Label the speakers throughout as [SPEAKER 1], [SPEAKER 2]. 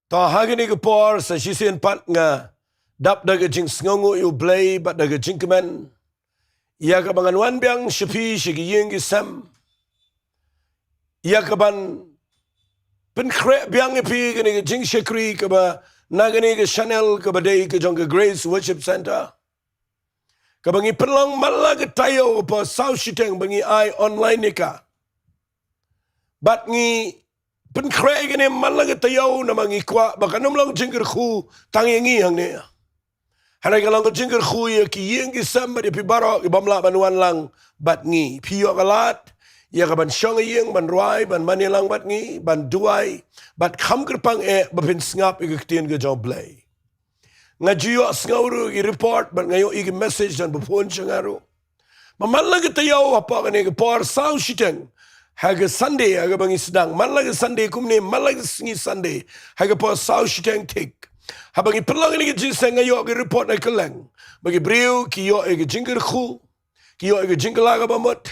[SPEAKER 1] Ta hagini ke por sa sisian pat nga dap daga jing sngongu yu blay bat daga jing kemen. Ia ka bangan wan biang shapi shigi ying sam. Ia ka ban pen kre biang ipi gani ke jing shakri ka ba nagani ke Chanel ka ba day ke jong ke Grace Worship Center. Ka bangi penlang mala ke tayo pa South Shiteng bangi ai online nika. Bat ngi pen kre gani mala ke tayo na mangi kwa baka numlang jingker khu tangi ngi hang ne. Hanay ka lang ko jingker khu ya ki ying ki samba di pibaro ki bamla banuan lang bat ngi. Piyo kalat ya ka ban syong ying ban ruai ban manilang bat ngi ban duai bat kham kerpang bapin ngap ikaktin ke jong blay. Nga jiyo ngawru ki report ban ngayo iki message dan bupon siya ngaru. Mamala ka tayo apa ka por South Shiteng. Haga Sunday haga bangi sedang malaga Sunday kumne malaga singi Sunday haga po South Shiteng tik habangi pelang ni ke jiseng ayo ke report na keleng bagi brio kiyo ke jingker khu kiyo ke jingkala ka bamot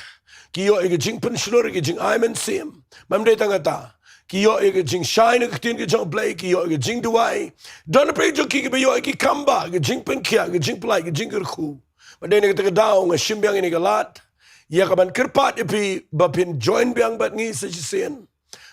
[SPEAKER 1] kiyo ke jing pensionor ke jing aimen sim mamde tangata kiyo ke jing shine ke tin ke jong play kiyo ke jing duai don pre jo ki ke yo ke kamba ke jing pen kia ke jing play ke jingker khu bade ne ke daw nga shimbyang ni galat. Ya kaban kerpat ipi bapin join biang bat ngi sejisen.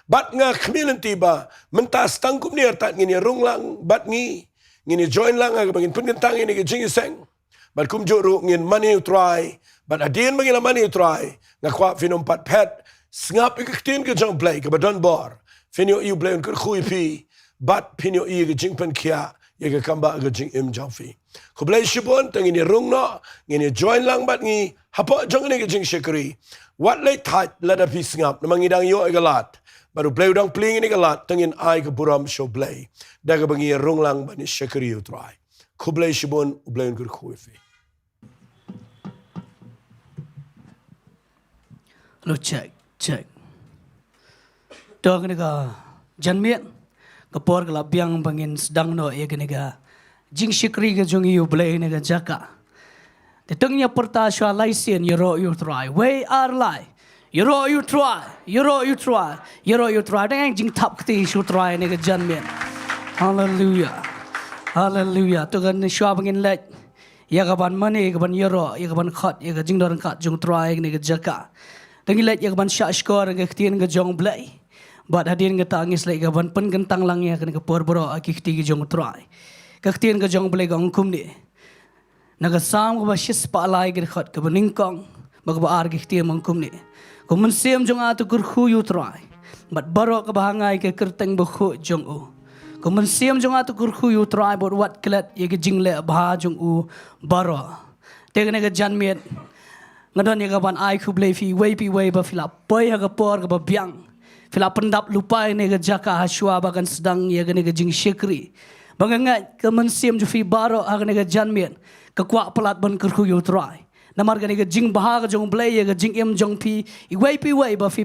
[SPEAKER 1] Bat nga community ba mentas tangkup ni artat ngini runglang bat ngi ngini join lang aga bangin pengentang ini ke jingiseng. Bat kum juru ngin money try bat adien bangin money try nga kwa finom pat pet ngap ikaktin ke jong play ke badon bor. Finyo iu play un kerkhu ipi bat pinyo iu ke jingpen kia ya ke kamba aga jing im jongfi. Kublay shibon tang ngini rungno ngini join lang bat ngi hapo jong ni ke jing shikri. Wat lay tat lada pi ngap namang idang yo igalat. Baru play udang pling ni galat tangin ai ke buram show play. Daga bangi rung lang bani shikri you try. Kublay shibon ublay un kerkhu ipi.
[SPEAKER 2] Lo check. Dog ni ka janmian kapor ka labiang bangin sedang no ya gani ka jing shikri ka jong yu blay ni ka jaka. Tetengnya pertasya laisen yero you try. We are lie. Yero you try. Dengan jing tap kti you try ni ka janmian. Hallelujah. Tu kan syua bangin let. Ya kaban mani kaban yero ya kaban khat ya ka jing doran khat jong try ni ka jaka. Tengi let ya kaban syak skor ka ktin ka jong blay. Bat hadin ka tangis lai ka ban pen gentang lang ya kan ka porboro aki kti ka jong try. Ka ktin ka jong blay ka ngkum ni. Nagasam ko ba shis pa alay ka khat ka baningkong magba ar ka kti mangkum ni. Ko mensem jong atu kurkhu yu try. Bat baro ka bahangay ka kerteng bakhu jong u. Ko mensem jong atu kurkhu yu try bot wat klet ya ka jingle bah jong u baro. Tega ka janmiet. Ngadon ya ka ban ai khu blay fi way ba fila poi ha ka por ka ba biang. Fila pendap lupa ini ke jaka haswa bagan sedang ya ke jing syekri. Bangangat ke mensim jufi baro ha ke janmian. Ke kuak pelat ban kerku yu try. Namar ke jing bahar jong blay ya ke jing im jong pi way ba fi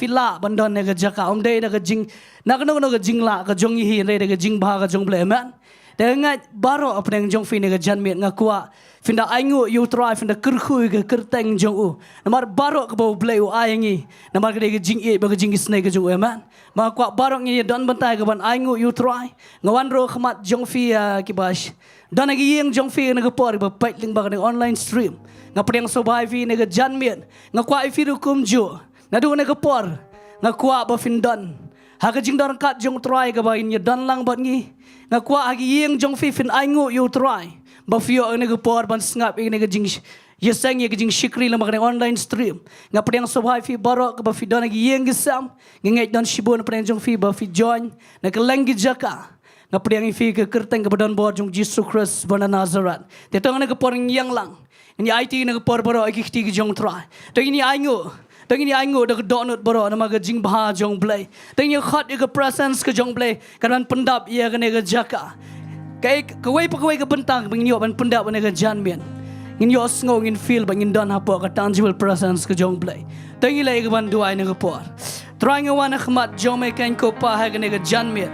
[SPEAKER 2] la bandon ya ke jaka omday na ke jing nak ke jing la ke jong hi re ke jing bahar jong blay man. Dengat baro apa yang jong fi ni ke janmian ngakua finda aingu you try finda kerkhu ke kerteng jong u namar baro ke bau blay u aingi namar ke jing e ba ke jing snake ke jong u man ma kwa baro ngi don bantai ke ban aingu you try ngawan ro khmat jong fi ki bash don agi yeng jong fi na ke por ba pait ling ba ke online stream ngapeng survive ni ke janmian ngakwa ifi kum jo nadu na ke por ngakwa ba findon ha ke jing don kat jong try ke ba in don lang bat ngi ngakwa agi yeng jong fi fin aingu you try Bafio ang nagpor ban ngap ang nagjing yesang yung shikri lang mga online stream. Nga pa yung survive fi baro ka bafi don nagiyeng gisam. Ngayt don shibon pa yung fi bafi join naglangi jaka. Nga pa yung fi ka kerteng ka don board yung Jesus Christ bana Nazareth. Dito ang nagpor yang lang. Ini IT nagpor baro ay kikti jong try. To ini aingo. Tengin ni aingo dak donut baro na mga jing baha jong blay. Tengin khat yung presence ka jong blay kanan pendap iya ka jaka. Kay kaway ka bentang bangin ban pendap ban ka janmian. Ngin yo sngo ngin feel bangin don hapo ka tangible presence ka jong blay. Tengi lay ka ban duay na ka por. Try nga wan khmat jong me kan ko pa ha ka janmian.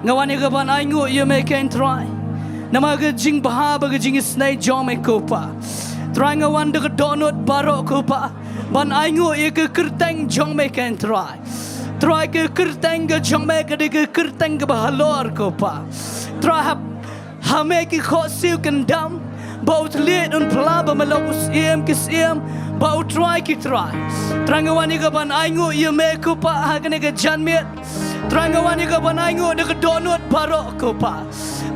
[SPEAKER 2] Nga wan ka ban aingo you me kan try. Na mga jing baha ba ka jing snay jong me ko pa. Try nga wan dak donut baro ko pa. Ban aingo ka kerteng jong me kan try. Try ke kerteng ke jong me ke de ke kerteng ke bahalor ko pa. Try hame ki kho siu kendam. Bau terlihat un pelaba melopus iem kis iem. Bau try ki try. Terangawani ke ban aingu ye me ko pa hagane ke janmet. Terangawani ke ban aingu de ke donut barok ko pa.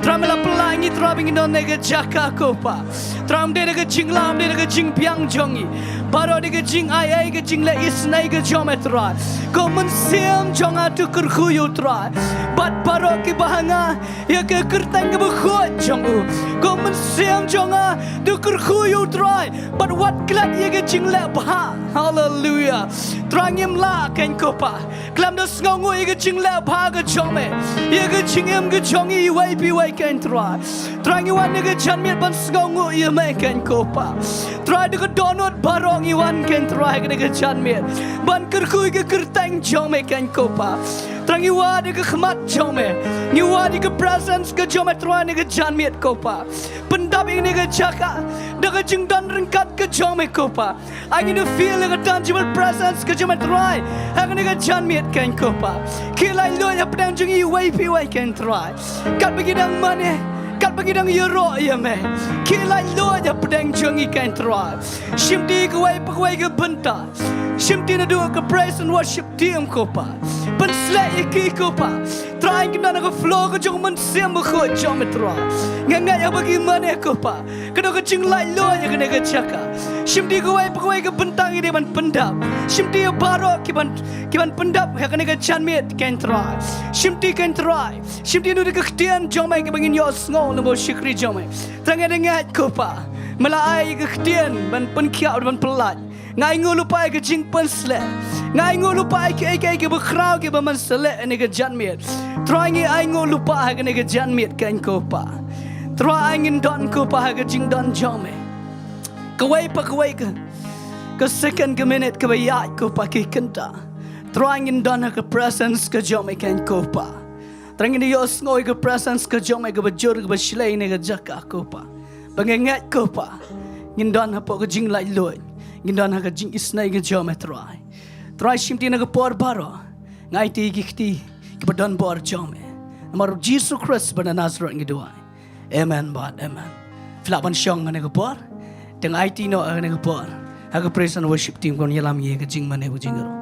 [SPEAKER 2] Tramela pelangi trabing non nega jaka ko pa. Tram de ke jinglam de ke jing piang jongi. Baro de ke jing ai ke jing le isnai ke jometra. Ko men siam jonga tu kurkhuyu tra. Bat baro ki bahanga ya ke kertang ke bukhot jongu. Ko men siam jonga tu kurkhuyu tra. But what glad ya ke jing le bah. Hallelujah. Trangim la ken ko pa. Klam de sngongu ya ke jing le bah ke jome. Ya ke jingem ke jongi wai pi wai ken tra. Trangi wan ya ke janmet ban sngongu ya me ken ko pa. Try de ke donut baro iwan ken try ke janmet ban kerkui ke kerteng jome ken kopa trangi wa de ke khmat jome ni wa de ke presence ke jome try ne ke janmet kopa pendap ini ke jaka de ke jingdan rengkat ke jome kopa I need to feel the tangible presence ke jome try ha ne ke janmet ken kopa kilai lo ya pedang jungi wai pi wai ken try kat begidang mane kat begidang euro ya me kilai lo ya pedang jungi ken try shimdi ke wai pagwai ke benta shimdi na do ke praise and worship team kopa pen slay ki kopa trying ke na ke flow ke jong men sem ko jom tra ngai ya bagi mane kopa kedo ke jing lai lo ya ke ke chaka shimdi ke wai pagwai ke bentang ini ban pendap shimdi ya baro ki ban pendap ya ke janmet ken try shimdi ken try shimdi nu de ke khtian jom ke bangin yo sngo no bo shikri jom trang dengat kopa melai ke khtian ban pen kiau ban pelat ngai ngulu pai ke jing pen sle ngai ngulu pai ke bekrau ke ban sle ne ke janmet trying ai ngulu pai ke ne ke janmet ken kopa trying in don kopa ke jing don jome kawai pa kawai ke second ke minute ke bayat kopa ke kenta trying in don ke presence ke jome ken kopa trying in yo ngoi ke presence ke jome ke bajur ke baslei ne ke jaka kopa bangengat kopa ngindon apa ke jing lai loi ngindon ha ke jing isnai ke jome try shimti na ke por baro ngai ti gikti ke badon bor jome namar Jesus Christ bana Nazareth ngidoi amen but amen flaban shong ne ke por teng IT no ne ke por ha ke praise and worship team kon yelam ye ke jing mane bu jingaro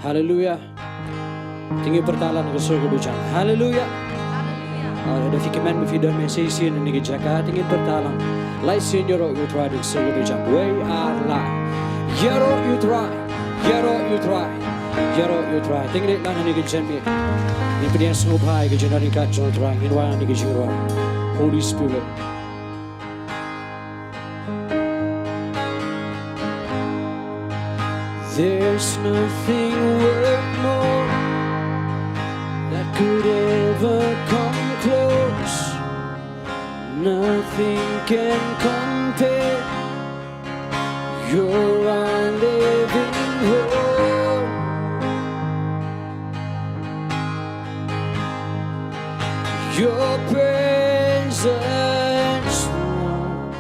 [SPEAKER 3] Haleluya. Tinggi pertalan ke surga bujang. Haleluya. Ada fikiran befidan mesesi ini ke jaka tinggi pertalan. Lai senior you try to surga bujang. We are live. Yero you try. Yero you try. Yero you try. Tinggi lan ini ke janmi. Ini pedian snobai ke jenari kacau try. Ini wan ini ke jiro. Holy Spirit. There's nothing worth more that could ever come close. Nothing can compare. You're our living hope. Your presence, Lord.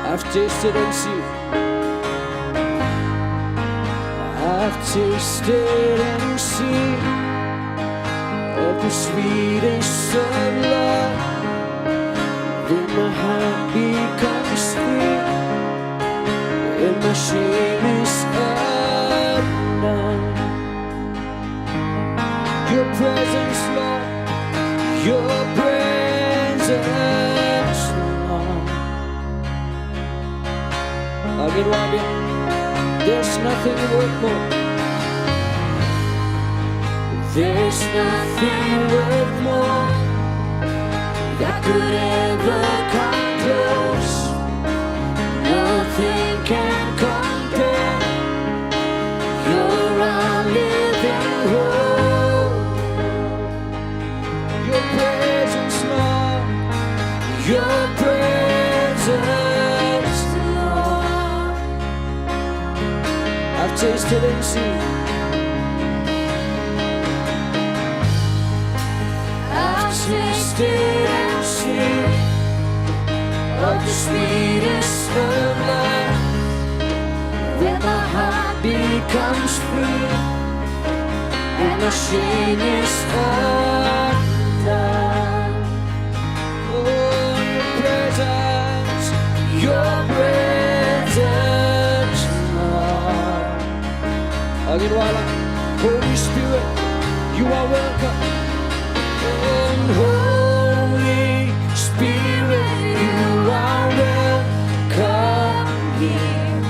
[SPEAKER 3] I've tasted and seen. I've tasted and seen of the sweetest of love. When my heart becomes free and my shame is undone. Your presence, Lord. Your presence, Lord. Again, Robin, there's nothing worth more. There's nothing worth more that could ever come close. Nothing can compare. You're our living hope. Your presence, Lord. Your presence, Lord. I've tasted and seen tasted and seen of the sweetest of love, where my heart becomes free and my shame is undone. Oh, your presence, Lord. Again, while Holy Spirit, you are welcome. Holy Spirit, you are welcome here.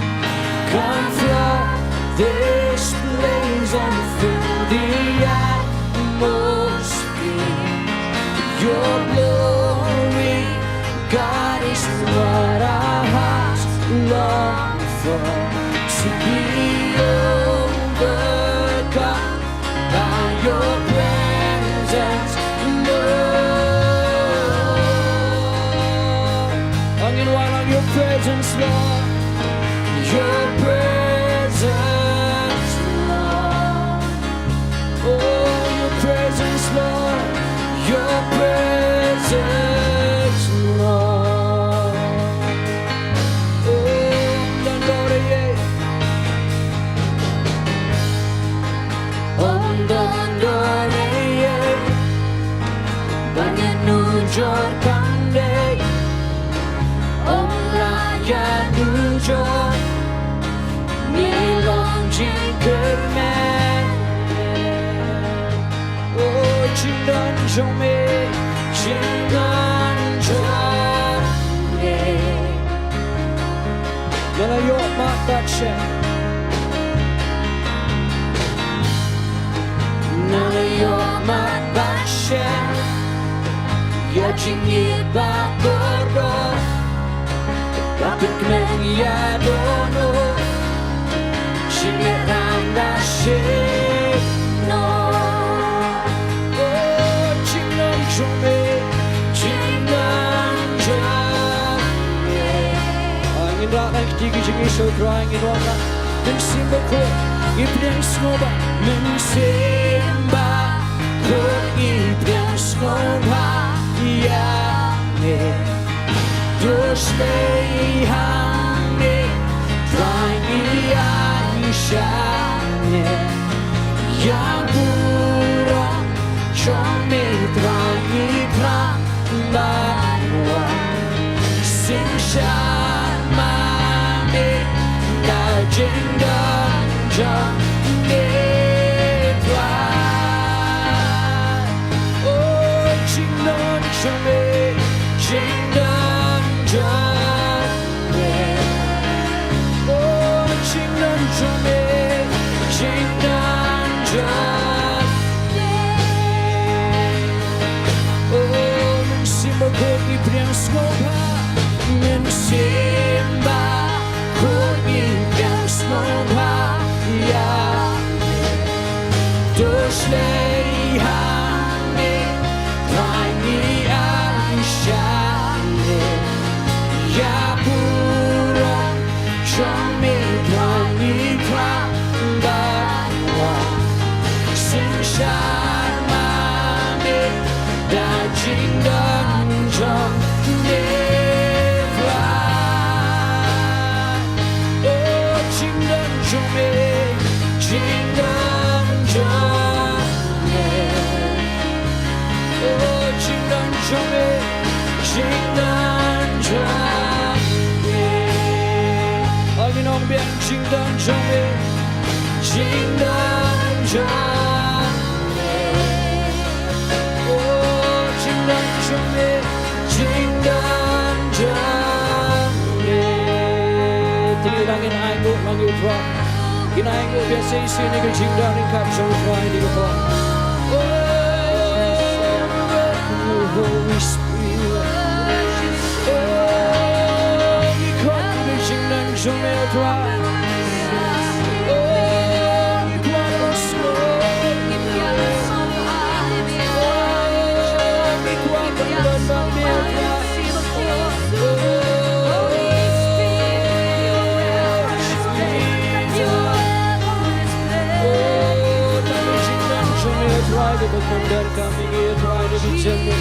[SPEAKER 3] Come flood this place and fill the atmosphere. Your glory, God, is what our hearts long for. To be overcome by your presence, Lord. Hanging while on your presence, Lord. Your presence, Lord. Oh, your presence, Lord. Your presence, Lord. Oh, Lord, yeah. Banyanujor pandai, Omlayanujor, Nilong jingkermen. Oh, Jindan jome, Jindan jome. Yana yok makbatshe. Nana yok makbatshe. Ya jingi bakordo, Rapik men ya dono, Shingeranda shino. Oh, Jindan jome, Jindan jome. Angin rakyat tigi jingi so drawing in wala. Mensimba ko, ipiang snoba, mensimba ko, ipiang snoba. Doslejhane, Drangianishane, Yagura, Chome, Drangitrandanwa, Singshamane, Najindanjane, Oh, Jindan Chome, Jindan Jame. Oh, Jindan Jame, Jindan Jame. Oh, mensimba ko ipiang snoba, mensimba ko ipiang snoba, Doslejhane, Drangianishane, Yagura, Chome, Drangitrandanwa, Singshamane, Dajindan jame. Oh, Jindan jame, Jindan jame. Oh, Jindan jame, Jindan jame. Aginong biang Jindan jame, Jindan jame. Oh, Jindan jame, Jindan jame. Tinggal langit anggo, langit rock. Ginaanggo biasa isi ni ke Jindan ni kap jauh rock ni ke rock. Holy Spirit, oh, we come to the Jindan Jome Drive. Oh, we come to slow. Oh, we come to the Drive. Try to become that coming here, try to be gentle.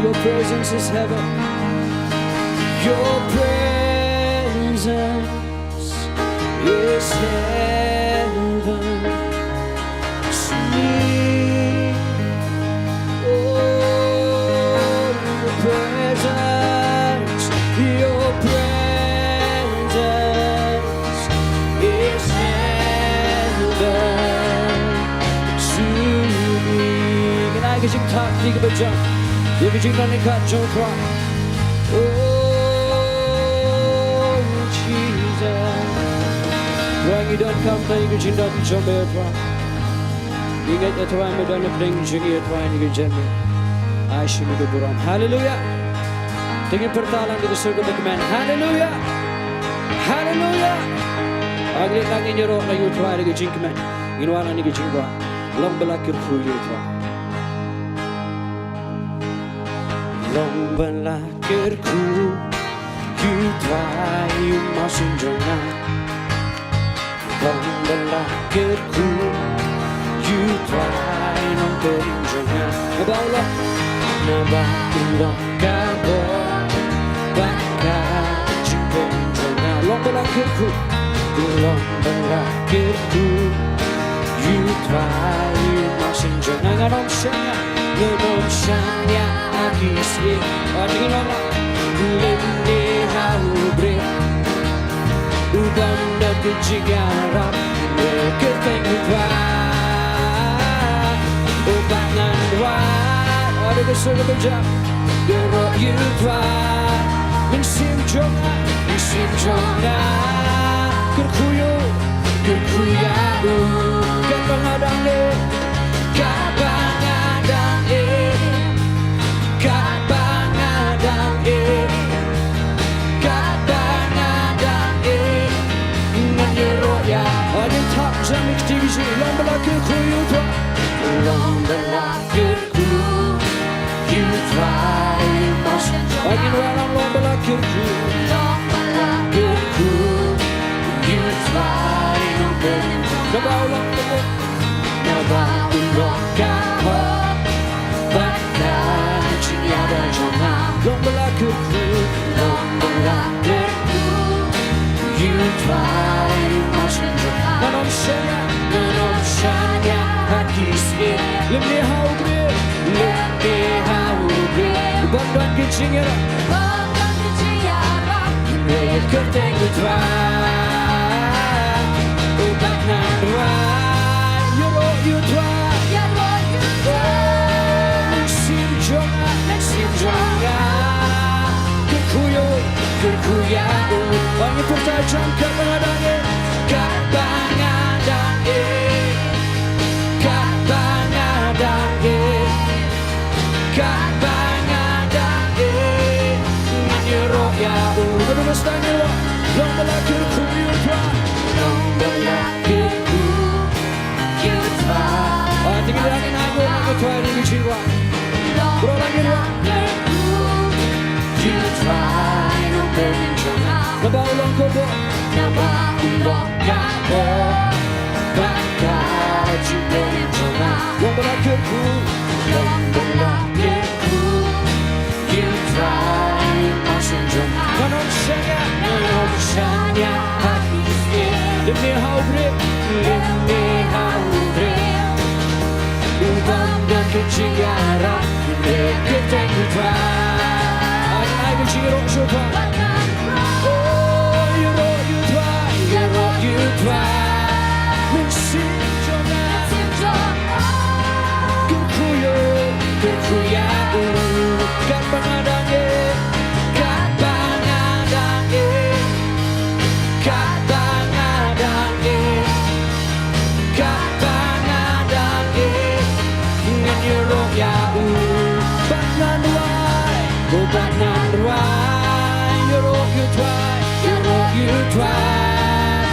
[SPEAKER 3] Your presence is heaven. Your presence is heaven. Sweet, oh, your presence is heaven. tak tiga berjam. Dia berjingga nekat jumpa. Oh Jesus. Tuhan idan kampai ke jinda jombe Tuhan. Ingat ya Tuhan medan bring jingi Tuhan ke jembe. Aishi mi buram. Haleluya. Tingin pertalan di surga dokumen. Haleluya. Haleluya. Agli lagi nyerok na yu Tuhan ke jingkemen. Inwala ni ke jingwa. Long belakir kuyu Tuhan. Long belakir kuyu Tuhan yu masin jangan. Long belakir kuyu Tuhan nong terinjangan. Nabaulah Nabaulah kabo Baka jingpen jangan. Long belakir kuyu Long belakir kuyu Tuhan yu masin jangan. Nganom syanya akisi. Tingin lama Lini haubre Ubam dan kejigarap Keteng Tuhan Ubangan Tuhan Ada kesuruh berjam Gerok you Tuhan Mensim jonga Kerkuyu Kapangadang ni Jamik divisi, long belakir kuyu Tuhan. Long belakir kuyu Tuhan. Angin walang long belakir kuyu. Long belakir kuyu Tuhan. Nabau long belakir. Nabau long kapal. Bahkan ciada jangan. Long belakir kuyu. Long belakir kuyu Tuhan. Nanom syanya hadisnya. Lemni haubre Bandan kecingera Keteng Tuhan Ubat nanduan Yoro you Tuhan Sim jonga Kerkuya Wangi pertajam kepadanya Long belakir kuyu Tuhan. Long belakir kuyu Tuhan. Tinggal lagi nago nago Tuhan ini jiwa. Bro lagi dua. Kuyu Tuhan Nabau long kobo. Nabau long kobo. Bakal jumpen jangan. Long belakir kuyu. Long belakir kuyu Tuhan masin jangan. Nanom syanya hadisnya. Lemni haubre Ubam dan kecinggara Keteng Tuhan. Ay kecingirok syupa. Oh yoro you Tuhan. Mensim jonga Kerkuya Kapangadangnya Tuhan.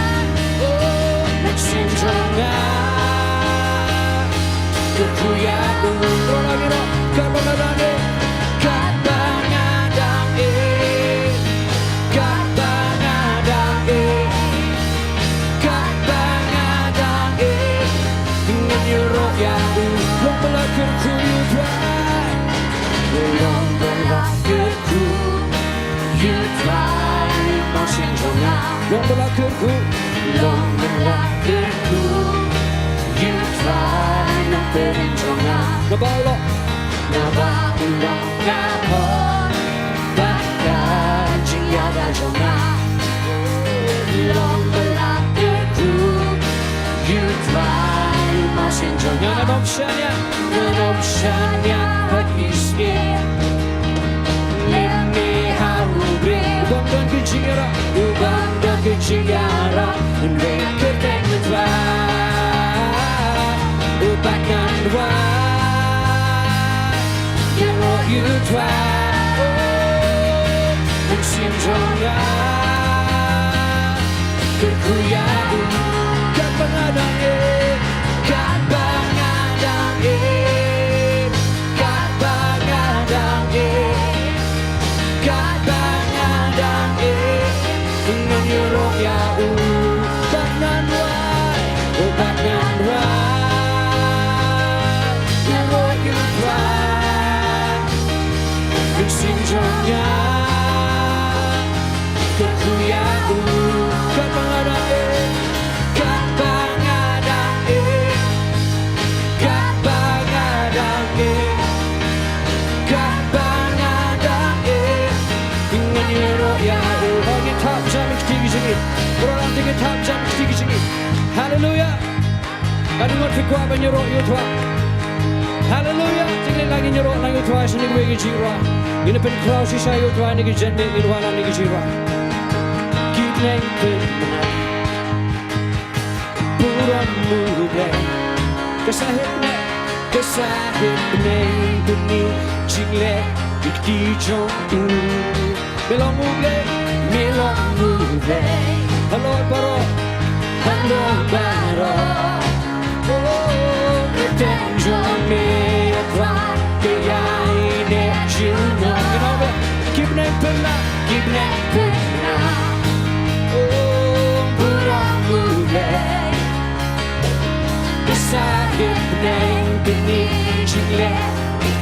[SPEAKER 3] Oh, Mensim jonga Kerkuya Rolagiro Kapangadangnya Dengan yurok ya Long belakir kuyu Tuhan. Long belakir kuyu Tuhan masin jonga. Long belakir kuyu Tuhan Nang perin jonga. Nabau lo kapal. Bahkan ciada jonga. Long belakir kuyu Tuhan masin jonga. Nanom syanya King. Lini haubri Ubangdan kecingara Ubangdan kecingara Mereka tengah Ubahkan dua Yero yutwa Mensimjongnya Kekuyadu Kapangadangi Kapangadangi Kapangadangi Kapangadangi Dengan yurok yau Banan wai Banan wai Yurok yutwa Mensimjongnya Kekuyadu Kapangadangi Kapangadangi Kapangadangi Kapangadangi Dengan yurok yau Orang top jam tinggi sini Orang tinggi top jam tinggi sini Haleluya Kadu ngerti kuat menyurok yutwa Haleluya Tinggi lagi nyurok lagi yutwa Sini gue gijirwa Ini pen klau sisa yutwa Ini gijende irwana ini gijirwa Neng benar Pura muda Kesahit neng Beni Jingle Dikti jompu Melong muda Halo baro Halo baro Oh Tenjome Apa Kaya ini Jilna Kenapa Keep neng pernah Keep neng pernah Kesahit neng beni jingle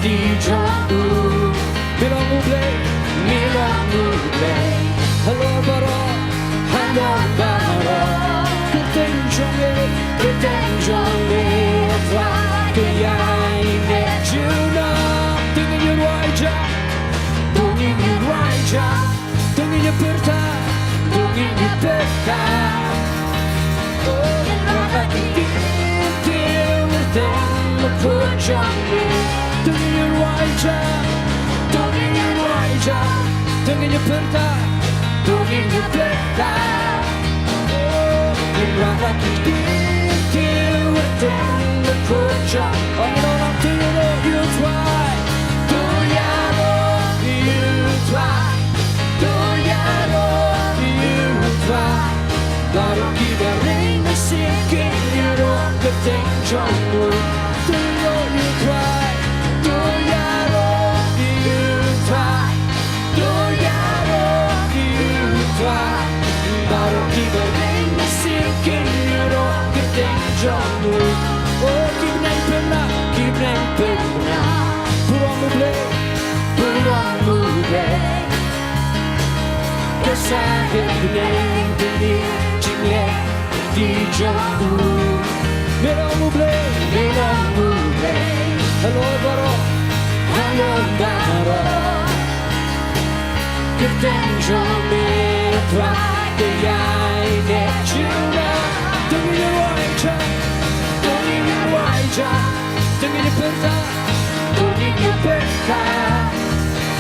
[SPEAKER 3] di jauh Bilang ublay Halo baro Ketenjongnya Apa kaya ini Juna Dengan your wajah Dongin your wajah Dongin your perta Dongin your perta Dongin your perta Dongin your perta Rara kitir Within the kurja On orang do you try Do ya try Do ya try Baru kita ring Mesikin Yurok ketenjongmu Do you try Do ya try Do ya try Baru kita ring Mesikin Yurok ketenjongmu Oh keep neng pernah Pulang muda Kesahit neng beni jingle di jauh Melong muda Halo baro Ketenjongnya Apa kaya ini Juna Dongin your wajah Dongin your perta Dongin your perta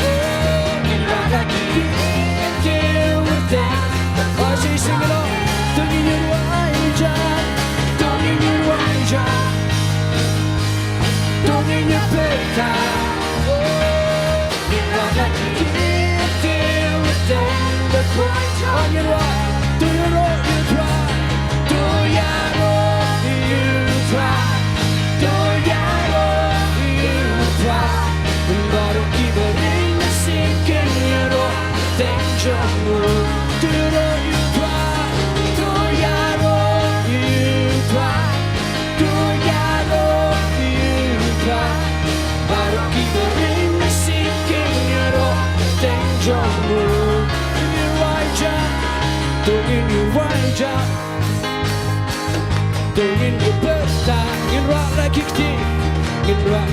[SPEAKER 3] Oh, kita lagi deal with that Oh, she sing it all Dongin your wajah Dongin your perta Oh, kita lagi deal with that On your right, do you know you try? Do ya know you try? Do ya know you try? Baru kita ring Mesikin Yurok ketenjongmu Do you know you try? Do ya know you try? Do ya know you try? Baru kita ring Mesikin Yurok ketenjongmu Dongin your wajah Dongin your perta Ngin rock like kikti Ngin rock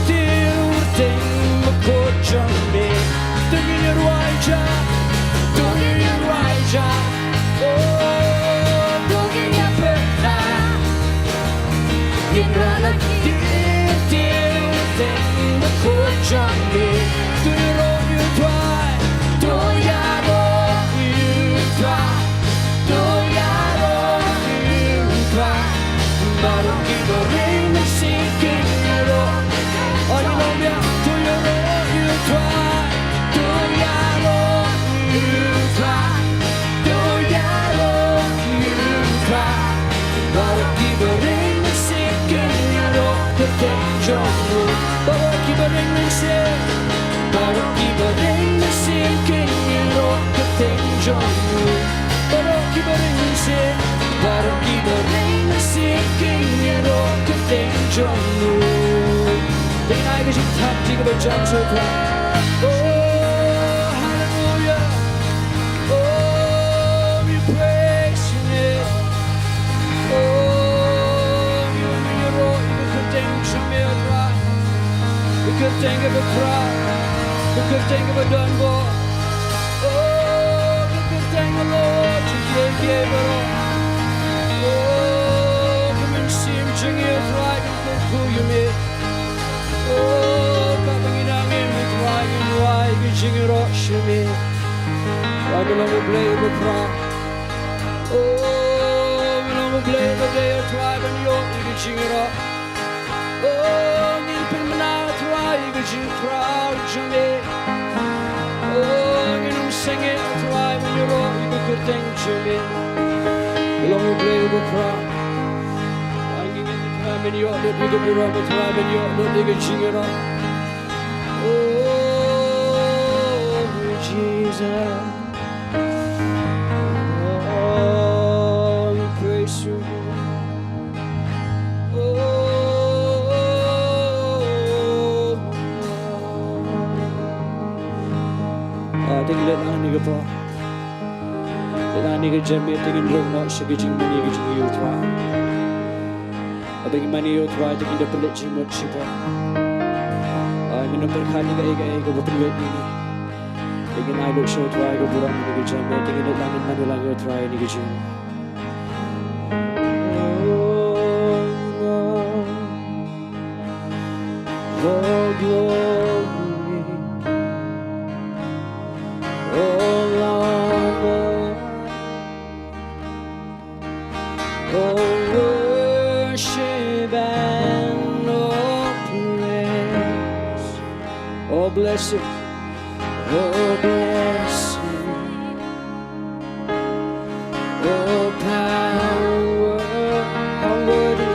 [SPEAKER 3] Urting Mekojongnya Dongin your wajah Oh Dongin your perta Ngin rock like kikti Urting Mekojongnya sing about John so proud. Oh, hallelujah. Oh, we praise your name. Oh, you could think of me a cry. You could think of a cry. You could think of a done boy. Oh, you could thank the Lord you gave it all. Oh, come and see him sing your pride and good who you made. Oh, coming in on him with right and right, you sing it all, she made. Why do we play the cry? Oh, we don't play the day of tribe and you're you sing it all. Oh, you put me now, try, you sing proud, she made. Oh, you don't sing it, try when you're all, you could think, she made. We don't play the cry. And you're not going to be wrong with time, and you're not going to sing it all. Oh, Jesus. Oh, we praise you. Oh, tingin lang ni po. Lang ni kajami tingin lang no sa gijing mani gijing yutra. Abang mani yutra tingin da pelit jimot siapa. Ay minum berkali ga bapilwet ini. Tingin ay lo show tra ga burang ni gijami tingin lang mani lang yutra ni gijing. Oh glory, oh honor, oh worship and oh praise, oh blessing, oh blessing, oh power, how worthy.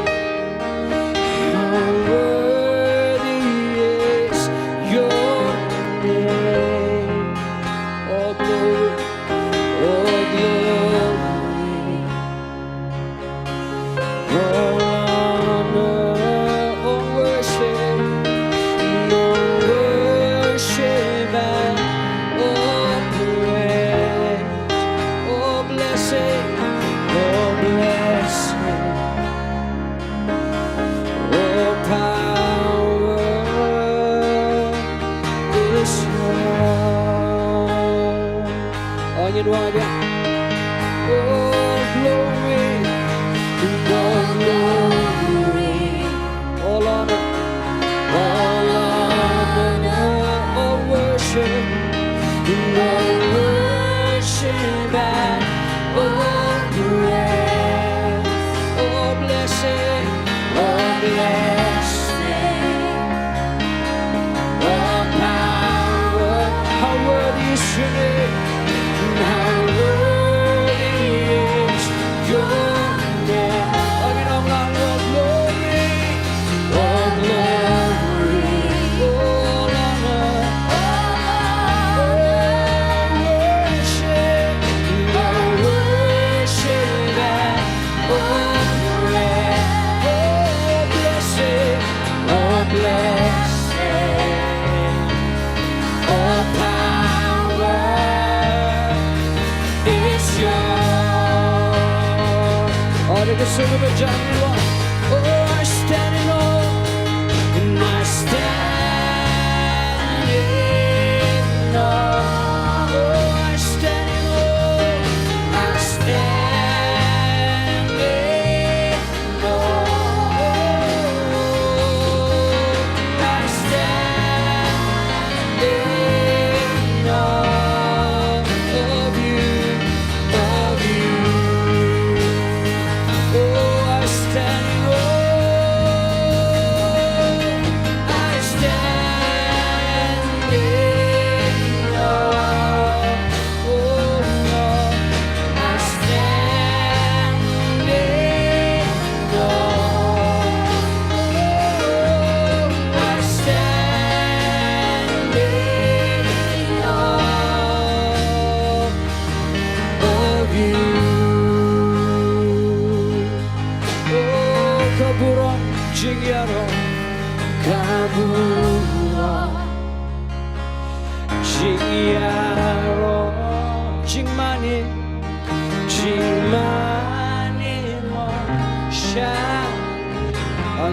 [SPEAKER 3] Sing of a Johnny Law. Oh, I stand in awe, and I stand in awe. Oh, I stand in awe, I stand in awe. I stand in awe of you, of you. Oh, I stand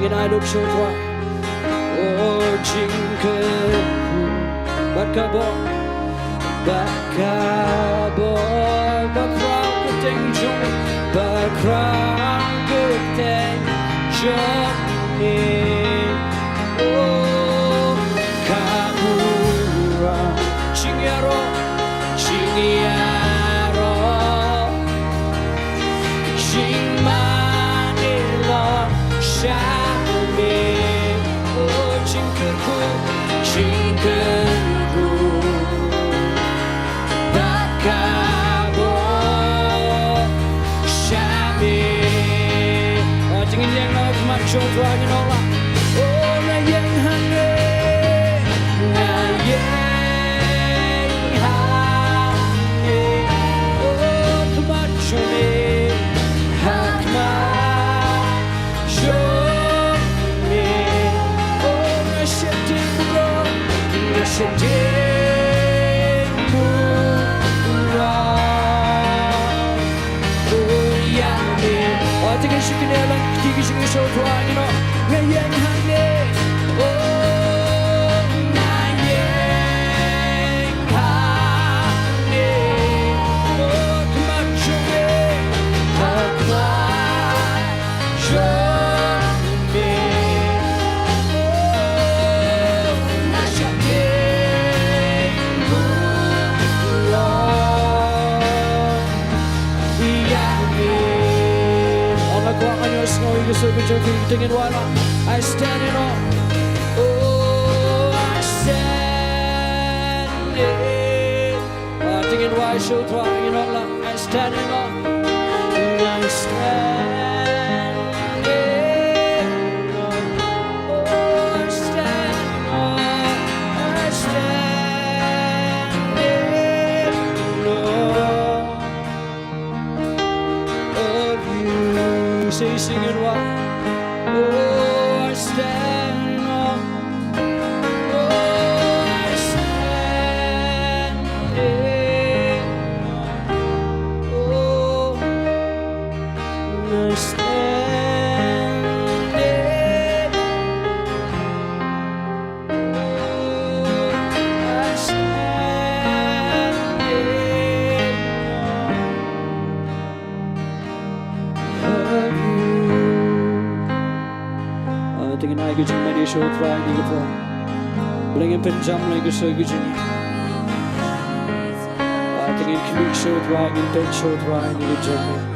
[SPEAKER 3] tingin hidup syukur. Oh jingkeku berkabung berkrang keteng jong berkrang keteng jong oh kabura chingyaro chingmanila shame oh jingkeku bakabo shame oh tingin yang love macho dragon ola oh na yang hane na yang hane oh kemacho ne hakma shome oh na shetimro na shetimro I think I should get a like TV show trying you know yang hane oh na yang hane oh kemacho me hakma shome oh na shetimro I stand in awe. Oh, I stand in awe. Tingin why show trying in all. I stand in awe. I stand in awe. Oh, I stand in awe. I stand in awe of you. Say singing what? Oh, I stand in awe. Oh, I stand in awe. Oh, I stand in awe. I stand in awe of you. Tingin ay gujing mani show try ni ko. Blingin pinjam lagi so gujing. Tingin klik show try ni pen show try ni gujing.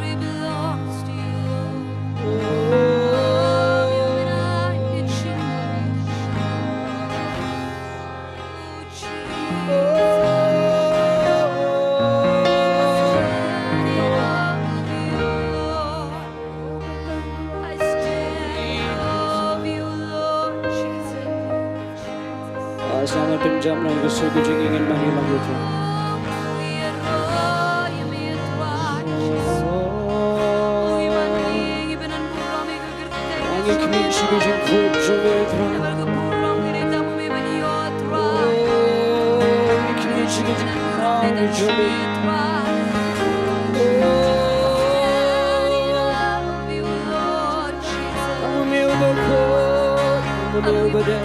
[SPEAKER 3] Sama pinjam lang gusto ko ingin Manila dito. Ang ikmig siya yung food jometra. Ikmig siya yung food jometra. Ang umiubo ko, ang umiubo din.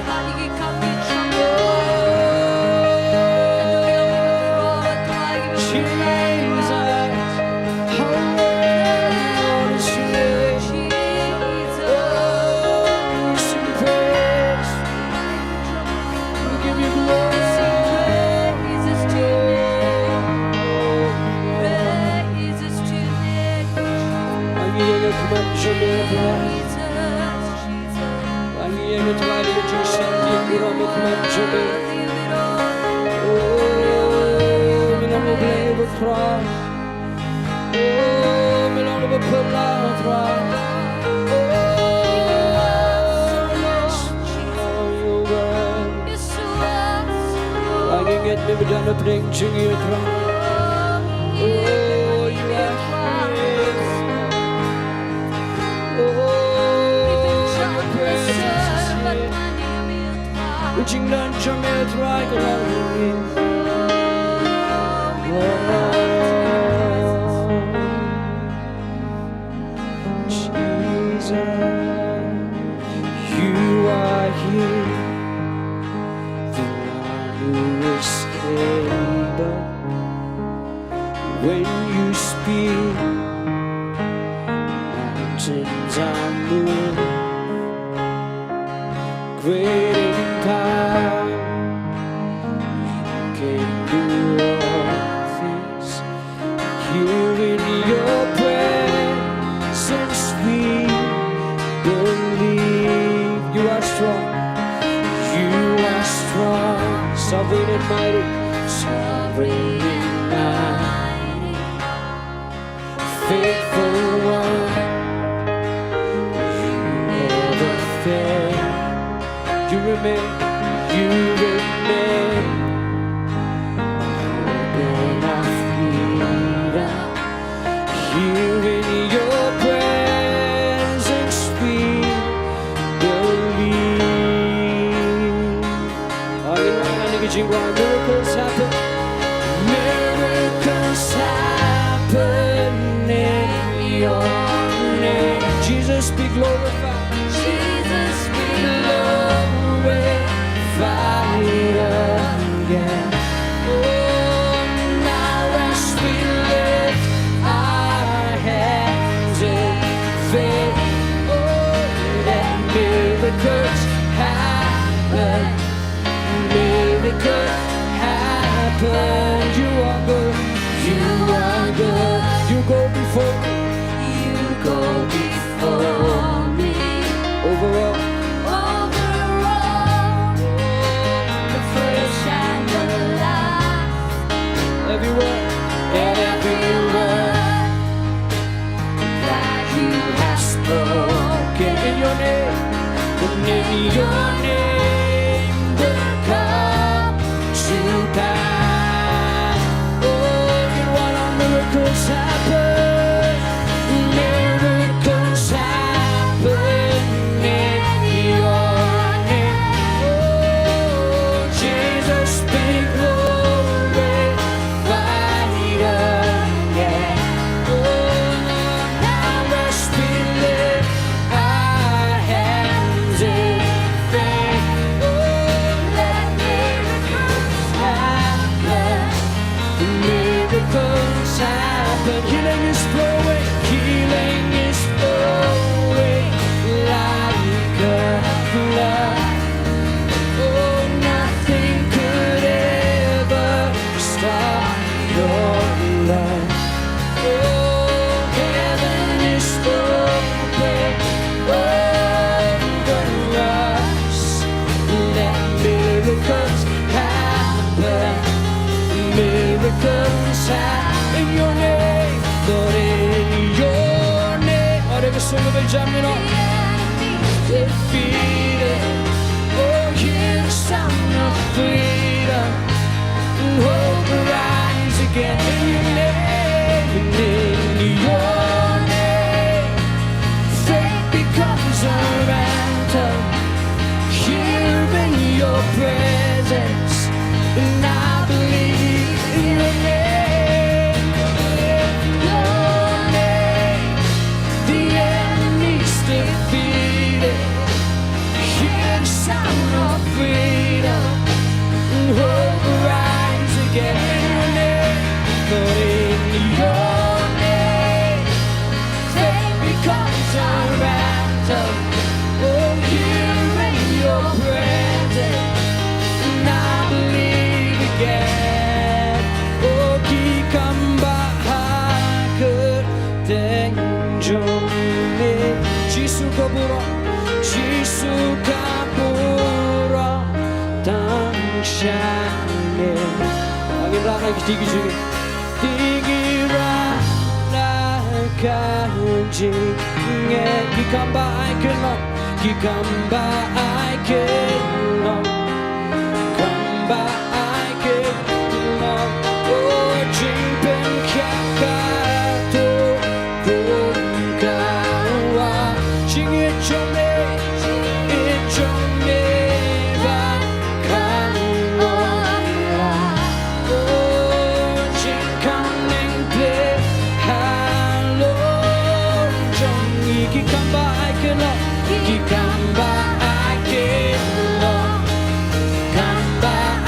[SPEAKER 3] Reaching lunch, I'm here to ride Jesus. when you speak, mountains are moved. Great in power, you can do all things. Here in your presence we believe. You are strong, you are strong, sovereign and mighty, sovereign and mighty, faithful one. You never fail. You remain, you remain. Open our freedom. Here in your presence we believe. Miracles happen. Miracles happen in your name. Jesus be glorified. Jesus be glorified again. Oh, now as we lift our hands in faith, oh, let miracles happen. Miracles happen. You are good. You are good. You go before me. You go before me. Overall. The first and the last. Every word. Every word that you have spoken in your name. And in your name will come to pass. Oh, you want our miracles happen. Miracles happen in your name. Oh, Jesus be glorified again. Oh, now as we lift our hands in faith, oh, let miracles happen. Miracles happen. Healing is flowing. Healing is flowing like a flood. Oh, nothing could ever stop your love. Oh, heaven is open over us. Let miracles happen. Miracles happen in your name, Lord, in your name. Ora che sono per giamino defeated. Oh, hear the sound of freedom. Hope rise again in your name. And in your name, faith becomes a anthem. Here in your presence, and I believe in your name. Your name, the enemy's defeated. Hear the sound of freedom. Hope rise again in your name. Lord, in your name, faith becomes a anthem. Oh, here in your presence, and I believe again. Oh, kikamba ketenjone, Jisu kabura tangshane. Angin rana tinggi juga, tinggi rana kanjingnya. Kikamba I cannot, kamba I cannot. Oh, jingpen kakato bunkawa, jingit jome bakangora. Oh, jingkaning ple halo jongi. Kikamba I cannot, kikamba I cannot, kamba I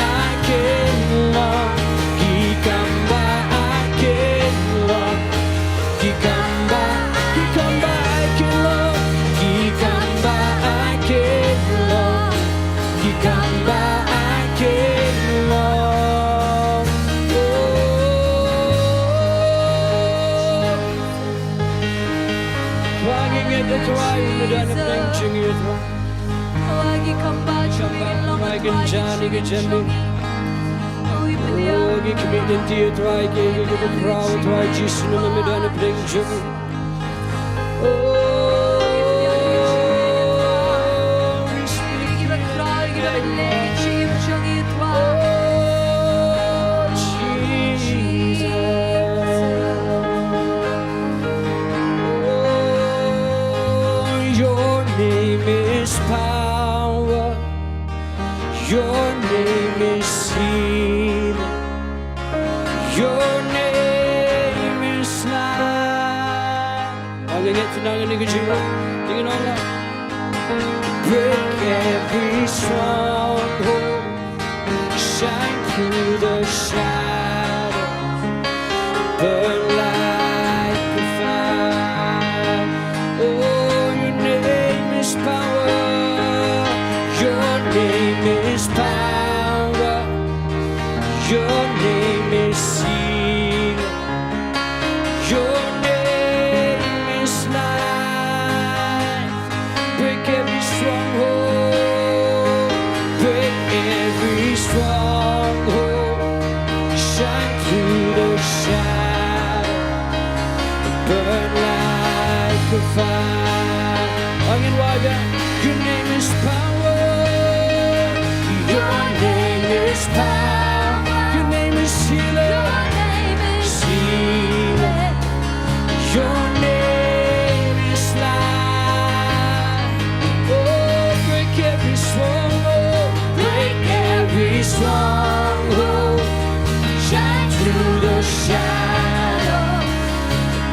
[SPEAKER 3] dan preng jing you try.
[SPEAKER 4] Lagi kembali
[SPEAKER 3] Mai kan jani ke jani. Oh, gi committed to you try, gi crowd try Jesus no me dan preng jing. Oh, we speak
[SPEAKER 4] Give a cry, give a leg, cheap, chungy, twa.
[SPEAKER 3] Your name is power. Your name is healing. Your name is life. Ang ingat pinangan ni Kajira. Tingin ako lang. Break every stronghold. Shine through the shadows. Burn like a fire. Oh, your name is power. Your name is power. Your name is healing. Your name is life. Break every stronghold. Break every stronghold. Shine through the shadow. Burn like a fire. Angin waga, your name is power. Your name is power. Your name is healing. Healing. Your name is life. Oh, break every stronghold. Break every stronghold. Shine through the shadow.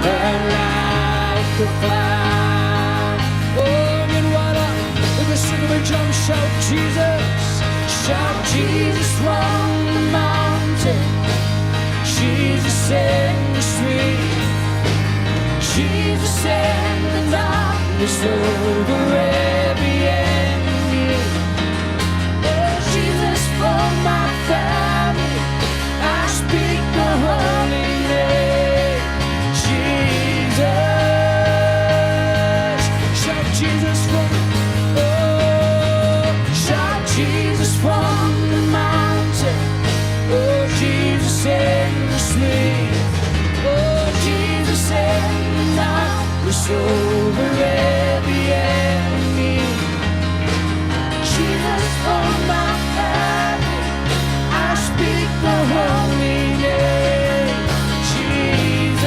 [SPEAKER 3] Burn like a fire. Oh, and what up? If we sing of a jump, shout Jesus. Shout Jesus from the mountain. Jesus in the street. Jesus in the darkness over every enemy. Oh, Jesus for my family. I speak the holy name. Jesus. Shout Jesus from, oh, shout Jesus from the mountain. Oh, Jesus in the street. Oh, Jesus in the darkness over every enemy. Jesus for my family. I speak the holy name. Jesus.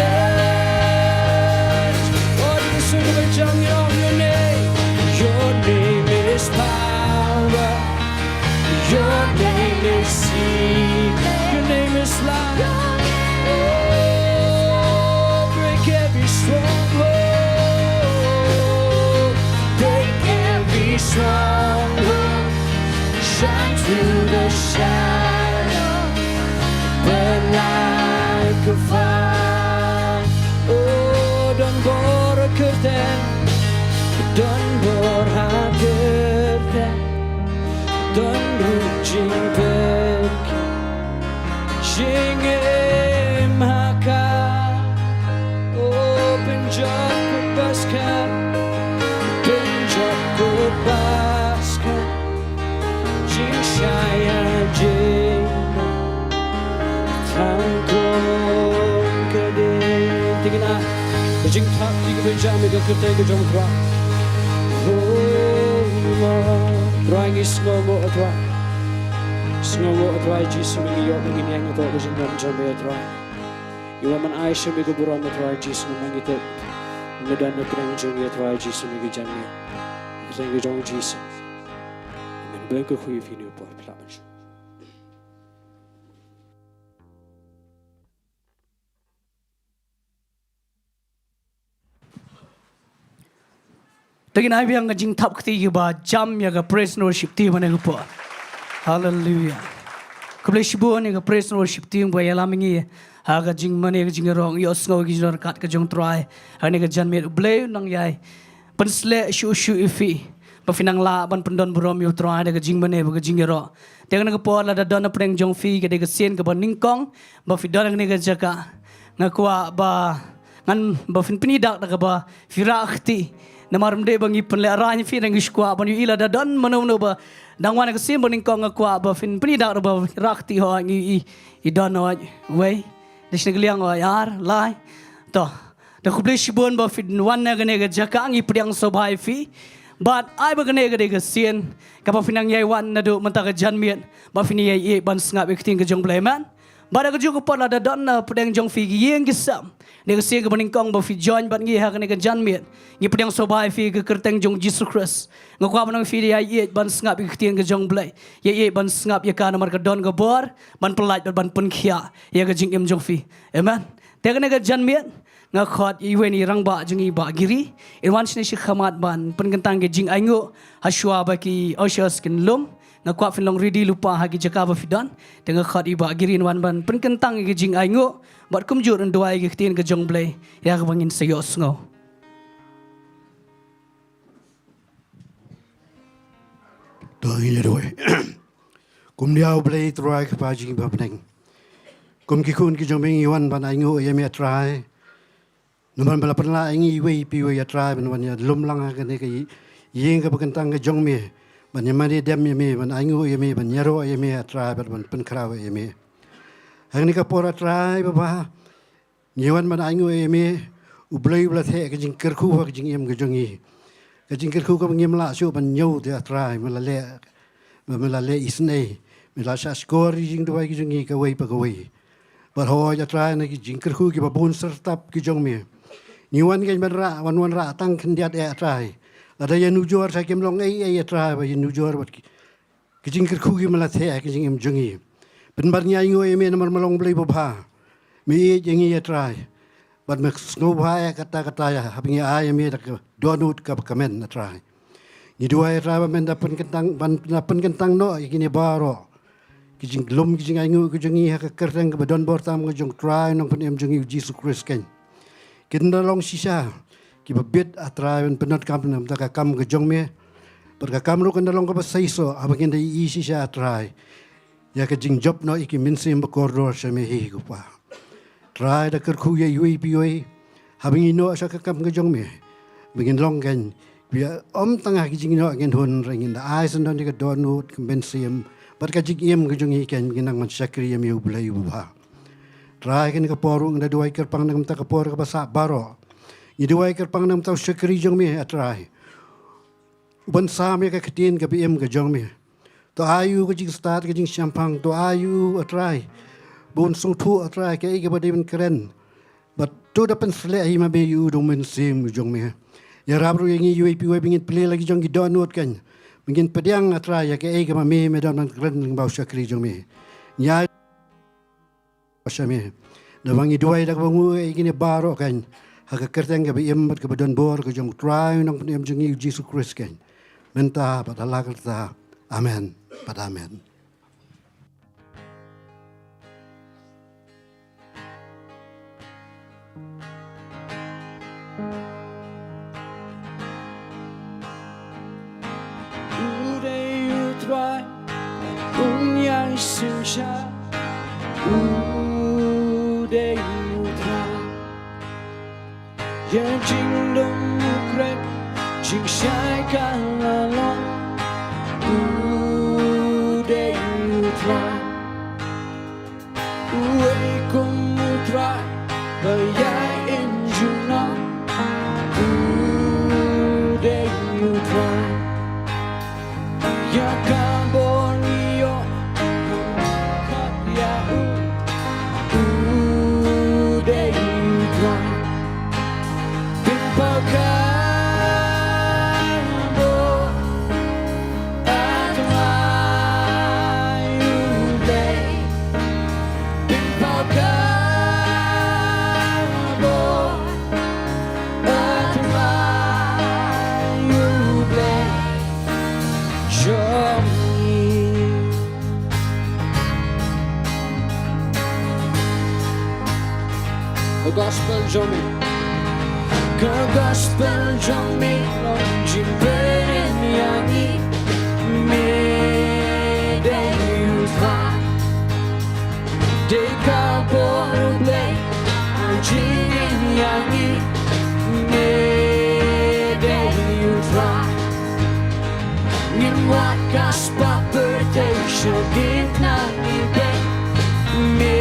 [SPEAKER 3] Oh, you sing of a jungle of your name. Your name is power. Your name is healing. Your name is life. Oh, break every stronghold. Break every stronghold. Shine through the shadow. Burn like a fire. Oh, don't bore a curtain. Don't bore a curtain. Don't rujing back. Shingim haka. Open job ko baska. Open job ko baska. Jing shaya jing. Tang kong kading. Tingin na. Jing tak tiga benjam ika kertai ke jom kra. Oh, drawing is ngomo atwa. Sngomo atwa Jesus mingi yo mingi yang atwa ko jing jam atwa. Iwa man Aisha mi ko buram atwa Jesus mingi te. Medan na preng jing atwa Jesus mingi jam ni. Preng jong Jesus. Amen. Ben ko khuy fini por plamanj.
[SPEAKER 2] Tagin ay biyang jing tap kti ba jam ya ga praise and worship team ane ko. Hallelujah. Kable shibu ane ga praise and worship team ba yala mingi ha ga jing mane ga jing rong yo sngo gi jor kat ka jong try ane ga jan me ble nang yai pensle shu ifi ba finang la ban pendon brom yo try ga jing mane ba ga jing ro tegan ga po la da don preng jong fi ga de ga sen ga ban ningkong ba fi don ga jaka ngakwa ba ngan ba fin pini dak ga ba fira khti Namarum de bangi penle aranya fi nang iskwa ban yu ila da don mano ba dangwan ka sim boning kong akwa ba fin pni da ba rakti ho i don no way dishne gliang o yar lai to da kuble shibon ba fin wan na gane ga jaka ngi priang sobai fi but ai ba gane ga de ga sien ka ba finang yai wan na do manta ga janmien ba fin yai ban snga be kting ga jong bleman ba da ga ju ko pala da don na pedang jong fi gi yeng gisam nega sia ga boning kong ba fi join ban ngi ha ga ne ga janmien ngi pedang sobai fi ga kerteng jong Jesus Christ ngakwa ban fi ya ye ban snga be kting ga jong blai ye ban snga ya kana mar ga don ga bor ban pelaj ban pun khia ya ga jing em jong fi amen te ga ne ga janmien ngakhot iweni rangba jungi ba giri irwan sini shi khamat ban penkentang ge jing aingo haswa ba ki oshos kin lum ngakwa fin long ridi lupa hagi jaka ba fidan dengan khot iba giri wan ban penkentang ge jing aingo bat kumjur ndwai ge tin ge jong blai ya ga bangin sayos ngo
[SPEAKER 5] Tuhan ini doa. Kum dia blai try ke pagi ba peneng. Kum ki kun ki jong beng iwan ban aingo ya me try. Naman bala penla ingi wei pi wei try ban wan ya lum lang ka ne ki yeng ka bekentang ka jong me ban yamari dem me ban aingo ye me ban yaro ye me try ban pen kraw ye me hang ni ka pora try ba nyewan ban aingo ye me u blai bla the ka jing ker khu ka jing em ka jong yi ka jing ker khu ka ngem la su ban nyau te try ma la le isne me la sa skor jing do ki jong yi ka wei pa ka wei ba ho ya try na ki jing ker khu ki ba bun sertap ki jong me Nyuan kan berra, wan ra tang kendiat try. Ada yang nujur saya kemlong try, ba yang nujur bat kijing kerkugi malah the kijing em jungi. Penbarnya ingo eme nomor melong beli bobha. Mi jengi try. Bat mek snobha kata ya habingi ay me dak donut ka kamen try. Ni dua try ba men dapen kentang no ikini baro. Kijing lum kijing ingo kijingi ha kerteng ka badon bor tam kijong try nong pen em jungi Jesus Christ kan. Kita long sisa, kita bet atrayan penat kam nam tak kam ke jong me, perkakam lu kan long ka saiso, abang kita i sisa atray, ya ke jing job no iki minsim berkoridor sama hi kupa, try dah kerku ya yui pioi, habang ino asa kam ke jong me, begin long kan, biar tengah ke jing no kan hun ringin dah ais dan dia donut ke minsim, perkajing em ke jong ikan ginang mansakri em yu belai buha. Try kan ke porung da dua ikar pang nam ta ke por ke basa baro. Ni dua ikar pang nam ta syakri jong me try. Uban sa me ke ketin ke bm ke jong me. To ayu ke jing start ke jing champang to ayu try. Bon song tu try ke ke bade ben keren. But to da pen sle ai ma be yu dong men sim jong me. Ya rabru yang yu pi we bingin play lagi jong gi donut kan. Bingin pediang try ya ke ma me don keren bau syakri jong me. Nya Pasami, nawangi dua dak bangu ikini baro kan, hak kerteng ke bim ke badan bor ke jong try nang penem jengi Jesus Christ kan, menta pada Allah kerta, amen, pada amen.
[SPEAKER 3] Udah you try, punya susah. Day you try, yang jing dong kren, jing shai kalalong. Day you try, way kamu try, bayar injuna. Day you try, ya kabonio, kat ya. Gospel Johnny, gospel Johnny, jimperin yangi, me day you fly, deka boleh, jimperin yangi, me day wakas papertation dit na ibe me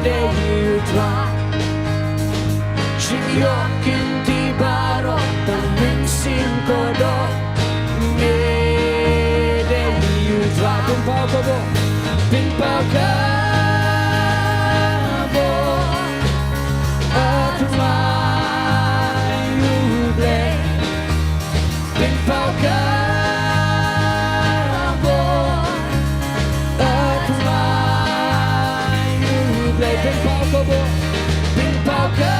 [SPEAKER 3] de yutra Yokin ti baro tamen sin kodo me de yutra Pimpau kobo Pimpau kabo Atumai uble Pimpau kabo Atumai uble Pimpau kobo Pimpau kabo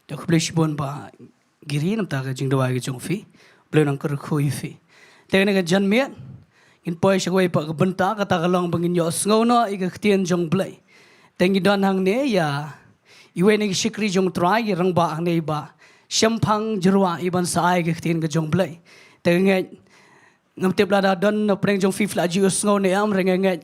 [SPEAKER 2] Dak blish bon ba giri nam ta ga jing dawai ga jong fi ble nang ker khoi fi te ne ga jan miet in poi shagwai pa ga banta ka ta ga long bangin yo sngo no i ga ktien jong ble tengi don hang ne ya iwe ne shikri jong trai rang ba ne ba shampang jurwa iban sai ga ktien ga jong ble te nge ngam te bla da don no preng jong fi fla ji sngo ne am reng nge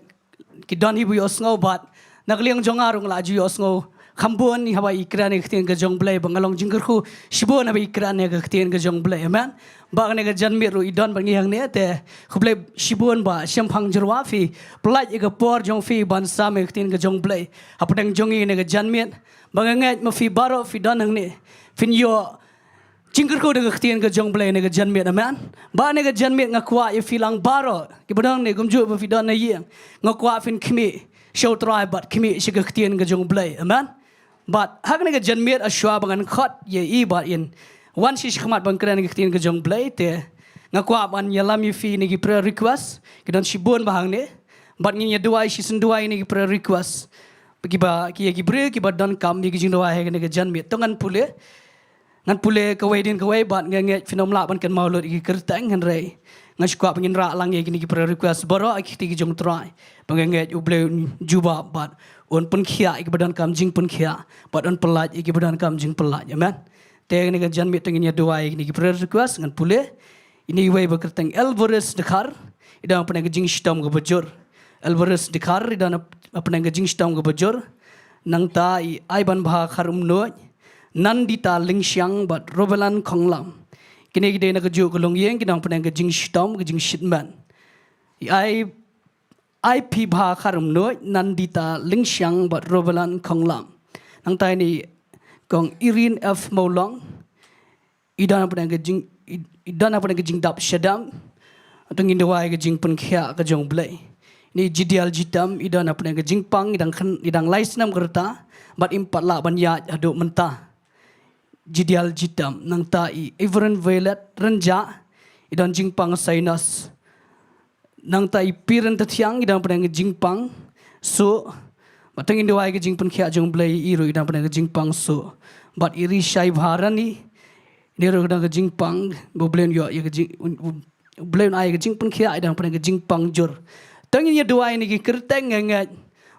[SPEAKER 2] ki don hi bu yo sngo bat nakliang jong arung la ji yo sngo Khambon ni hawa ikran ek tien ga jong blai bangalong jingker khu shibon hawa ikran ne ga tien ga jong blai amen ba ne ga janmi ru idon bang yang ne te khuble shibon ba shampang jurwa fi plaj ga por jong fi ban sam ek tien ga jong blai apatang jong ne ga janmi bang ngat ma fi baro fi don hang ne fin yo jingker khu ga tien ga jong blai ne ga janmi amen ba ne ga janmi ngakwa ye filang baro ki badang ne gumju ba fi don ne yeng ngakwa fin khmi show try but khmi shi ga tien ga jong blai amen But hak nega janmiat aswa bangan khot ye I but in one shish khmat bang kran ngi ga jong blai te ngakwa ban yalam fi ngi prayer request kidan shibon bahang ne but ngi duai shi sun duai ngi prayer request ki ba ki bre ki ba don kam ngi jing duai he nega janmiat to ngan pule ka wedin ka we but ngi finom la ban kan maulud gi kertang han rei ngashkwa bangin ra lang ye ngi prayer request baro akiti gi jong try bang ngi uble juba but on pun khia ik badan kam jing pun khia but on pelaj ik badan kam jing pelaj amen te ne ga jan mi tengin ya doa ik ni prayer request ngan pule ini wei bakerteng Alvarez Dakar ida apne ga jing stam ga bajor Alvarez Dakar ida apne ga jing stam ga bajor nang ta ai ban bha kharum no nandita lingsyang but robelan khonglam kini gide na ga ju ko long yeng kidang apne ga jing stam ga jing shitman IP bha kharum noi nandita lingsyang bat robelan khonglam nang tai ni kong Irin F Molong idana pada ga jing dap shadam atong indawai ga jing pun khia ga jong blai ni jidial jitam idana pada ga jing pang idang laisnam gerta bat impat la ban ya adu menta jidial jitam nang tai Everon Violet renja idan jing pang sainas nang tai piran tathiang idang pada jingpang so batang indawai ke jingpun khia jong blai iru idang pada jingpang so bat iri shai bharani nero idang jingpang boblen yo ye blen ai ke jingpun khia idang pada jingpang jor tangin ya duai ni ki kerteng ngat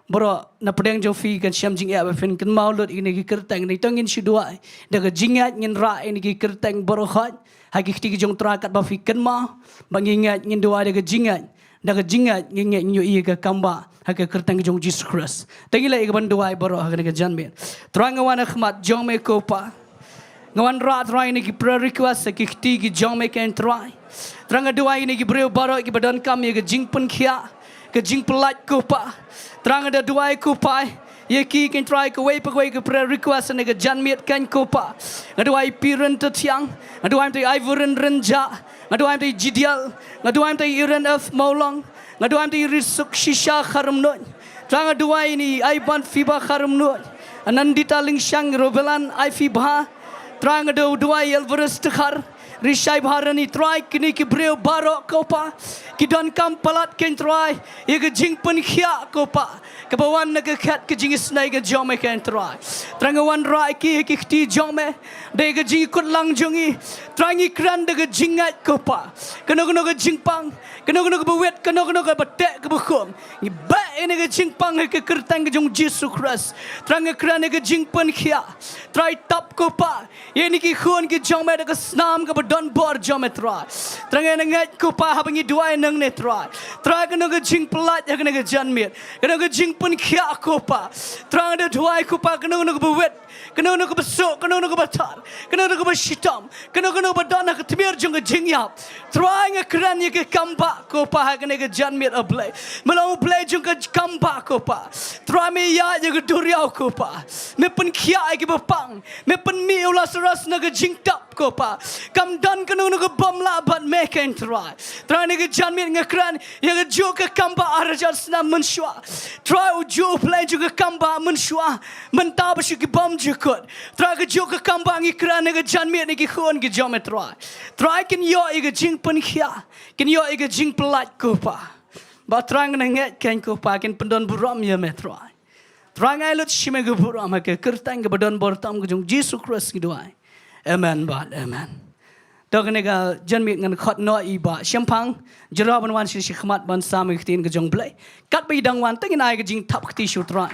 [SPEAKER 2] bro na pedang jo fi kan syam jing ya fin kan maulud ini ki kerteng ni tangin si duai daga jingat ngin ra ini ki kerteng bro khat hagi ki jong trakat ba fi kan ma bangingat ngin duai daga jingat daga jingat ngingat nyu i ga kamba haka kertang jong Jesus Christ tangila i ban duai baro haka ga janme trang wana khmat jong me ko pa ngawan ra try ni ki prayer request ki khti ki jong me kan try trang duai ni ki breu baro ki badan kam ye ga jingpun khia ka jing pelat ko pa trang da duai ko pa ye ki kan try ko wei pa wei ka prayer request ni ga janme kan ko pa ngaduai piran ta tiang ngaduai tai ivoren renja ngaduam tai jidial ngaduam tai Iren F Molong ngaduam tai risuk shisha kharum no trang ngaduai ni ai ban fiba kharum no anandita lingsyang robelan ai fiba trang ngadu duai Alvarez Dakar Rishai bharani try kini ki breu barok ko pa. Ki don kam palat ken try. Ye ke jing pen khia ko pa. Ke bawan na ke khat ke jing snai ke jome ken try. Trangawan rai ki ki ti jome. De ke jing kut lang jongi. Trangi kran de ke jingat ko pa. Keno ke jing pang. Keno ke bewet keno ke batek ke bukhom. Ni ba ini ke jing pang ke kertang ke jong Jesus Christ. Trang kran ke jing pen khia. Try tap ko pa. Ye ni ki khon ki jome de ke snam ke don bor jome try. Trang ngat ko pa habangi duai nang ne try. Try keno ke jing pelat ya keno ke janmit. Keno ke jing pen khia ko pa. Trang de duai ko pa keno ke bewet. Keno ke besok keno ke batar. Keno ke besitam. Keno ke badana ke tmir jong ke jing yap. Try kran ye ke kamba ko pa keno ke janmit ablay. Malau play jong ke kamba ko pa. Try me ya ye ke duriau ko pa. Me pen khia ke bapang. Me pen mi ulas ras na ke jing tap ko pa. Kam dan keno ke bom la bat me ken try. Try ne ke janmit ngakran ye ke jo ke kamba arjal sna menshwa. Try ujo play jo ke kamba menshwa. Menta basi ke bom jukut. Try ke jo ke kamba ngikran ne ke janmit ne ke khon ke jome try. Try ken yo ye ke jing pen khia. Ken yo ye ke jing pelat ko pa. Ba trang na nget ken ko pa ken pendon buram ye me try. Trang ai lut shime ke buram ke kertang ke badon bortam ke jong Jesus Christ ki doai. Amen ba amen. Dog ne ga janmit ngan khot no I ba shampang jaraban wan shi khmat ban sam ke tin ke jong blai. Kat bi dang wan tengin ai ke jing tap ke ti shu try.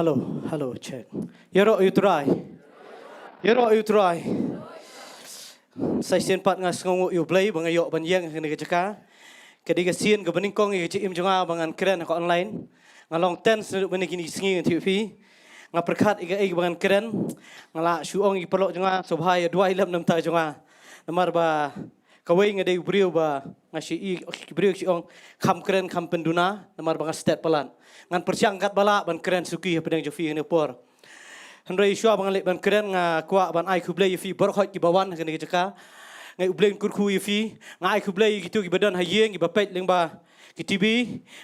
[SPEAKER 3] Hello, check. Yero you try. Sai sen pat ngas ngongu you play bang ayo ban yang ne jaka. Kadi ka sien ka baning kong i im jonga bangan keren ko online. Ngalong ten seduk bani kini singi TV. Nga perkat iga bangan keren. Ngala suong I perlo jonga sobhai dua ilam nam ta jonga. Namar ba kawai nga day brio ba ngasi brio si ong kam keren kam penduna namar bangan stat pelan. Ngan persiangkat bala ban keren suki pedang jofi ne por. Hendrai syua bangan lek ban keren nga kwa ban ai kublai fi borkhot ki bawan kene jaka. Ngai ublen kurku fi nga ai kublai gitu ki badan hayeng ki bapet lengba ki TV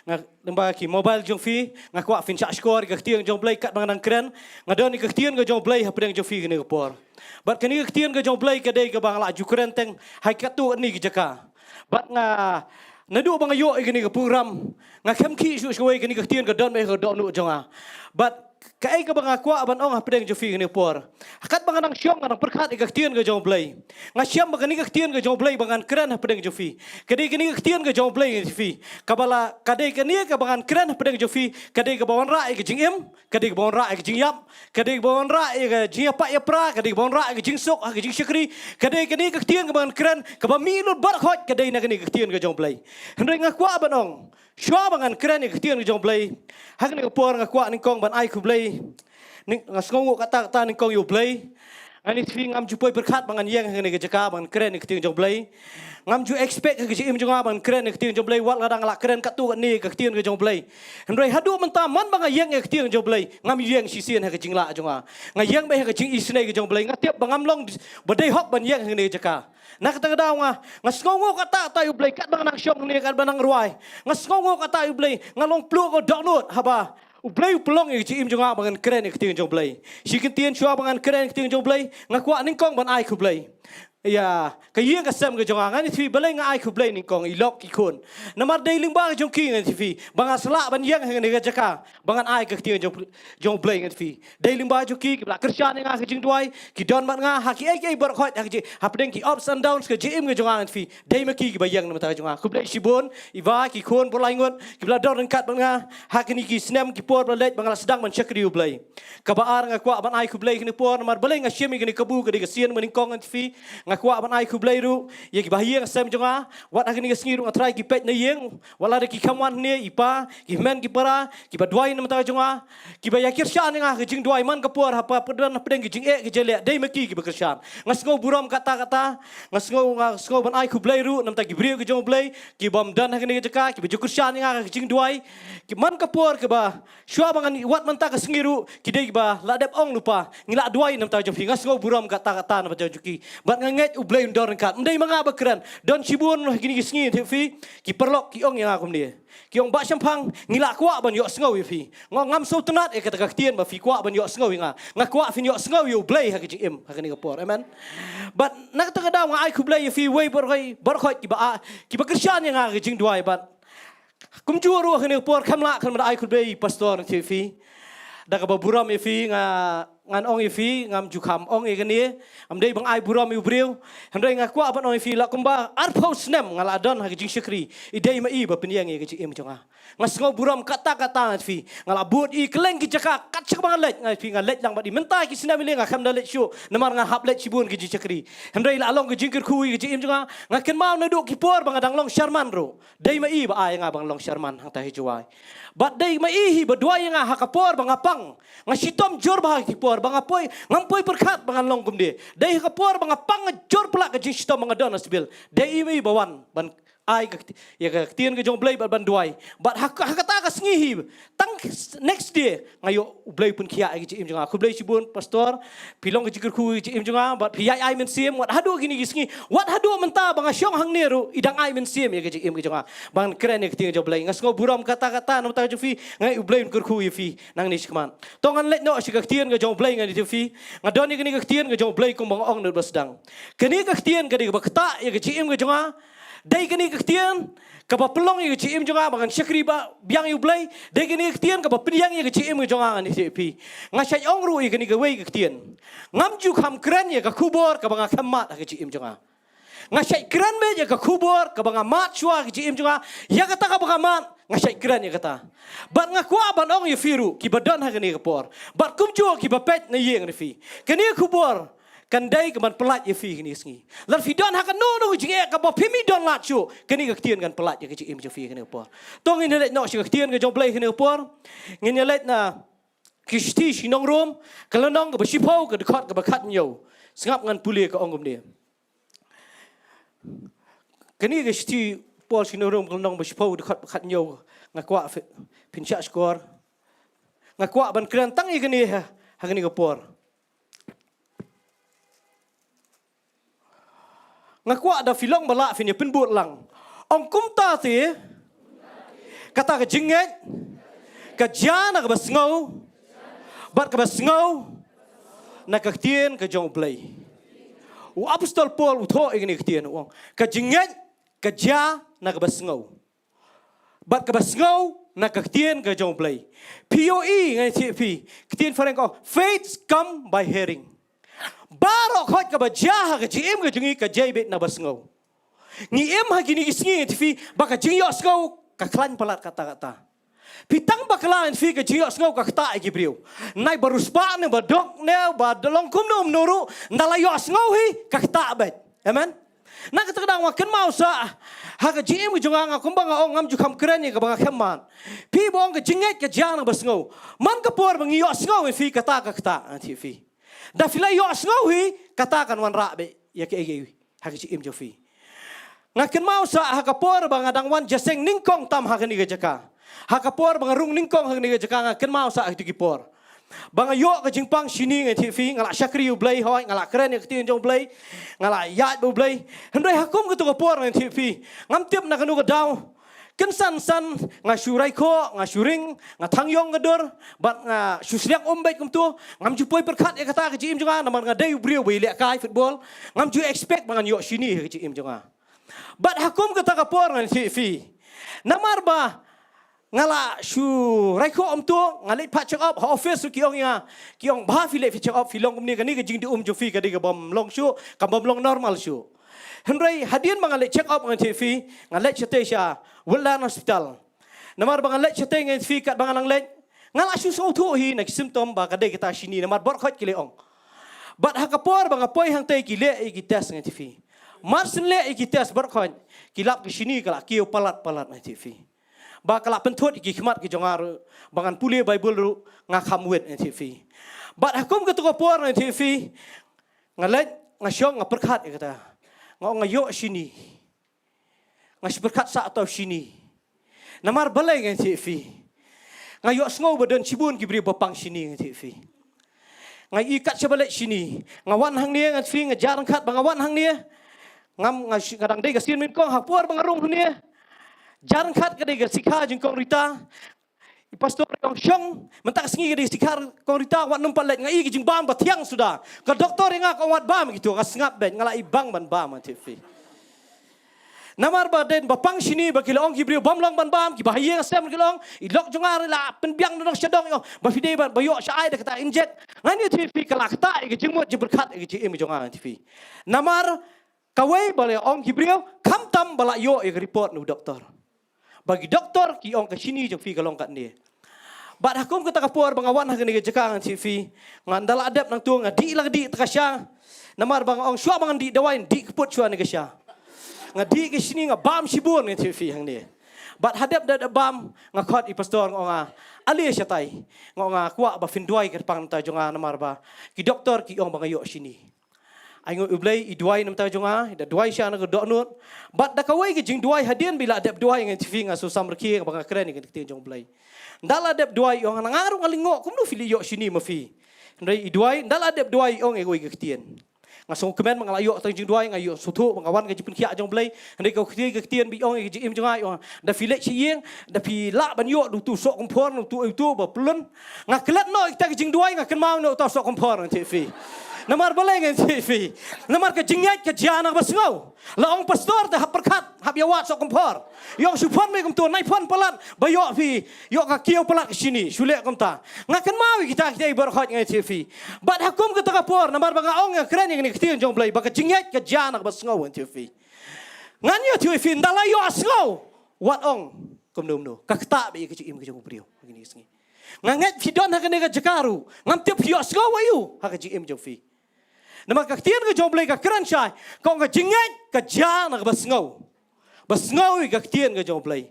[SPEAKER 3] nga lengba ki mobile jong fi nga kwa fin cha skor ki tiang jong blai kat bangan keren nga don ki tiang ga jong blai pedang jofi kene por. Bat kene ki tiang ga jong blai ka dei ka bang la ju keren teng hai katu ni ki jaka. Bat nga nadu bang ayo igini ka program nga kem ki su shoi kini ka tien ka don me ka don nu jonga but kai ka bang akwa ban ong pedeng jofi kini por hakat bang nang syong nang perkat ka tien ka jong blai nga syam bang ka tien ka jong blai bangan keren pedeng jofi kadi kini ka tien ka jong blai jofi kabala kadi kini ka bangan keren pedeng jofi kadi ka bawan ra ka jing im kadi ka bawan ra ka jing yap kadi ka bawan ra ka jing pa ya pra kadi ka bawan ra ka jing sok ka jing syakri kadi kini ka tien ka bangan keren ka ba milut bar khot kadi na kini ka tien ka jong blai hendai ngakwa ban ong syua bangan keren ka tien ka jong blai hak ni ka por ngakwa ning kong ban ai ku blai ning ngasngongo kata ning kong yu blai ani thing am ju poi berkat bangan yang ni ka jaka bangan keren ka tien jong blai ngam ju expect ka im jonga bangan keren ka tien jong blai wal kadang la keren ka tu ni ka tien ka jong blai hendai hadu menta man bangan yang ka tien jong blai ngam yang si sien ha ka jingla jonga ngayang be ha ka jing isnai ka jong blai ngatiap bangam long badai hok ban yang ni jaka nak kata daw nga ngasngongo kata tayo blay kat bang nang syong ni kat bang nang ruai ngasngongo kata tayo blay ngalong plu ko doknot haba ublay pelong i im jonga bangan keren ik ting jong blay sikin tien syua bangan keren ik ting jong blay ngakwa ning kong ban ai ku blay ya kayeng ka sem ka jonga ngani thi balay nga ai ku blay ning kong ilok ki kun namar day ling bang jong king ngani thi bang asla ban yang ngani ka jaka bangan ai ka ting jong blay ngani thi day ling ba jong ki bla kerja nga ka jing duai ki don mat nga haki ai bar khot haki hapdeng ki ups and downs ka jim ka jonga ngani thi day ma ki ba yang namata jonga ku blay sibon iwa ki kun bolai ngon ki bla don kat bang nga hakini ki snem ki por balet bang sedang man chakri blay ka ba ar nga kwa ban ai ku blay ni por namar balay nga shemi ngani kabu ka di ka sien maning kong ngani thi nga ngakwa ban ai ku blai ru ye ki bahia sem jonga wat agni ngi ru atrai ki pet na yeng wala ki kamwan ne ipa ki men ki para ki badwai na mata jonga ki ba yakir shan nga ki jing dwai man ka por hapa pedran pedeng ki jing ki jele dei maki ki bekershan ngasngo buram kata ngasngo ban ai ku blai ru nam ta ki brio ki jong blai ki bom dan agni jaka ki bejukur shan nga ki jing dwai ki man ka por ke ba shwa bangan wat man ta ka sengiru ki dei ba la dep ong lupa ngila dwai nam ta jong ngasngo buram kata na ba juki bat nganget u blai ndor kat ndai manga bekran don cibun gini gisngi fi ki perlok ki ong yang akum dia ki ong ba champang ngila kwa ban yo sngo fi ngam so tunat e kata tien ba fi kwa ban yo sngo nga kwa fi yo sngo yo blai ha ki im ha ni kapor amen but nak ta da nga ai ku blai fi wei bor khoi ki ba krisyan yang nga jing duai bat kum chu ru ha ni kapor khamla khan ai ku blai pastor ti fi da ka ba buram fi ngan ong ifi ngam jukam ong igani amdei bang ai buram yu breu handai ngakwa ban ong ifi la kumba arpos nem ngala don ha jing shikri idei ma i ba penyang ye ki im jonga ngasngo buram kata fi ngala bud i kleng ki jaka kat chak bang let ngai fi ngalet lang ba di mentai ki sinam le ngakam da let shu namar nga hap let chibun ki shikri handai la long ki jingkir kui ki im jonga ngaken mau na do ki por bang adang long sharman ro dei ma i ba ai nga bang long sharman hang ta hijuai bat dei ma i hi ba dua nga hakapor bang apang ngasitom jor ba ki por bang apoi ngampoi perkat bang long kum dia dei kapor bang apang jor pelak ke jisto bang don asbil dei imi bawan ban ai ya ka tien ke jong blai ban duai bat hakata ka sngihi tang next day ngayo blai pun kia ai im jonga ku blai sibun pastor pilong ke jikir ku im jonga bat piai ai men sim wat hadu gini gisngi wat hadu menta bang syong hang neru idang ai men sim ya ke im ke jonga bang keren ke tien jong blai ngasngo buram kata nam ta fi ngai blai kur ku fi nang ni skman tongan let no shika tien ke jong blai ngai ti fi ngadon ni ke tien ke jong blai kum bang ong no basdang kini ke tien ke di ba kata ya ke im ke jonga dai kini ketian kapa pelong ye ci im jonga bangan syakri ba biang yu blai dai kini ketian kapa piang ye ci im jonga ni pi ngasai ong ru ye kini ke wei ketian ngam ju kham kran ye ka kubor ka banga khamat ke ci im jonga ngasai kran me ye ka kubor ka banga mat chua ke ci im jonga ya kata ka banga mat ngasai kran ye kata bat ngakwa ban ong ye firu ki badan ha kini kapor bat kum ju ki ba pet na ye ni fi kini kubor kandai keman pelat ye fi kini sengi lan fi don hakan no jinge ka ba pimi don lat chu kini ka tien kan pelat ye ki im chu fi kini por tong in let no shi ka tien ka jong play kini por ngin let na kishti shinong rom kalanong ka ba shipo ka dekat ka ba khat nyo sngap ngan puli ka ongum dia kini kishti por shinong rom kalanong ba shipo dekat ba khat nyo ngakwa pincha skor ngakwa ban kran tang ye kini ha kini ka por ngakwa ada filong bala finya penbut lang ong kumta ti kata ka jinget ka jana ka basngau bat ka basngau na ka tien ka jong play u apostol paul u tho igni ka tien ong ka jinget ka ja na ka basngau bat ka basngau na ka tien ka jong play poe ngai ti pi tien fareng ko faith come by hearing barok hot ka ba jaha ka jim ka jungi ka jaybet na basngau ni em ha gini isngi fi baka jingi osngau ka klan palat kata pitang bakalan fi ka jingi osngau ka kata ai gibriu nai baruspa ne badok ne ba dolong kum no nuru nalayo osngau hi ka kata bet amen na ka tagdang wa kan mau sa ha ka jim ka junga nga kumbang ong ngam ju kham kren ni ka banga khamman pi bong ka jinget ka jang basngau man ka por bangi osngau fi kata ka kata anti fi da fila yo asngau hi katakan wan ra be ya ke ege ha ki im jofi ngaken mau sa ha kapor bang adang wan jaseng ningkong tam ha ni jaka ha kapor bang rung ningkong ha ni jaka ngaken mau sa ti kipor bang yo ka jingpang sini ngai ti fi ngala syakri u blai hoi ngala kren ni ti jong blai ngala yat bu blai hendai hakum ku tu kapor ngai ti fi ngam tiap na kanu ka daw ken san nga syurai ko nga syuring nga tangyong ngador bat nga susliak ombek kum tu ngam ju poi perkat ya kata ke im jonga namar nga dai brio bai lek kai football ngam ju expect bangan yo sini ke im jonga bat hakum kata ka por ngan fi namar ba ngala syurai ko tu ngalit pat check up office ki ong ba fi le fi check up fi long ni ka ni ke jing di ju fi ka di ka bom long shu ka bom long normal shu Henry hadian mangalit check up ngan TV ngalit chete sya Woodland Hospital namar bangalit chete ngan TV kat bangalang let ngala su so thu hi nak symptom ba kadai kita sini namar bor khot kile ong Bat hakapor bang apoi hang tei ki le ki tes ngai TV. Marsen le ki tes bar khon ki lap ki sini kala ki palat ngai TV. Ba kala pentot ki khmat ki jongar bangan puli Bible ru nga khamwet ngai TV. Bat hakum ke to por ngai TV. Ngalet ngasyong ngaperkhat kata. Ngayo sini. Ngasperkhat sa atau sini. Namar balai ngai TV. Ngayo sngo badan cibun ki beri bapang sini ngai TV. Ngai ikat sebalik sini. Ngawan hang nia ngai fi ngajar kat bangawan hang nia. Ngam ngadang dei gasin min kong hapur bangarung nia. Jaran kat kadai gasikha jeng kong rita. Pastor kong syong mentak sengi kadai sikar kong rita wat numpat let ngai jeng bam batiang sudah. Ka doktor yang ngak wat bam gitu ngasngap ben ngalai bang ban bam TV. Namar baden bapang sini bagi long gibriu bamlong ban bam ki bahaya ngasem bagi long ilok jongar la penbiang nang syadong yo bafide ban bayo syai dak ta inject ngani TV kala kata ke jengmot jeberkat ke jim jongar TV. Namar kawai bale ong gibriu kamtam bala yo e report nu doktor. Bagi doktor ki ong ke sini jeng fi kalong kat ni. Bad hakum kata kapur bangawan hak ni jekang TV ngandal adab nang tu ngadi la di takasya. Namar bang ong syua bangan di dawain di keput syua ni kasya. Ngadi ke sini ngabam sibun ngi TV hang ni. Bat hadap da bam ngakot i pastor ngonga ali syatai ngonga kuak ba finduai ke pang ta jonga namar ba ki doktor ki ong bangayo sini. Ai ngo ublai i duai nam ta jonga da duai sya na do nut. Bat da kawai ke jing duai hadian bila adap duai ngi TV nga susam reki bang keren ngi ti jong blai. Ndala adap duai ong nangaru ngalingo kumnu fili yo sini mafi. Ndai i duai ndala adap duai ong e goi ke tien. Ngasong kemen mangalayo tang jing duai ngayo sutu mangawan ke jipun kia jong blai ndai kau kti ke tien bi ong e jim jong ai ong da filet chieng da pi la ban yo du tu sok kompor nu tu ba plun ngaklet no kita ke jing duai ngaken mau no ta sok kompor TV. Namar balai ngan TV. Namar ke jingat ke jana basngau. La ong pastor dah perkat hab yawat sok kompor. Yong supon me kum tu nai pon palat bayo fi yo ka kiau palat ke sini sule kum ta. Ngaken mau kita berkhat ngai TV. Bat hakum ke takapor namar banga ong keren ni ketian jong blai baka jingat ke jana basngau TV. Ngan yo TV ndala yo asngau. Wat ong kum no. Ka kta be ke im ke jong priu. Begini sengi. Ngangat fidon ha ke jakaru. Ngam tiap yo asngau ayu ha ke im jong fi. Nama kaktian ke jomblai ka keren syai. Kau ke jingat ke jana ke basngau. Basngau ke kaktian ke jomblai.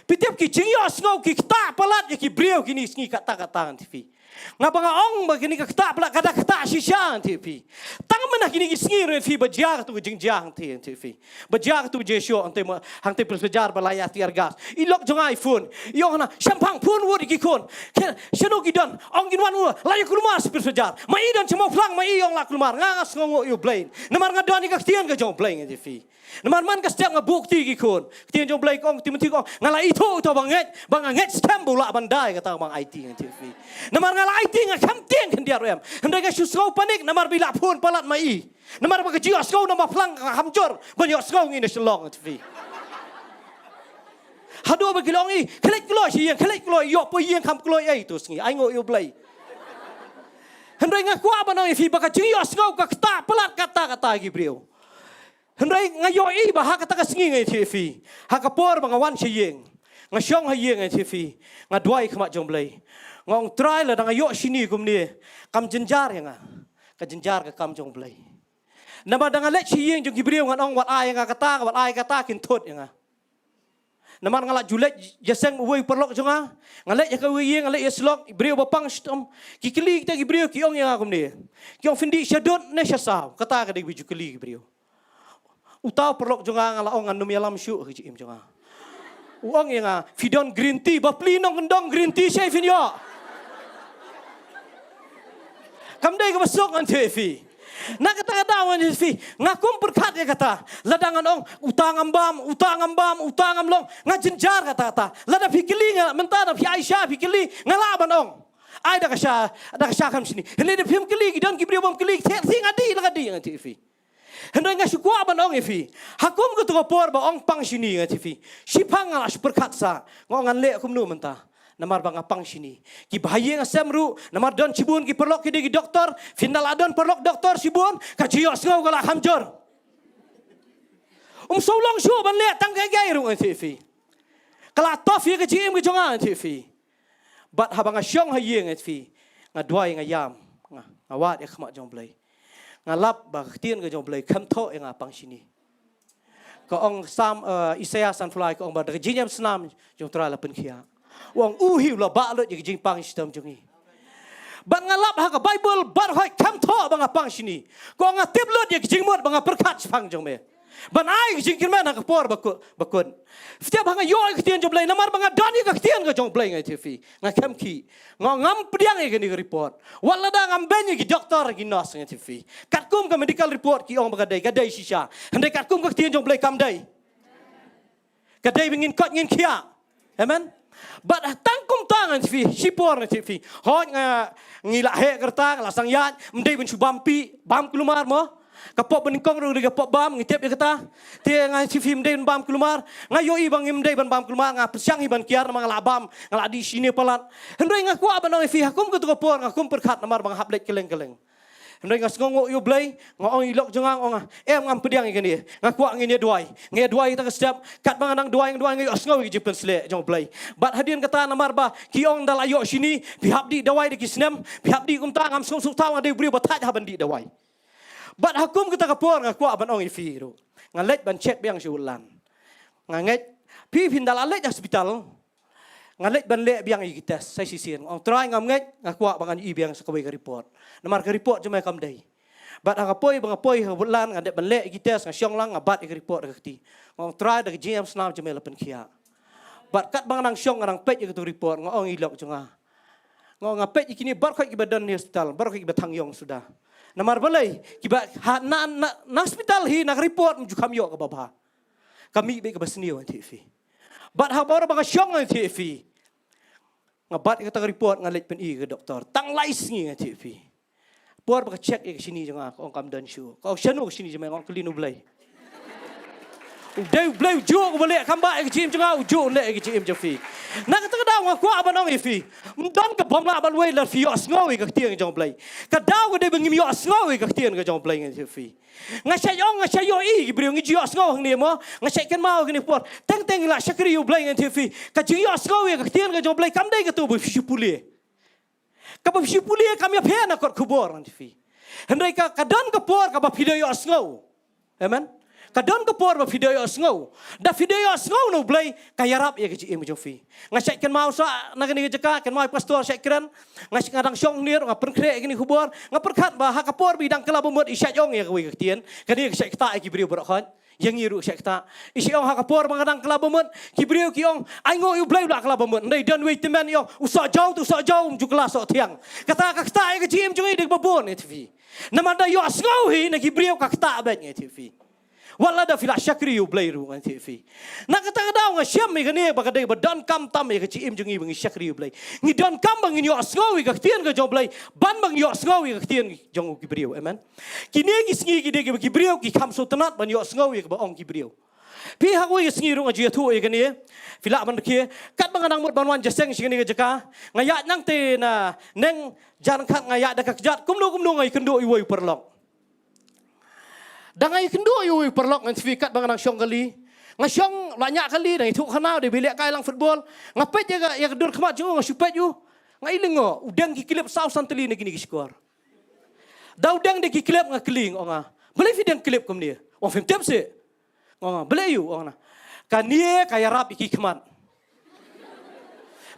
[SPEAKER 3] Pitip ki jingyo asngau ki kta palat ya ki briau kini sengi kata-kata TV. Ngabanga ong begini ke kta palat kata-kata sisya TV. Tang mana kini ki sengi re fi bajak tu jingjang TV. Bajak tu jesyo ante hang te persejar balaya tiar gas. Ilok jong iPhone. Yo na syampang pun wo ki kon. Seno gidan ong ginwan wo layu kulumar persejar. Mai dan cuma flang mai ong la kulumar ngas ngo yo blain. Namar ngadani ka ktian ke jong blain TV. Namar man ka stem ngabukti ki kon. Ktian jong blain ong timenti ong ngala itu to banget stem bola bandai kata bang IT TV. Namar ngala IT ngakam tiang kan dia rem. Hendak ka susau panik namar bila pun palat mai. Namar bagi jiwa skau nama flang hamjor banyak skau ngine selong TV. Hadu bagi longi kelek kloy siang kelek kloy yo po yang kam kloy ai tu sengi ai ngo yo blai. Hendak ngaku apa nang fi baka jiwa skau ka kata palat kata-kata gi brio. Hendak ngayo i bah kata ka sengi ngai TV. Hakapor bangawan siang. Ngasyong hayeng ngai TV. Ngaduai khamat jomblai. Ngong try la dang ayo sini kum ni. Kam jenjar yang ka jenjar ka kam jomblai. Nama dang let siang jong gibriu ngan ong wat ai nga kata kin thot yang. Nama ngala julet jaseng uwe perlok jonga. Ngalet ya ka uwe ngalet ya slok ibriu bapang stom. Kikeli kita gibriu ki ong yang kum ni. Ki ong findi syadot ne syasau. Kata ka dik biju keli gibriu. Utau perlok jonga ngala ong anum yalam syu ki im jonga. Uang yang fidon green tea, bapli nong kendong green tea saya finyo. Kamdai ke besok an TV. Nak kata-kata wan TV. Ngakum berkat ya kata. Ladangan ong utang amlong ngajenjar kata-kata. Lada pikili mentara pi Aisyah pikili ngalaban ong. Ai dah kasya kam sini. Hele de pim kili gidon kibri bom kili ting adi lagadi ngan TV. Hendak ngasih kuat bandong evi. Hakum ketua por ba ong pang sini ngan TV. Sipang ngalas berkatsa. Ngongan le akum nu mentah. Namar bang apang sini. Ki bahaya ngasem ru. Namar don cibun ki perlok ki degi doktor. Final adon perlok doktor cibun. Kajios ngau kala hamjor. Solong syu ban le tang gay ru ngan TV. Kala tof ye kecim ke jongan TV. Bat habang asyong hayeng ngan TV. Ngadwai ngayam. Ngawat ya khamak jong blai.
[SPEAKER 6] ngalap ba tien ga jong blai kham tho nga pang sini ko ong sam Isaiah san fly ko ong ba jinyam snam jong tra la pen khia wong u hiu la ba lo jing pang sistem jong i ban ngalap ha ka Bible bar hoi kham tho ba nga pang sini ko nga tip lo jing mot ba nga perkhat pang jong me ban ai jing kin man ka por bakun setiap hanga yo ka tien jong blai namar ba nga dani ka tien ga jong blai ngai tv nga kham ki ngam pdiang ga ni report wala da ngam ben ki doktor ki nos ngai tv kat kum ka medical report ki ong ba ga dai shisha handai kat kum ka tien jong blai kam dai ka dai bingin kot ngin kia amen but tangkum tangan tv sipor na tv hoi nga ngila he kerta la sang yat mdai ben subampi bam kelumar mo kapok beningkong ru kapok bam ngitep dia kata dia ngai tv mdai bam kelumar ngai yo i bang mdai bam kelumar nga persiang hi ban kiar mang labam ngala di sini palat hendai nga kwa ban oi fi hakum ku por ngakum perkhat namar bang hablet keleng hendai nga sngongo yo blai ngong ilok jengang ong ngam pediang igani nga kwa ngini duai ta step kat bang nang duai ngai osngau gi jipen sle jong blai bat hadin kata namar ba ki ong dal ayo sini pihap di dawai di kisnem pihap di kumta ngam sung sung taw ngade bri batat haban di dawai bat hakum kita kapor nga kwa ban ong ifi ru nga let ban check biang siulan nga nget pi pin dal let hospital nga let ban le biang i tes sai sisien ong try ngam nget nga kwa bangan i biang sa kawai ka report namar ka report jemai kam dai bat ang apoy bang apoy bulan nga det ban le i tes nga syong lang nga bat i report ka ti ong try da GM snam jemai lapen khia bat kat bang nang syong nang pet i ka report nga ong ilok jonga nga pet i kini bar khoi ki badan hospital bar khoi ki batang yong sudah namar balai kiba na hospital hi nak report mu kam yo ka baba kami be ka basniyo an TV bat ha bora bang syong an TV ngabat ka report ngalet pen i ka doktor tang lais ngi an TV por ba check i sini janga ko kam dan shu ko syanu sini jama ngong klinu blai Deu bleu jo ko bale kamba e chim changa jo le e chim jafi na ka ta daw ko abanong ifi don ka bomla ban we la fi osngowi ka tieng jong blai ka daw ko de bangim yo osngowi ka tieng ka jong blai ngi jafi nga sayo i brio ngi jo osngow ni mo nga say ken mau ni por teng la shakri yo blai ngi jafi ka ji yo osngowi ka tieng ka jong blai kam dai ka tu bu shipuli ka bu shipuli kam ya phe na kor khubor ngi jafi hendai ka don ka por ka ba video yo osngow amen kadon ko por ba video sngow da video sngow no blay kayarap ya ki im jofi nga sek ken mau sa na gani jeka ken mau pastor sek kren nga ngadang syong nir nga perkre gini hubor nga perkhat ba ha kapor bidang kelab mot isya yong ya wi kitien kani sek ta ki brio berkhon yang iru sek ta isyong ha kapor mangadang kelab mot ki brio ki ong ai ngo yu blay la kelab mot ndai dan wi temen yo usa jau ju kelas so tiang kata ka ta ki im jongi dik babon tv namanda yo sngow hi na ki brio ka ta ben tv wala da fila syakri yu blai ru ngan TV nak kata daw nga syam mi gani ba kadai ba don kam tam mi ka chi im jungi bangi syakri yu blai ngi don kam bang yo sngowi ka tien ka jong blai ban bang yo sngowi ka tien jong ki brio amen kini gi sngi gi de ki brio ki kam so tanat ban yo sngowi ka ba ong ki brio pi ha wi sngi ru nga ji thu e gani fila ban ki kat bang nang mot ban wan jaseng sing ni ka jaka nga ya nang te na neng jan khat nga ya da ka jat kumlu ngai kendo i woi perlok dangai kendo yu perlok ngan fikat bang nang syong kali nga syong banyak kali nang itu khanau de bilek kai lang football ngapet ya dur khamat ju nga supet yu nga ilengo udang ki klip sau santeli ni gini skor da udang de ki klip nga kling nga beli video klip kum ni ong film tip se nga beli yu nga kanie kaya rap ki khamat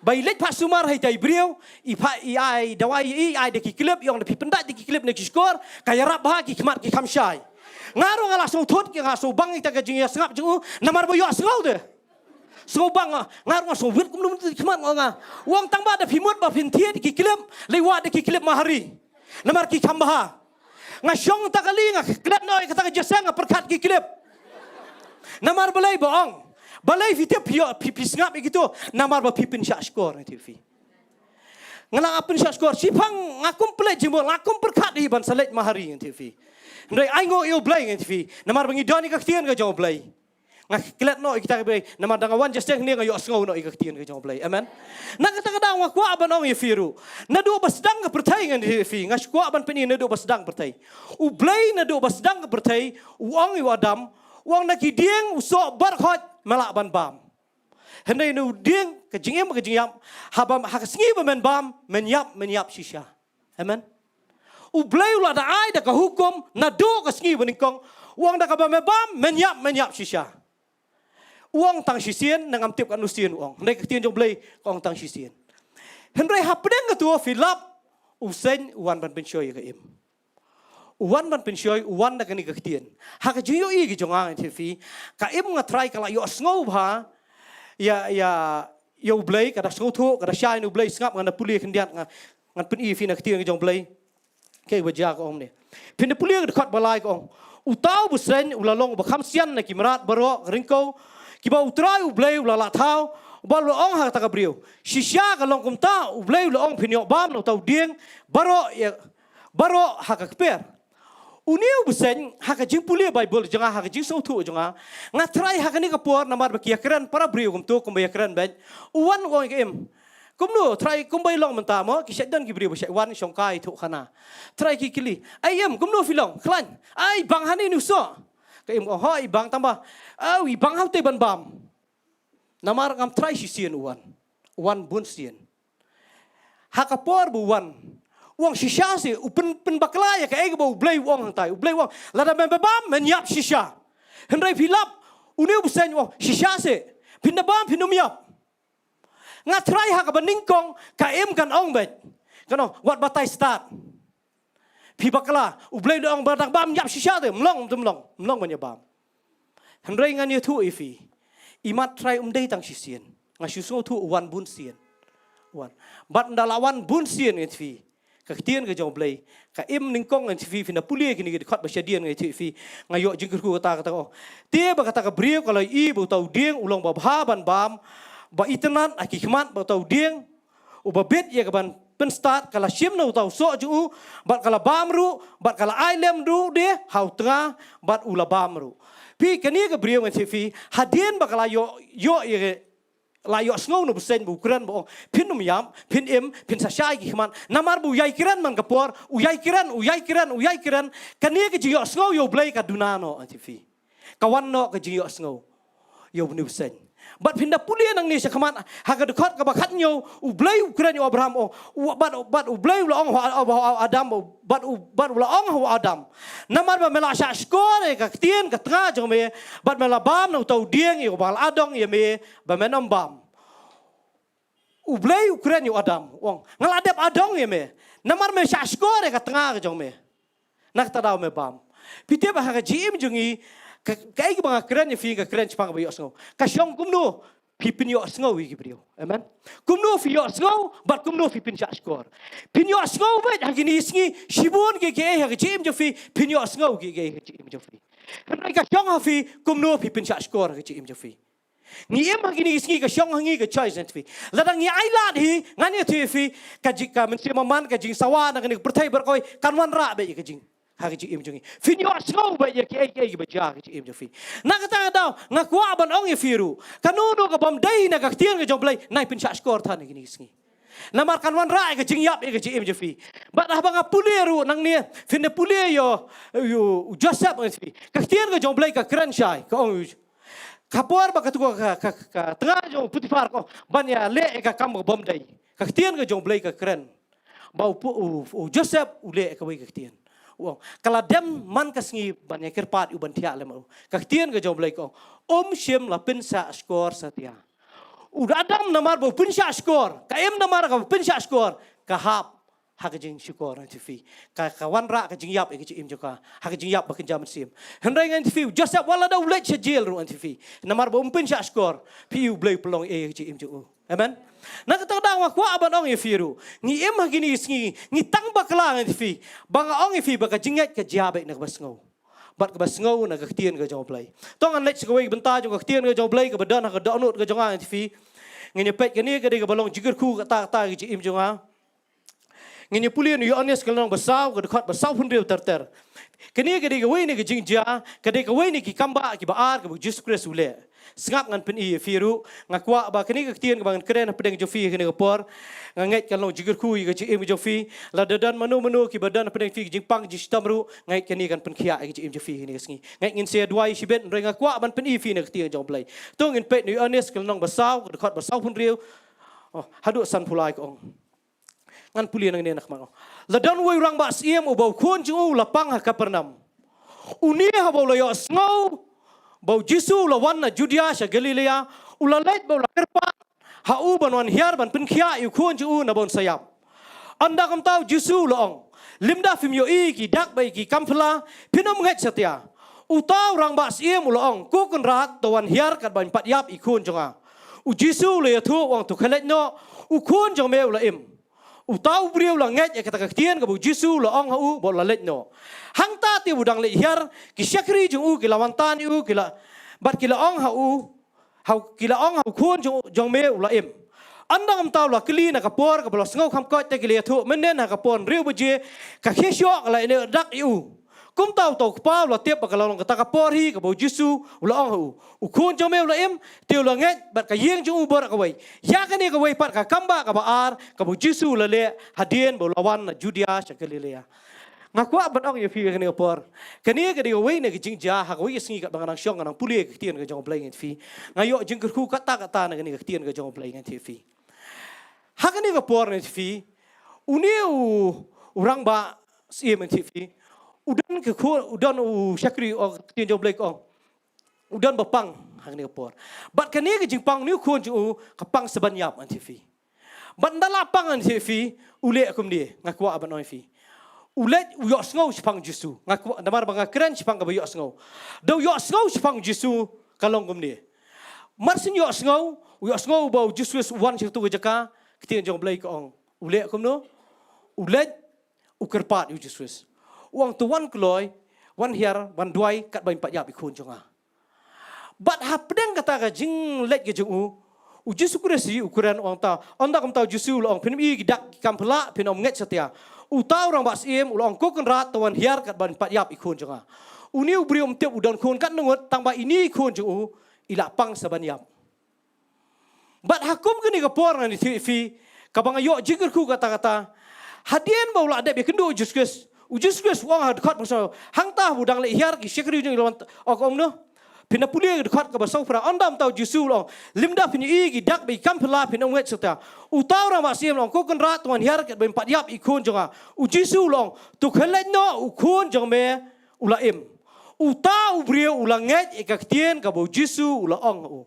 [SPEAKER 6] bai let pa sumar hai tai brio i pa i ai dawai i ai de ki klip yong de pendat de ki klip ni skor kaya rap ba ki khamat ki khamshai ngaru ngala so thot ki ngaso bang ita ka jing ya sngap jing namar bo yo sngau de so bang ngaru ngaso wit kum lum khmat nga wong tang ba da phimut ba phin thiet ki klip lewa de ki klip mahari namar ki khambaha nga syong ta kali nga klip noi kata ka jasang perkhat ki klip namar balai boong balai fitep pi sngap gitu namar ba pipin sya skor ti fi ngala apin sya skor sipang ngakum play jimol ngakum perkhat hi ban salet mahari ti fi ndai ai ngo yo blai ngi tv namar bangi doni ka tien ka jong blai nga klet no kita blai namar danga wan just ni nga yo sngo no ka tien ka jong blai amen na kata kada wa kwa ban ong firu na do basdang ka pertai ngi tv nga kwa ban peni na do basdang pertai u blai na do basdang ka pertai u ong yo adam wang na ki dieng u so bar khot malak ban bam hendai nu dieng ka jingem habam ha sngi ba men bam men yap shisha amen ublay ula da ai da ka hukum na do ka sngi baning kong uang da ka ba mebam menyap shisha uang tang shisien nangam tip kan usien uang ndai ka tien jong blay kong tang shisien henry hapdeng ka tu filap usen uan ban penshoy ka im uan ban penshoy uan da ka ni ka tien ha ka jiyo i ki jonga fi ka im nga try ka la yo sngo ba ya ublay ka da sngo thu ka da shai nu blay ngap nga na puli khendiat ngan pen i fi na tien ka jong blay ke baja ko om ne pin de puli ka khot balai ko utau busen ulalong ba kham sian na kimrat baro ringko ki ba utrai ublay ulala thau ba lo ong ha ta ka brio shisha ka long kum ta ublay lo ong pinyo bam no tau dieng baro ha ka per uniu busen ha ka jing puli bible janga ha ka jing so thu janga nga trai ha ka ni ka por namar ba kia kran para brio kum tu kum ba kran ben uwan ko ke em kum no trai kum bai long menta mo ki sedan ki brio ba wan shong kai thu khana trai ki kili ayem kum no filong klan ai bang hani nu so ka em ko hoi bang tamba au i bang hau te ban bam namar ngam trai si sien uan bun sien haka por bu wan uang shisha si upen bakla ya ka ege bu blay uang tai blay uang lada membe bam menyap shisha hendrai filap uniu busen uang shisha si pinda bam pinum yap nga trai haka baningkong ka em kan ong bet kano wat batai start pi bakla blay do ong badak bam yap shisha te mlong manya bam hendrai ngan ye thu ifi imat try dei tang sisien nga susu thu wan bun sien wan bat ndalawan bun sien ngi fi ka tien ga jong blay ka im ning kong ngi fi na pulie kini ga khot ba shadien ngi fi nga yo jing ku ta ko te ba ka brio ka lai i bu tau dieng ulong ba bha ban bam ba itenan aki khmat ba tau dieng u ba bet ye ka ban pen start kala shim no tau so ju bat kala bam ru bat kala ai lem ru de hau tengah bat ula bam ru pi kani ka brio ngi fi hadien ba kala yo ye la yo sngo no busen bu kran bo pin num yam pin em pin sa shai ki man namar bu yai kiran man kapor u yai kiran kani ka ji yo sngo yo blay ka dunano anti fi kawan no ka ji yo sngo yo nu busen bat pinda pulia nang ni sa kaman haga dekot ka bakat nyo u blay u kran yo abraham o bat u blay lo ong adam bat lo ong adam namar ba mela sha skore ka tien ka tra jong me bat mela bam no tau dieng yo bal adong ye me ba menom bam u blay u kran yo adam wong ngaladep adong ye me namar me sha skore ka tengah jong me nak tadaw me bam pite ba haga jim jongi kai ki bang keren ni fi ka keren chpang ba yo sngo ka shong kum no pi pin yo sngo wi ki brio amen kum no fi yo sngo bat kum no fi pin cha skor pin yo sngo ba ha gini sngi shibun ke ha jim jo fi pin yo sngo ke jim jo fi kan ka shong ha fi kum no fi pin cha skor ke jim jo fi ni em ha gini sngi ka shong hangi ka choice fi ladang ni ai lat hi ngani thi fi ka jika men man ka jing sawa na kan perthai berkoi kanwan ra be ka jing hagi ji im jongi fin yo sngo ba ye ke ba ja ji im jofi na ka ta daw nga kwa ban ong ye firu kanunu ka bam dai na ka tien ka jom blai nai pin sha skor than ni sngi na mar kan wan ra ka jing yap e ka ji im jofi ba da ba nga puleru nang ni fin de pule yo joseph ngi ka tien ka jom blai ka kran shai ka ong kapor ba ka tu ka tengah jong putifar ko ban ya le ka kam bom dai ka tien ka jom blai ka kran ba joseph ule ka wi ka tien uang kalau dem man kasngi banyak kerpat uban tiak lemau kaktian ke jom ko shem la pinsa skor satia udah adam namar bo pinsa skor ka em namar ka pinsa skor ka hap hakajing skor nanti fi ka kawan ra ka jing yap ke im joka hakajing yap bakin jam sim hendai ngan fi joseph wala da ulet jil ru nanti fi namar bo pinsa skor pi u blay pelong e ke im jo amen na kata dang wa kwa aban ong ifiru ni em hagini sngi ni tang bakla ngi fi banga ong ifi baka jinget ka jabe na basngo bat ka basngo na ka tien ka jong play tong an lech ka we benta jong ka tien ka jong play ka badan ka donut ka jong ngi fi ngi pet ka ni ka de ka balong jigur ku ka ta ki im jong ngi pulien yo ones ka long basaw ka khot basaw hun rew ter kani ka de ka we ni ka jingja ka de ka we ni ki kamba ki baar ka Jesus Christ ule sengap ngan pen i firu ngakwa ba kini ka tien ka bang kren pedeng jofi kini ka por nganget kan long jigur ku ka ji im jofi la dadan manu ki badan pedeng fi jing pang ji stamru ngai kini kan pen khia ka ji im jofi kini sngi ngai ngin se duai si ben re ngakwa ban pen i fi na ka tien jong play tong in pet ni honest kan long basaw ka khot basaw pun riu hadu san pulai ko ngan puli nang ne nak mang la dan wei rang ba siem u bau khun chu la pang ha Kapernam uni ha bau la yo ngau bau Jisu la wan na Judea sha Galilea u la let bau la kerpa ha u ban wan hiar ban pin khia yu khun chu na bon sayap anda kam tau Jisu la ong limda fim yo i ki dak bai ki kampla pinom ngai satia u tau rang ba siem u la ong ku kun rat to wan hiar kat ban pat yap i khun jonga u Jisu le thu wang tu khalet no u khun jong me u la im u tau briu la ngai ka ta tien ka bu Jisu la ong ha u bo la let no hang ta ti budang le hiar ki syakri jong u ki lawan tan u ki la bat ki la ong ha u hau ki la ong ha khun jong me u la im anda ngam tau la kli na ka por ka blos ngau kham ko te ki le thu men nen ha ka pon riu bu je ka khe syok la ne dak u kum tau to pa la tiep ka la long ka ta ka por hi ka bu Jisu u la ong ha u khun jong me u la im ti la ngai bat ka yeng jong u bor ka wei ya ka ni ka wei pat ka kamba ka ba ar ka bu Jisu la le hadien bo lawan na Judea sha Galilea ngakwa bat ong ye fi ka ni por ka ni ka di wei ne ki jing ja ha wei singi ka bang nang syong nang puli ka tien ka jong play ngen fi ngayo jing ku ka ta na ka ni ka tien ka jong play ngen ti fi ha ka ni ka por ne fi uni urang ba siem ngen ti fi udan ke ko udan syakri o tien jong play ko udan ba pang ha ka ni ka por bat ka ni ka jing pang ni khun ju ka pang saban yap ngen ti fi bat ndala pang ngen ti fi ule akum di ngakwa ban oi fi ulet yo sngo chpang Jisu ngak damar banga kren chpang ka yo sngo do yo sngo chpang Jisu kalong gumni marsin yo sngo bo Jisu wan chitu jaka ktin jong blai ko ong ulet kumno ulet ukerpat yo Jisu wang tu wan kloi wan hiar wan duai kat bain pat yap ikun jonga bat hapdeng kata ka jing let ge jung u Jisu kuresi ukuran wang ta onda kam tau Jisu long pin i dak kampla pin om nget satia u tau rang bas im u long ko kan rat tawan hiar kat ban pat yap ikun jonga u ni u briom tiap u don kun kat nungut tang ba ini kun ju ila pang saban yap bat hakum kini ka por ni fi ka bang yo jigir ku kata hadien ba ula de be kendo Jisus u Jisus wang had khat maso hang ta budang le hiar ki sekri jung lawan ok om no pina puli dekat ka basau pra andam tau Jisu long limda pini i gi dak be kampla pina wet sota u tau ra masim long ko kan rat tuan hiar ket ben pat yap ikun jonga u Jisu long tu khalet no u khun jong me ula im u tau brio ula nget e ka tien ka bo Jisu ula ong u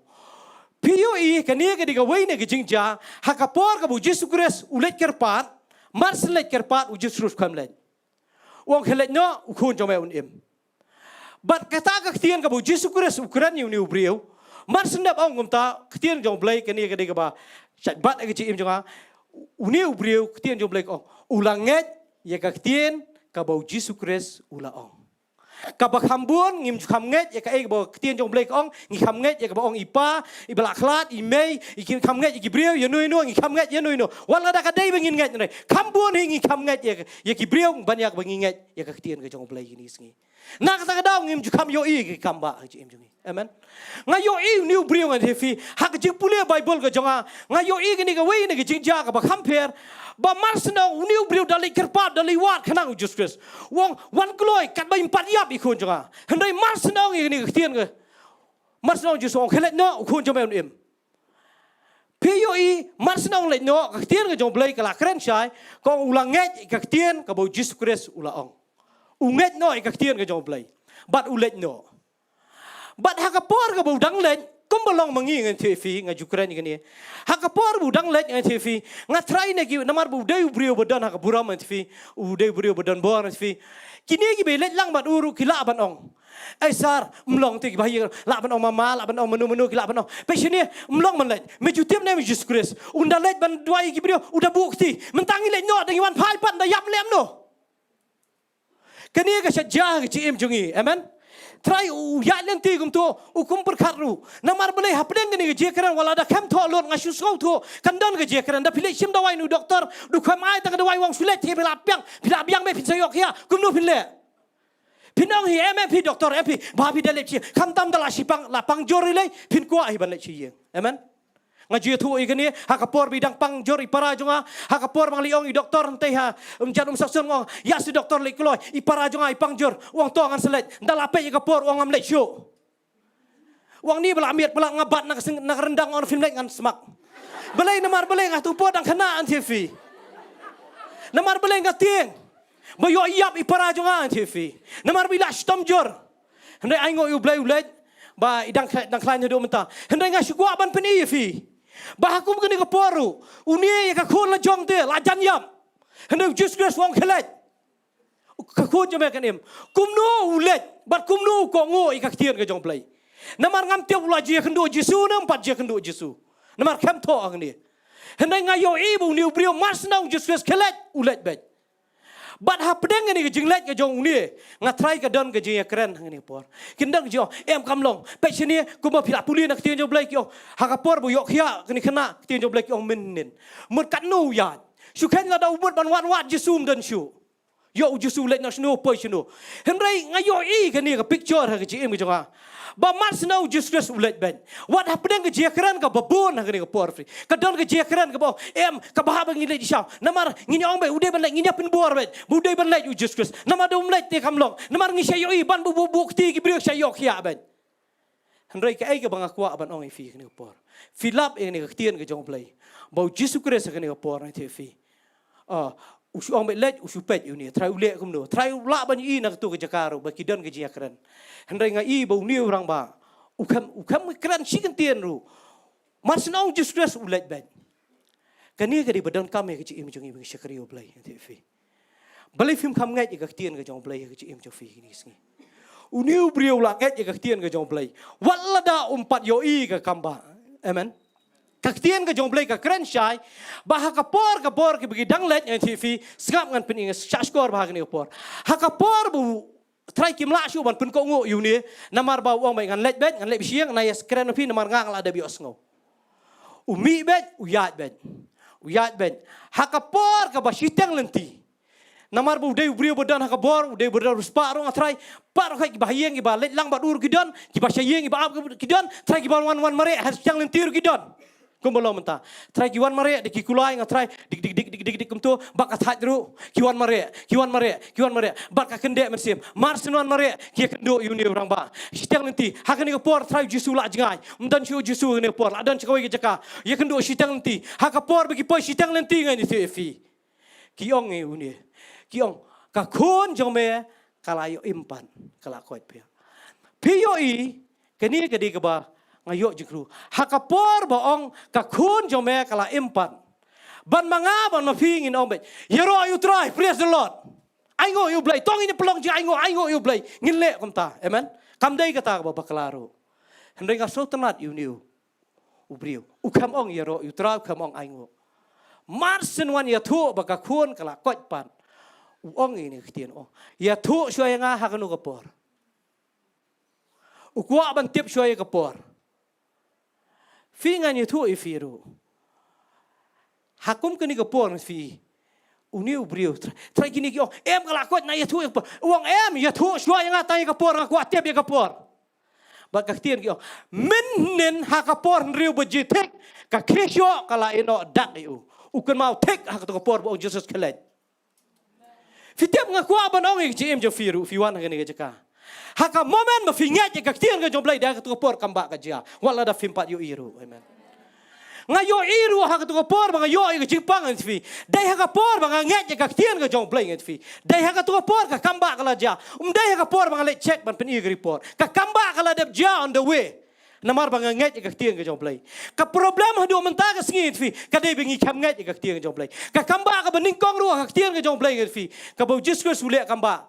[SPEAKER 6] pio i ka ni ka diga wei ne gi jingja ha ka por ka bo Jisu Kris ulet kerpat marslet kerpat u Jisu kamlet wong khalet no u khun jong me un im bat kata ka ktian ka bu Jisu Kris ukuran yu ni ubriu mar sendap ong kumta ktian jong blai ka ni ka de ka ba chat bat ka chi im jonga uni ubriu ktian jong blai ong ulanget ya ka ktian ka bu Jisu Kris ula ong ka ba khambun ngim kham nget ya ka e ba ktian jong blai ong ngi kham nget ya ka ba ong ipa i bala khlat i mei i ki kham nget i briu ya nui no ngi kham nget ya nui no wala da ka dei bengin nget nei khambun ngi kham nget ya ki briu banyak bengin nget ya ka ktian ka jong blai ni sngi nak ta kadang ngim ju kam yo i ki kamba ji im jungi amen nga yo i new brio ngan hefi hak ji pule bible ka jonga nga yo i ni ka wei ni ki jingja ka ba khamper ba marsna new brio dali kerpa dali wat khanang justus wong wan gloi kat ba impat yap i khun jonga hendai marsna ngi ni ka tien ka marsna ju song khelet no khun jom em Pio i marsna le no ka tien ka jong blai ka la kren chai ko ulang nget ka tien ka bo Jesus Christ ula ong unget no ka tien ka jong play but ulet no but hakapor ka budang let kumbalong mangi ngan tv nga Ukraine ngani hakapor budang let ngan tv nga try na gi namar bu deu brio bodan hakapura man tv u deu brio bodan bor tv kini gi belet lang bat uru kila ban ong ai sar mlong ti bahi la ban ong mama la ban ong menu kila ban ong pesini mlong man let meju tiap na Jesus Christ unda let ban duai gi brio udah bukti mentangi let no dengan pai pan da yap lem no kani ka sajah ci im jungi amen try u ya leng ti gum to u kum per kharu namar bele hapdeng ni je kran wala da kam tho lon ngasu so to kandan ga je kran da pile sim da wai nu doktor du khamai ta da wai wang sulet ti bela piang me pin sayok ya kum nu pile pinong hi MP doktor MP babi da le chi kham tam da la sipang la pang jori le pin kwa hi ban le chi ye amen ngaji thu igani hakapor bidang pang jor ipara jonga hakapor bang liong i doktor teh ha janum saksun ngong ya si doktor le kloi ipara jonga ipang jor wong to ngan selet dalape ikapor wong am le show wong ni bela miet bela ngabat nak rendang on film ngan semak belai namar belai ngah tu po dang kena an TV Namar beleng kating. Bayo yap ipara jonga TV. Namar bila stom jor. Hendai aingo you blay ulet. Ba idang klan do menta. Hendai nga shugwa ban peni fi. Ba hakum kini ka poru. Unie ka khon la jong te la jan yap. Hendai just grace wong khelet. Ka khon jome kan em. Kumno ulet. Bat kumno ko ngo ikak tien ka jong blay. Namar ngam tiap ula je kendo Jesu nam pat je kendo Jesu. Namar kem to ang ni. Hendai nga yo ibu ni brio mas nau just grace khelet ulet bet. But ha pedeng ni ke jinglet ke jong ni nga try ke don ke jing keren hang ni por kindang jo em kam long pe chini ku ma phila puli nak tien jo blai kyo ha ka por bu yo khia ke ni khana tien jo blai kyo min nin mut kat nu ya shu khen nga dau mut ban wat jesum dan shu yo jesu let na snu po snu henrai nga yo I ke ni ke picture ha ke ji em ke jong ba mas no just ulet ben what happening ke je keren ka babon ha ke ni ke por free ka don ke je keren ke bo em ka ba ba ngi le di shaw namar ngi ong be ude ban le ngi pin bor bet bude ban le just namar dum le te kam long namar ngi shayo I ban bu ti ki brio shayo khia ben henrai ke ai ke bang akwa ban ong I fi ke ni por filap e ni ke tien ke jong play bo jesu christ ke ni ke por ni te fi usu ong let usu pet uni trai ule kum no trai la ban I nak tu ke jakaro ba kidon ke jia keren hendai nga I bau niu rang ba ukam keren sikan tien ru mas nau just stress ulet ben kani ke di badan kami ke im jong I shakrio play te fi balai film kam ngai ke tien ke jong play ke im jo fi ni singi uniu brio la ngai ke tien ke jong play walada umpat yo I ke kamba amen Kaktian ke jong blai ka keren syai bah ka por ke bagi dang let yang TV sengap ngan pening syashkor bah ni por ha ka por bu try kim la shu ban pun ko ngo yu ni namar ba wong bai ngan let bet ngan let siang na yes keren pi namar ngang la da bi osngo umi bet uyat bet ha ka por ka ba sitang lenti namar bu dei brio bodan ha ka bor dei bodan ruspa ro ngatrai par ka ba yeng ba let lang ba dur kidon ki ba syeng ba ab kidon try ki ba wan mare har syang lenti ru kidon Kumbalo menta, try kiwan mare di kikulai ngatrai dik kumtu bak athat ru kiwan mare bak ka kende mersim marsenuan mare ki kendo yuni orang ba sitang nanti hakani ka por try jisu la jangai umdan chu jisu ne por adan chakoi ke jaka ye kendo sitang nanti haka por bagi poi sitang nanti ngai ni fi kiong e uni kiong ka khon jome kalayo impan kala koit pia pio I keni ke di ke ba ngayo jikru hakapor baong kakun jome kala impan ban manga ban mapingin ombet yero you try praise the Lord aingo you blay tong ini pelong ji aingo you blay ngile komta amen kamdai kata ba baklaro hendai nga so tenat you new ubrio ukam ong yero you try ukam ong aingo marsen wan ya thu ba kakun kala kot pan ong ini kitien ong ya thu shoy nga hakanu kapor ukwa ban tip shoy kapor Fingan you tu ifiru. Hakum kini kepor fi. Uniu brio. Try kini kyo. Em kalakot na you tu kepor. Uang em you tu shua yang atai kepor ngaku atiap ya kepor. Bak kaktian kyo. Menen hakapor riu bejitek. Kakisyo kala ino dak iu. Ukan mau tek hakatu kepor bo Jesus kelet. Fitiap ngaku aban ongi jim jo firu fiwan kini kejaka. Haka momen mafingat je kaktian ke jomblai dah ketua por kambak kerja. Wala da fimpat yo iru. Amen. Ngayo iru haka ketua por bang yo ke jipang ngi. Dai haka por bang ngat je kaktian ke jomblai ngi. Dai haka ketua por ka kambak kala ja. Dai haka por bang let check ban pen igi report. Ka kambak kala dep ja on the way. Namar bang ngat je kaktian ke jomblai. Ka problem hadu menta ke singit fi. Ka dai bingi kam ngat je kaktian ke jomblai. Ka kambak ka beningkong ru kaktian ke jomblai ngi fi. Ka bau Jesus sulek kambak.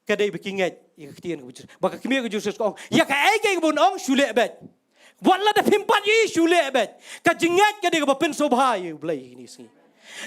[SPEAKER 6] Kadai bikinget ya ketien ke Jesus baka kimia ke Jesus kong ya ka ai ke bun ong shule bet wala da pimpat yi shule bet ka jinget ke de ka pen sobha yi blai ni si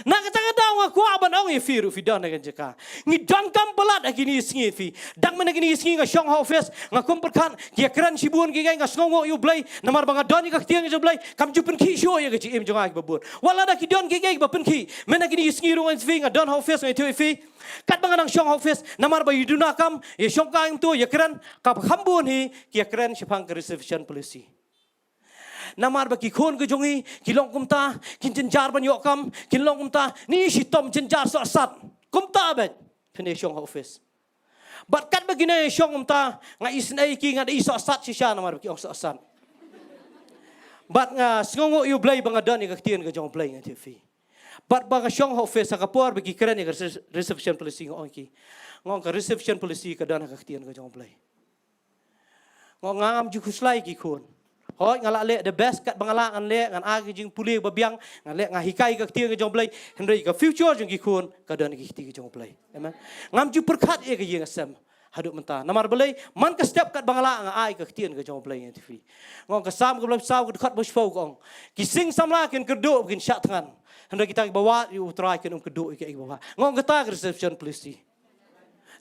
[SPEAKER 6] na ka tanga daw ko aban ong firu fi don ga jaka ni don kam balat akini singi fi dang man akini singi ga shong ho fes nga kumpur kan ki kran sibun ki ga sngongo yu blai namar banga don ka ketien ke blai kam jupen ki sho ya ga ji im jonga ki babun wala da ki don ki ga pen ki men akini singi ru fi nga don ho fes ngai tu fi kat banganang syong office namar ba yuduna kam ye syong kaing tu ye keren ka khambun hi ki keren sipang ke reservation policy namar ba ki khon ke jongi ki long kumta kin jenjar ban yokam kin long kumta ni si tom jenjar so sat kumta bet pene syong office bat kat bagina syong kumta nga isnai ki nga iso sat si sya namar ba ki ong so sat bat nga sngongo yu blai bangadon ni ka tien ke jong blai nga tv But baga syong ho face ka por bagi keren ya reception policy ngong ki. Ngong ka reception policy ka dan ka ktian ka jong play. Ngong ngam ju khuslai ki khun. Hoi ngala le the best kat bangala ngan le ngan agi jing puli babiang ngan le ngahikai ka ktian ka jong play. Henry ka future jong ki khun ka dan ki kti ka jong play. Amen. Ngam ju perkhat e ka yeng asam. Haduk mentah. Namar belai man ka step kat bangala nga ai ka ktian ka jong play yang TV. Ngong ka sam ka belum saw ka khat bos fau kong. Ki sing samla ken kerdo ken syak tangan. Hendak kita bawa yu try ken kedok ke bawa. Ngong ka ta reception policy.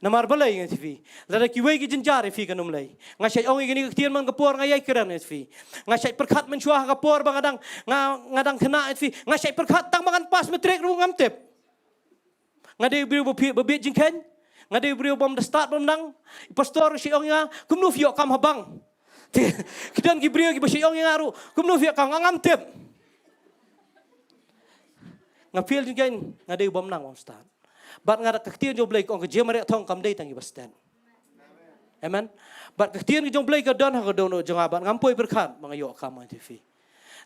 [SPEAKER 6] Namar belai yang TV. Lada ki wei ki jenjar fi kan umlai. Ngasai ong ini ka ktian man ka por ngai keran TV. Ngasai perkhat men syuah ka por bangadang ngadang kena TV. Ngasai perkhat tang mangan pas metrik ru ngam tep. Ngade biru bebit jingken. Ngade beriu bom the start bom nang pastor si ong nga kumnu fio kam habang kidan ki beriu ki basi ong nga ru kumnu fio kam ngam tep ngapil jingen ngade bom nang bom start bat ngada kaktian jo blai ong ke jemare thong kam dei tangi bastan amen bat kaktian ki jong blai ka don ha ka dono jonga bat ngampoi berkhat mangayo kam tv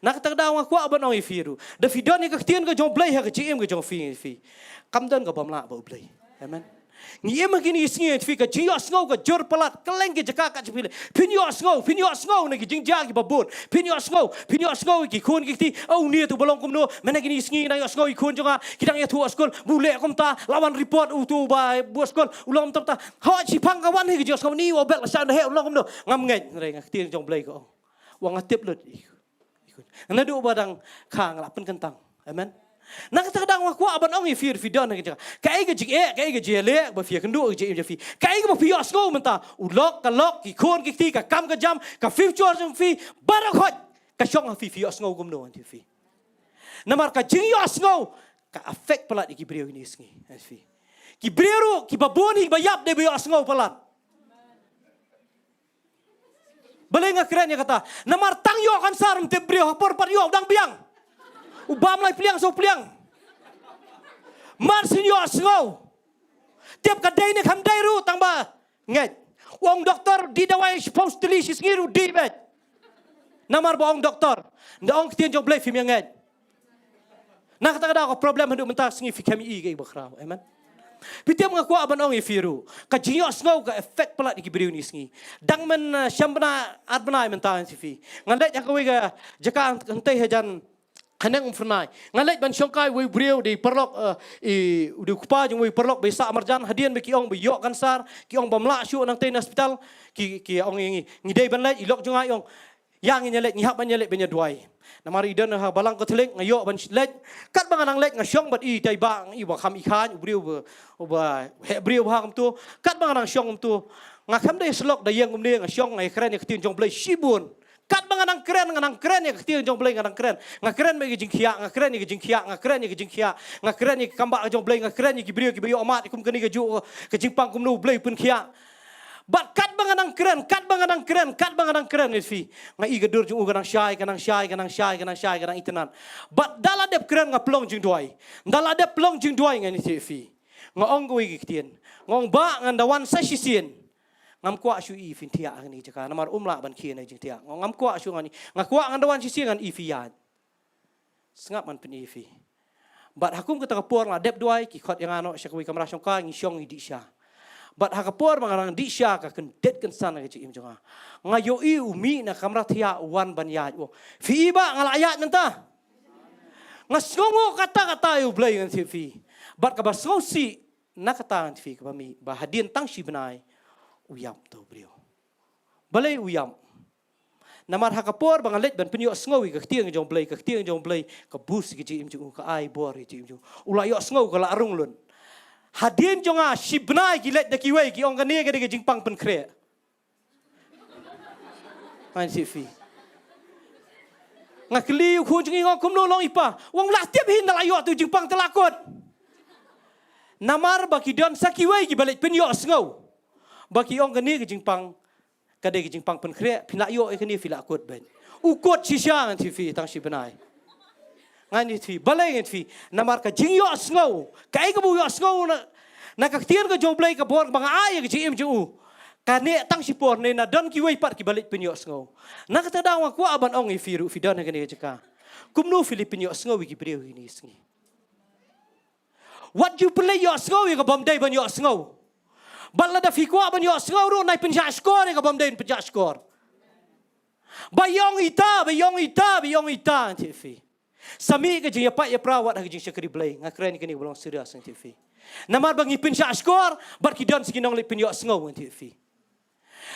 [SPEAKER 6] nak tak daw nga kwa ban ong ifiru de fidon ni kaktian ka jong blai ha ka gm ka jong fi kam don ka bom la ba blai amen Ngi magini isngi fi ka jiyo sngo ka jor palat keleng ke jaka ka chpile pinyo sngo na ki jingja ki babun pinyo sngo ki khun ki ti au ni tu bolong kumno mena gini isngi na yo sngo i khun jonga kidang ya tu skol bule komta lawan report u tu ba bu skol ulom ta ha chi phang ka wan hi ki jo sngo ni wo bel sa na he ulom kumno ngam ngai ngai ngak ti jong blai ko wang atip lut na du badang khang la pen kentang amen nak kadang aku aban ong ifir fidon na kita kai ga jik kai ga jele ba fi kendu je fi kai ga ba fi osgo menta ulok ka lok ki khon ki ti ka kam ka jam ka future jong fi barakhot ka shong fi osgo gumno anti fi namar ka jing osgo ka affect palat ki brio ni sngi fi ki brio ki baboni ba yap de bi osgo palat balenga keren ya kata namar tang yo kan sarm te brio por par yo dang biang Ubam lai pliang so pliang. Mar sinyo asngau. Tiap kadai ni kam dai ru tang ba. Nget. Wong doktor di dawai supposed to li sis ngiru di bet. Namar ba ong doktor. Nda ong tien jo blai fim yang nget. Nak kata kada ko problem hendak mentah singi fi kami i ge bakrau. Amen. Pitiam ngaku aban ong ifiru. Ka jinyo asngau ka effect pelat di kibriu ni singi. Dang men syambna adbana mentah sifi. Ngandai jakawi ga jaka hentai hajan Hanang umfernai. Ngalet ban syongkai we brio di perlok di kupa jeng we perlok besa marjan hadian beki ong beyok kansar ki ong bamla syu nang ten hospital ki ong ngidei ban let ilok jonga ong yang nyelet ngihap ban nyelet benya duai. Namari idan ha balang ko telek ngayok ban let kat banganang let ngasyong bat i dai bang i ba kham ikhan brio ba he brio ba kam tu kat banganang syong tu ngakam dei slok da yang umne ngasyong ngai keren ek tin jong blai shibun kat banganang keren ya ketiang jong blai nganang keren ngakeren me jing khia ngakeren ni jing khia ngakeren ni kamba jong blai ngakeren ni brio amat kum keni ju ke jing pang kum nu blai pun khia bat kat banganang keren ni fi ngai gadur ju ganang syai ganang itenan bat dala dep keren ngaplong jing duai dala dep plong jing duai ngani fi ngong goi kitien ngong ba ngandawan sa sisien ngam kwa shu i fin tia ni jaka namar umla ban khien ai jing tia ngam kwa shu ngani ngakwa ngandawan si singan i fi yan sngap man pen i fi bat hakum ka takapor la dep duai ki khot yang ano syakwi kamra syongka ngi syong i di sya bat hakapor mangarang di sya ka ken det ken sana ke im jonga ngayo i umi na kamra tia wan ban ya fi ba ngala ayat nanta ngasngongo kata yu blai ngan fi bat ka basngosi nakata fi ka mi ba hadin tang shi benai uyam tu beliau. Balai uyam. Namar hakapor bangalet ban penyo sngowi ka tiang jong blai ka bus ki jim ju ka ai bor jim ju. Ula yo sngow ka la arung lun. Hadin jonga shibnai ki let de ki wei ki ong ka ne ka de jing pang pen kre. An si fi. Ngakli khu jing ngok kum no long ipa. Wong la tiap hin la yo tu jing pang telakot. Namar baki don sakiwei ki balet penyo sngow. Baki ong kani ke jingpang kade ke jingpang pen kre pina yo e kani fila kot ben u kot shisha ngan fi tang shi benai ngan ni fi balai ngan fi namar ka jing yo sngow kai ka bu yo sngow na ka tian ka joblai ka bor bang ai ke jim ju kane tang shi por ne na don ki wei pat ki balik pen yo sngow na ka tadaw ko aban ong i firu fi don kani jeka kumno filipin yo sngow ki brio ni sngi what you play your snow you bom day ban your snow balla da fikwa ban your snow ro nai penja score ga bom day penja score bayong ita antifi sami ga jing pa ya prawat ga jing syakri blay ngakren kini bolong serius antifi namar bangi penja score bar ki don skinong le pen your snow antifi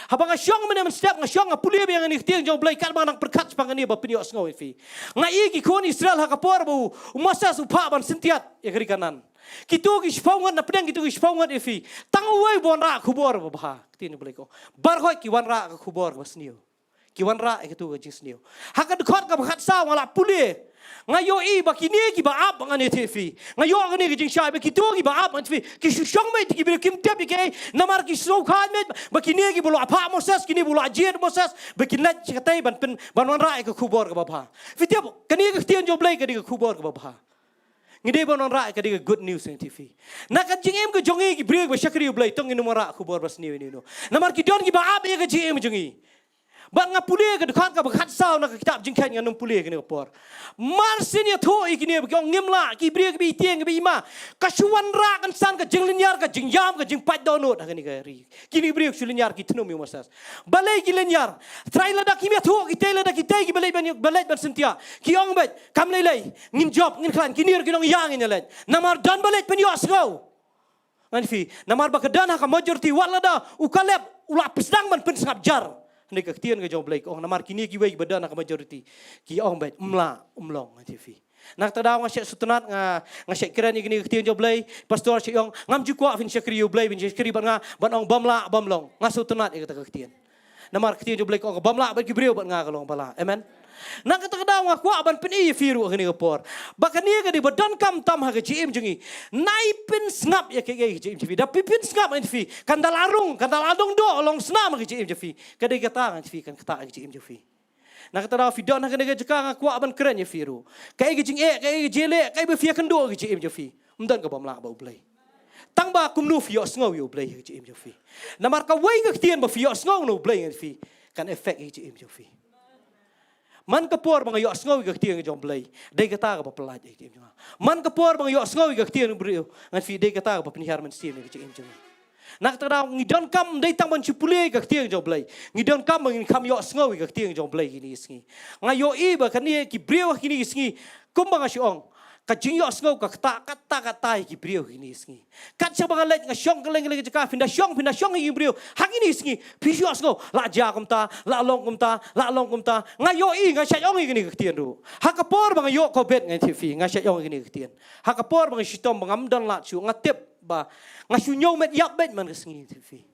[SPEAKER 6] habang asyong mana menstep asyong apuli yang ni tiang jauh belai kat bang nak perkat sepangani ba penyo sngau fi ngai ki kon Israel ha kapor bu umasa supa ban sentiat ya kiri kanan kitu ki spawngan na pedang kitu ki spawngan fi tangwai bon ra khubor ba ba tin belai ko bar hoi ki wan ra khubor ba snio ki wan ra kitu ki snio ha ka khot ka khat sa wala puli ngayo i ba kini ki ba ap ngani tefi ngayo ngani ki jing shai ba kitu ki ba ap anfi ki shong mai ki bil kim te bi ke namar ki so khan me ba kini ki bolo apa moses kini bolo ajir moses ba kinat chatai ban pen ban wan ra ka khubor ka ba ba fitiap kani ka tian jo blai ka di ka khubor ka ba ba ngide ban wan ra ka di ka good news en tefi na ka jing em ka jongi ki bri ba shakri blai tong inu ra khubor bas ni no namar ki don ki ba ap ye ka jing em jongi Bat ngapuli ke dekat ke bekat sao nak kitab jingkat dengan numpuli ke ni kapor. Marsinya tu ikini begitu ngimla kibri ke bitiang ke bima. Kasuan rak kan san ke jinglinyar ke jingyam ke jingpat download agani ke ri. Kini beri sulinyar kita numi masas. Balai kilinyar. Try lada kimia tu kita lada kita ki balai ban sentia. Kiong bet kam lelai ngin job ngin klan kini kinong yang ini lelai. Namar dan balai penyuas ngau. Nanti namar bakadan hak majority walada ukalep ulah pesdang ban pensangap jar. Ni kektian ke jom blake ong namar kini ki wei badan nak majority ki ong bet umlong TV nak tadaw nga sutunat nga kira ni kini kektian jom blake pastor si ong ngam jukwa fin syakri yu blake bin syakri ban ong bamlong nga sutunat ikata kektian namar kektian jom blake ong bamla ban ki brio ban nga kalong bala amen nak tadaw nga kwa ban pen i firu kini kapor bakani ka di badan kam tam ha ke jim jungi nai pin snap ya ke jim jifi da pipin snap an fi kandal adong do long snap ke jim jifi kadai kata an fi kan kata ke jim jifi nak tadaw fi don ha ke jeka nga kwa ban keren ya firu kai ke jing kai jele kai be fi kan do ke jim jifi umdan ka bamla ba ublai tang ba kumnu fi osngau yu blai ke jim jifi namar ka wei ke tien ba fi osngau no blai fi kan effect ke jim jifi Man kapor mga yo asngaw ka tiang jom blay. Day kata ka papalaj ay tiang jom. Man kapor mga yo asngaw ka tiang brio. Ngan fi day kata ka papinihar man steam ka tiang jom. Nakataraw ngidon kam day tang man chipuli ka tiang jom blay. Ngidon kam ngin kam yo asngaw ka tiang jom blay kini isngi. Nga yo iba kani ki brio kini isngi. Kumbang asyong. Kajing yo asngaw ka kata ki brio kini isngi. Kat sa mga lek nga syong kaleng jaka pinda syong ki brio. Hangini isngi. Pisyo asngaw la ja kumta la long kumta nga yo i nga syong kini ketian ru. Hakapor mga yo ko bet nga TV nga syong kini ketian. Hakapor mga sitom mga amdan la chu nga tip ba nga syunyo met yap bet man kesngi TV.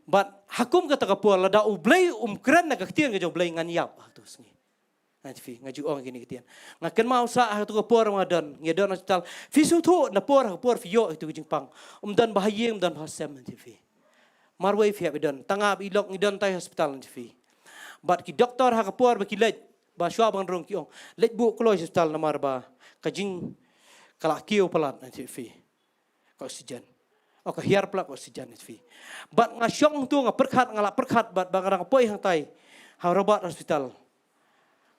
[SPEAKER 6] But hakum kata kapor la da ublay kren na ketian nga ublay ngan yap tu sngi. Nanti ngaju orang gini ketian. Ngaken mau sa tu kapor ngadan, ngadan hospital. Fisu tu na por fio itu jingpang. Dan bahaya dan bahasem nanti. Marway fi bedan, tangap ilok ngidan tai hospital nanti. Bat ki doktor ha kapor baki lej, ba syua bang rong ki ong. Lej bu klo hospital namar ba kajing kalak kiu pelat nanti fi. Oksigen. Oke hiar pelak oksigen nanti. Bat ngasyong tu ngaperkat ngalak perkat bat bangarang poi hang tai. Ha robat hospital.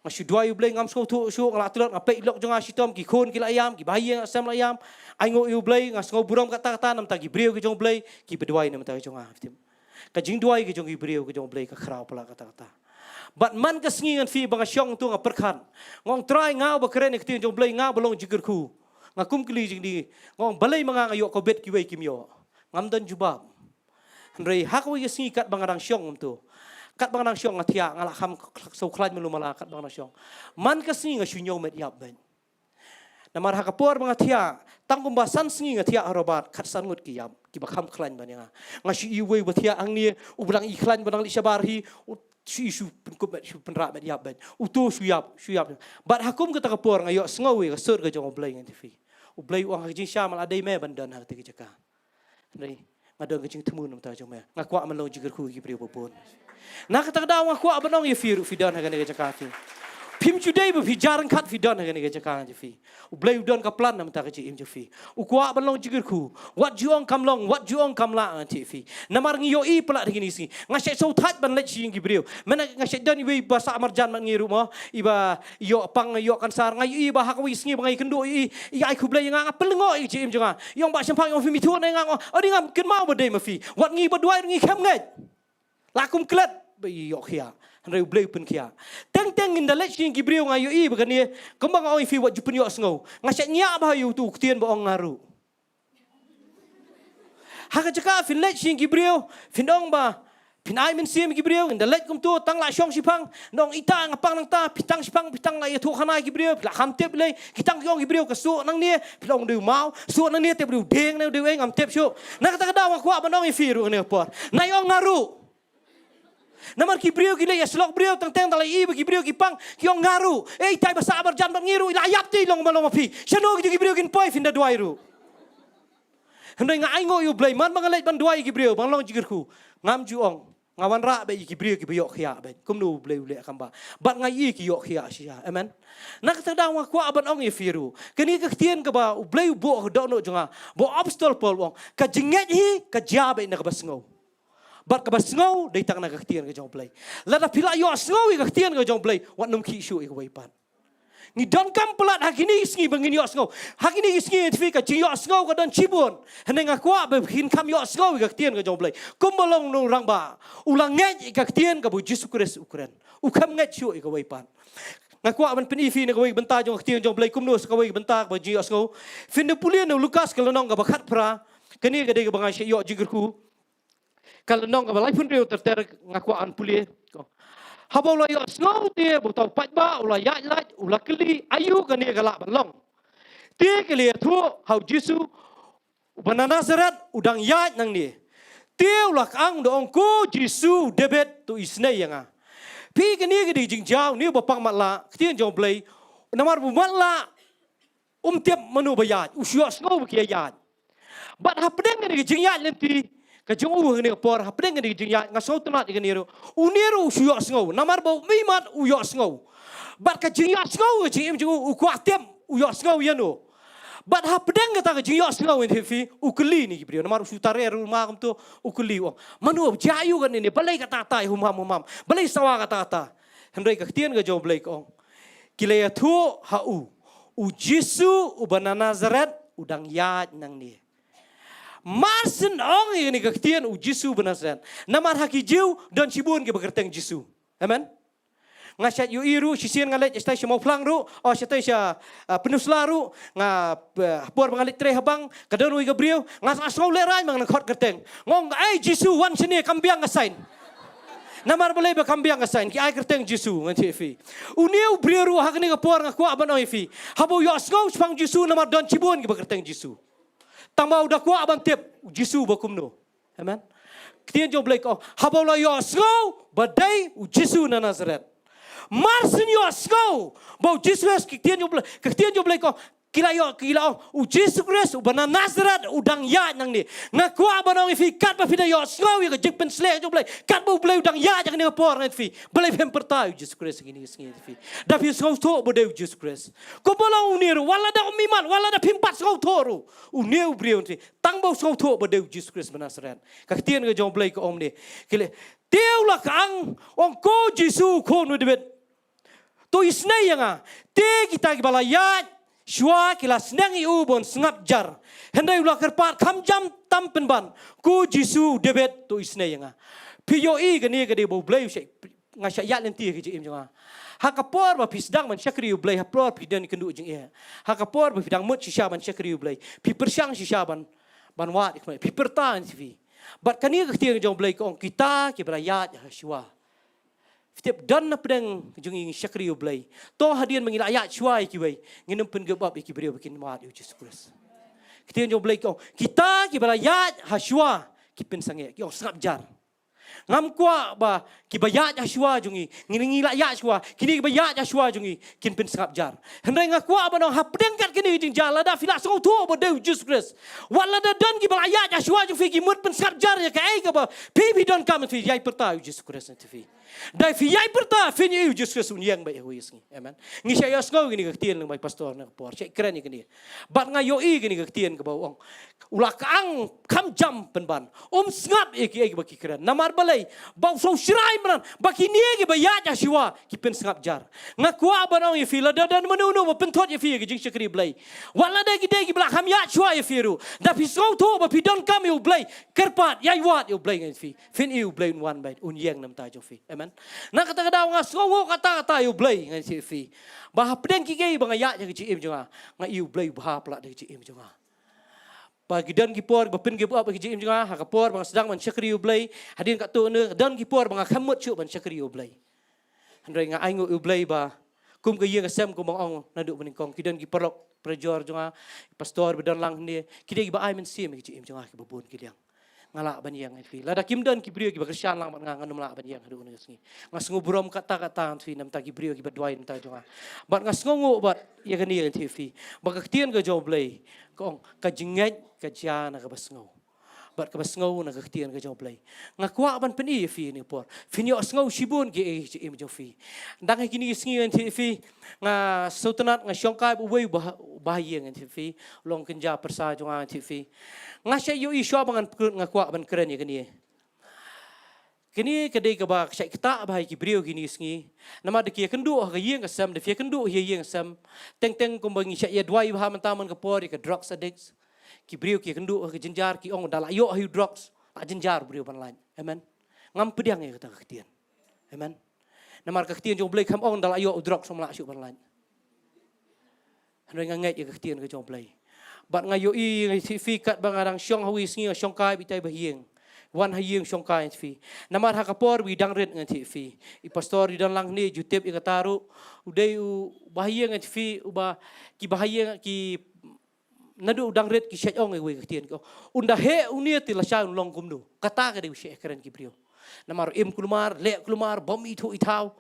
[SPEAKER 6] Masih dua yu blay ngam skau tu su ngalak telot ngape ilok jonga sitom ki khon ki layam ki bahaya asam layam aingo yu blay ngasngau buram kata nam tagi brio ki jong blay ki bedwai nam tagi jonga tim ka jing duai ki jong ki brio ki jong blay ka khrau pala kata bat man ka sngingan fi banga syong tu ngaperkhan ngong try ngau ba keren ki jong blay ngau belong jiger ku ngakum kli jing di ngong balai manga ngayo ko bet ki wei kimyo ngam dan jubab Henry hakwi sngi kat bangarang syong tu kat bang nang syong ngatia ngalak ham so khlaj melu mala kat bang nang syong man ka sngi nga syunyo met yap ben namar ha kapor bang ngatia tang kumbasan sngi ngatia arobat kat sangut ki yap ki bakham khlaj ban nga shi iwe batia ang ni ublang i khlaj ban li shabarhi shi shu penkup met shu penra met yap ben utu shu yap bat hakum ka kapor nga yo sngawi ka sur ka jong blay ngan tifi ublay wang hajing syamal adai me bandan ha ti jaka nei ngadon ka jing temu nam ta jong me ngakwa man lo jiger ku ki priyo popon. Nak tak daw nga kwa banong ye firu fidan hagan nga jakati. Pim today be jaran kat fi don ngani ke jakan je fi. U blay don ka plan nam ta ke im je fi. U kwa ban long jigir ku. What you on kam long, what you on kam la anti fi. Namar ngi yo I pala ngini si. Ngasek so tat ban let si ngi brio. Mana ngasek don wi basa marjan man ngi rumo. Iba yo pang yo kan sar ngai iba hak wi sngi bangai kendo I ai ku blay nga pelengo I je im janga. Yong ba sempang yong fi mi tu na nga. Odi ngam ken mau ba dei ma fi. Wat ngi ba duai ngi kham ngai. Lakum klet ba yo khia. Henry blay pun kia. Teng in the lech ning gibriu ngayu I begani. Kembang oi fi wat jupen yo sngo. Ngasek nya ba yu tu ktien ba ong ngaru. Haka jaka fin lech ning gibriu fin ong ba fin ai men sim gibriu in the lech kum tu tang la shong sipang nong ita ngapang nang ta pitang sipang pitang la tu khana gibriu la kham tep le kitang yong gibriu ka su nang ni pilong du mau su nang ni tep du deng nang du ngam tep su. Nak ta da wa kwa ba nong I fi ru ne por. Na yong ngaru. Namar kibriu gile ya slok briu tang talai I kibriu kipang kiong ngaru tai basa abar jan bang ngiru ila yap ti long malong api sano ki kibriu kin poi finda duairu hendai ngai ngo yu blai man bangalai ban duai kibriu bang long jigirku ngam juong ngawan ra be kibriu ki beyok khia be kumnu blai ule kamba bat ngai I ki yok khia sia amen nak tadang wa kwa ban ong ifiru kini ka tien ka ba blai bo do no jonga bo obstacle pol wong ka jinget hi ka jabe na ka basngo Bat kabas ngau day tang nagaktian ka jong play. Lada pila yo ngau ikaktian ka jong play. Wat num ki issue ikaway pan. Ni don kam pelat hakini isngi bangin yo ngau. Hakini isngi itfi ka jing yo ngau ka don cibun. Heneng akwa be hin kam yo ngau ikaktian ka jong play. Kumbalong no rang ba. Ulang ngai ikaktian ka bu Yesus Kristus ukuran. Ukam ngai issue ikaway pan. Ngakwa man penifi na kaway benta jong aktian jong play kumno sa kaway benta ba jing yo ngau. Fin de pulian no Lukas kalonong ka bakat pra. Kani ka day ka bangay yo jigirku. Kalau nong abalai pun dia terter ngakuan pulih. Habau lo yo ngau dia botau pat ba ulah ya lat ulah keli ayu kani galak balong. Dia keli tu hau Jesu bana Nazaret udang ya nang ni. Dia ulah ang dong ko Jesu debet tu isnai yang Pi kani ke di jingjau ni bapang matla ketian jong blai namar bu matla tiap menu bayat usyo ngau bekiayat. Bat hapdeng ni jingyat nanti Kajong ni por hapdeng ni jingyat ngasau tenat ni uniru usyo ngau namar bau mimat uyo ngau. Bat kajingyat ngau jim ju ukwatem uyo ngau yano. Bat hapdeng kata kajingyat ngau ni fi ukeli ni brio namar usutare rumah kum tu ukeli wong. Manu jayu kan ini balai kata tai humam balai sawa kata. Hendai kaktian ka jong blai kong. Kilaya tu hau u Jesu ubana Nazaret udang yat nang ni. Marsen ong ini kaktian u Jesu benasan. Namar haki jiu dan cibun ke bekerteng Jesu. Amen. Ngasat yu iru sisian ngalet estai semua plang ru o setai sia penusla ru nga por bangalit tre habang kadon wi gabriel ngas asau lerai mang khot kerteng. Ngong ai Jesu wan sini kambiang ngasain. Namar balai ba kambiang ngasain ki ai kerteng Jesu nganti fi. Uniu briru hakni ka por ngakwa ban oi fi. Habu yo asgau spang Jesu namar don cibun ke bekerteng Jesu. Tambah udah kuat abang tiap Jesu bakum no, amen. Ketian jom blake oh, habau la yo asgau badai Jesu na Nazaret. Marsen yo asgau bau Jesu ketian jom blake oh, kila Jesu Kristus bana Nazaret udang ya nang ni. Ngaku abanong ifi kat ba pina yo asgau yo jek pen slek jom blake kat bau blay udang ya jak ni por nang ifi. Balai pem pertai Jesu Kristus gini ifi. Dapi asgau to bodeu Jesu Kristus. Ko bolang uniru wala da umiman wala da pimpat asgau toru. Uniu briu ti tang bau asgau to bodeu Jesu Kristus bana Nazaret. Kaktian ke jom blake om ni. Kile Teu lah kang ong ko Jesu ko nu debet. To isnai yang te kita balayat Shua kila senang iu bon sengap jar. Hendai ulah kerpat kam jam tampen ban. Ku Jesu debet tu isne yang. Piyo I gani gadi bau blay usai ngasyak yat nanti ke jim janga. Hakapor ba pisdang man syakri blay hapor pidan kendu jing ia. Hakapor ba pidang mut shisha ban syakri blay. Pi persyang shisha ban wat ikmai. Pi pertan sivi. Bat kani ke tiang jong blay ko kita ke berayat Shua. Setiap dan pedang jungi syakri ublay. To hadian mengila ayat syuai kiwai. Nginum pen gebab iki beriau bikin maat Yesus Kristus. Kita yang ublay ko. Kita kibarayat hasyua kipen sange. Ki sangap jar. Ngam kwa ba kibayat hasyua jungi. Ngila ayat syua. Kini kibayat hasyua jungi kin pen sangap jar. Hendai ngakwa ba no hapdeng kat kini jing jala da fila sangau tu ba de Yesus Kristus. Wala da dan kibarayat hasyua jungi ki mut pen sangap jar ya kai ka ba. Pipi don kam fi yai perta Yesus Kristus TV. Dai fi yai berta fin yu just Kristus yang bai hui sngi. Amen. Ngi saya sngo gini ke tien bai pastor na por. Cek keren gini. Bat nga yo i gini ke tien ke bawang. Ula kaang kam jam penban. Snap eki baki keren. Namar balai bau so shirai menan. Baki ni ba ya ja siwa ki pen snap jar. Nga kwa banong ye fi la dan menunu ba pentot ye fi ke jing sekri blai. Wala da gi bla ham ya chwa ye fi ru. Da fi so to ba fi don kam yu blai. Kerpat yai wat yu blai ngai fi. Fin yu blai wan bai un yang nam ta jo fi. Amen. Na kata kada nga sngo kata yu blai ngai si fi. Ba pedeng ki ge ba nga ya ke im jonga. Nga yu blai ba pla de im jonga. Bagi dan kipor bapin kipu apa kijim juga hakapor bang sedang man syakri ublay hadin kat tu ne dan kipor bang khamut chu ban syakri ublay handai nga aingu ublay ba kum ke yang asam kum bang ong naduk meningkong kidan kiporok prejor juga pastor bedan lang ni kidai ba ai men sim kijim juga ki babun kidiang ngalak ban yang fi lada kim dan kibrio ki bakrian lang nga nganum lak ban yang hadu ne sngi ngas ngubrom kata-kata fi nam ta kibrio ki badwai nam ta juga bat ngas ngongo bat ya kan ni fi ba ketien ke joblay kong kajingat kajana ka basngaw bat ka basngaw na kaktian ka joblay nga kwa ban peni fi ni por finyo sngaw shibun ge im jo fi ndang kini sngi an fi nga sautanat nga syongkai uwei bahayeng an fi long kenja persa jong an fi nga sya yo i syo bangan nga kwa ban keren ye kini kedai ka ba sya kita bahai ki brio kini sngi nama de ki kendu ka yeng ka sam de fi kendu ye yeng sam teng kumbangi sya ya dwai bah mantaman ka por ka drugs addicts ki brio ki kendu ke jenjar ki ong dala yo ayu drugs tak jenjar brio ban lain. Amen. Ngam pediang ye kata ketien. Amen. Namar ketien jong blai kam ong dala yo drugs som la syuk ban lain. Handai ngangai ye ketien ke jong blai. Bat ngayo i ngai fi kat bang arang syong hawi sngi syong kai bitai bahieng. Wan hayeng syong kai fi. Namar hakapor wi dang ret ngai fi. I pastor di dan lang ni jutep i kataru udai u bahieng ngai fi uba ki bahieng ki nadu udang red ki syai ong we ketien ko unda he unia ti la sha long kum nu kata ka de syai keren ki brio namar im kulumar le kulumar bom i thu i thau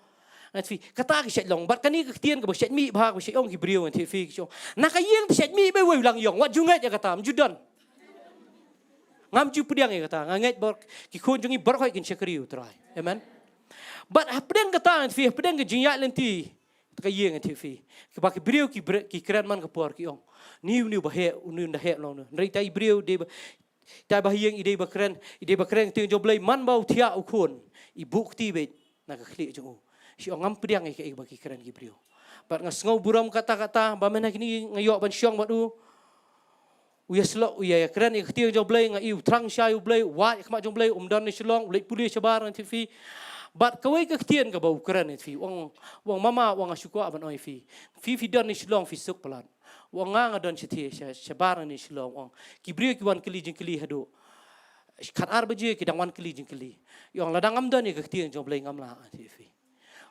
[SPEAKER 6] ngat fi kata ki syai long bat kani ketien ka syai mi bha ka syai ong ki brio ngat fi ki na ka yeng ti syai mi be we lang yong wat jungat ya kata judan ngam ju pediang ya kata nganget bor ki khon jungi bar khoi kin syakriu trai amen bat pedeng kata ngat fi pedeng ke jinya lenti ka yeng ngat fi ki ba ki brio ki keren man ka por ki ong niu bahe unu dah he long nri tai brio de tai bahieng ide bakren ting joblai man bau thia ukun i bukti be na ka khli jo si ngam pediang ke bagi keren ki brio bat ngas ngau buram kata-kata ba mena kini ngayok ban syong badu uya slok uya keren ik ting joblai ngai trang shay ublai wa khma joblai dan ni shlong ulai puli sebar ngan tv bat kawai ke tien ka bau keren fi wong mama wong asukwa ban oi fi dan ni shlong fi suk pelan wong nga don chiti shabaran ni shlong wong kibrio ki wan kili jing kili hado khat ar baje ki dang wan kili jing kili yong ladang am don ni ka tiang job lai ngam la fi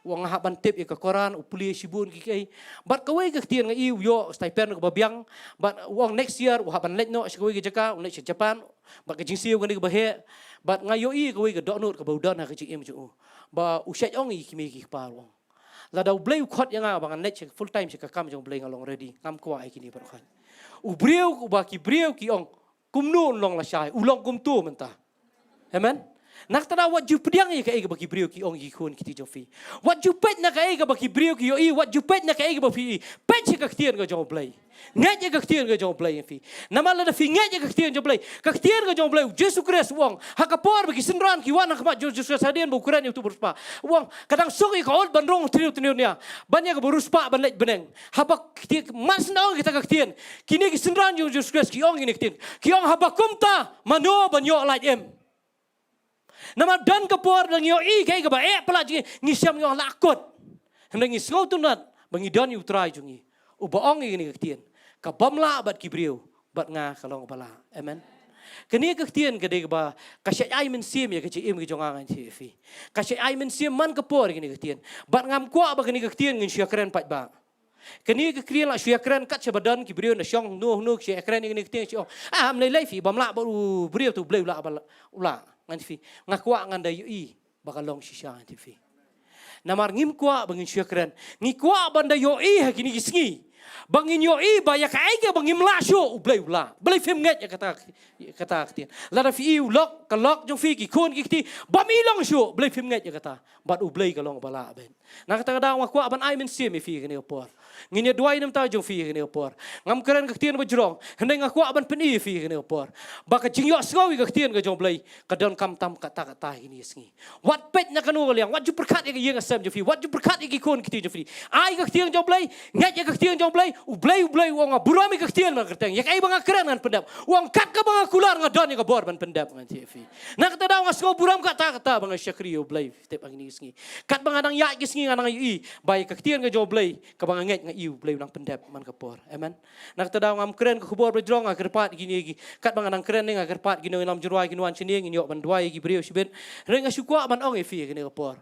[SPEAKER 6] wong ha ban tip ka koran upuli sibun ki kai bat kawai ka tiang ngai yo stipend ka babiang bat wong next year wa ban let no shkawai ki jaka next japan bat ka jing siu ka ni ka bahe bat ngayo i kawai ka donut ka baudan ha ka jing im ju ba usai ong i kimi ki par wong la dau blai khot yang abang net full time ka kam jong blai ngalong ready kam kwa ai kini bar khan u brieu ku ba ki brieu ki ong kumnu long la shai ulong kum tu menta amen nak tada wat ju pediang ye ka ai ba ki brieu ki ong ki khun ki ti jofi wat ju pet na ka ai ba ki brieu ki yo i wat ju pet na ka ai ba fi pet ka ktien ka jong blai ngai ka ktien ka jong blai fi nama la da fi ngai ka ktien jong blai ka ktien ka jong blai Jesus Christ wong hakapor ba ki sinran ki wan hakma Jesus Christ hadien bu kuran youtube ruspa wong kadang suki ka ol bandrong triu nia banyak ka ruspa ban lek beneng habak mas naong kita ka ktien kini ki sinran Jesus Christ ki ong ini ktien ki ong habakumta mano banyo like em nama dan kapor lang yo i kay ka ba pala ni siam yo lakot hendang ni sngau tunat bangi dan yu try jungi ubaong ini ktien ka bamla bat kibriu bat nga kalong bala amen kani ka ktien ka de ba ka sya ai men sim ya ka chi im ki jonga ngan chi fi ka sya ai men sim man ka por kini ktien bat ngam kwa ba kini ka ktien ngin sya kren pat ba kani ka krien la sya kren kat sya badan kibriu na syong no sya kren ngin ktien chi am lai fi bamla ba briu tu bleu la ula ngan fi ngakwa ngan da yu bakalong shisha ngan fi namar ngim kwa bangin syakran ngi kwa banda yo ha kini gisngi Bangin yo ba ya kai ke bangim la shu blai ula. Blai fim nget ya kata ketian. La da fi lok ka lok jong fi ki kun ki ti bam ilong shu blai fim nget ya kata. Bat u blai ka long bala ben. Na kata kadang wa kwa ban ai men sim fi ke ne por. Nginya duai nam ta jong fi ke ne por. Ngam keren ka ketian ba jrong. Hendai ngakwa ban pen i fi ke ne por. Ba ka jing yo sngawi ka ketian ka jong blai ka don kam tam kata ini sngi. Wat pet na kanu liang wat ju perkat ya yeng asam jong fi. Wat ju perkat ya kun ki jong fi. Ai ka ketian jong blai nget ya ka ketian jong blai u blai wong burami ka ketian man kerteng. Ya kai bang keren ngan pendap. Wong kat ka bang kular ngadon ya ka bor ban pendap ngan ti fi. Na kata daw ngas ngo buram kata bang syakri u blai tep ang ini sngi. Kat bang adang ya ki sngi anang i bai ka ketian ka jong blai ka bang nget nga iu blai nang pendap man ka por. Amen. Na kata daw ngam keren ka kubor bejrong nga kerpat gini gi. Kat bang anang keren nga kerpat gini nam jurwai gini wan chini ngi yok ban duai gi brio sibet. Renga syukwa man ong e fi gini ka por.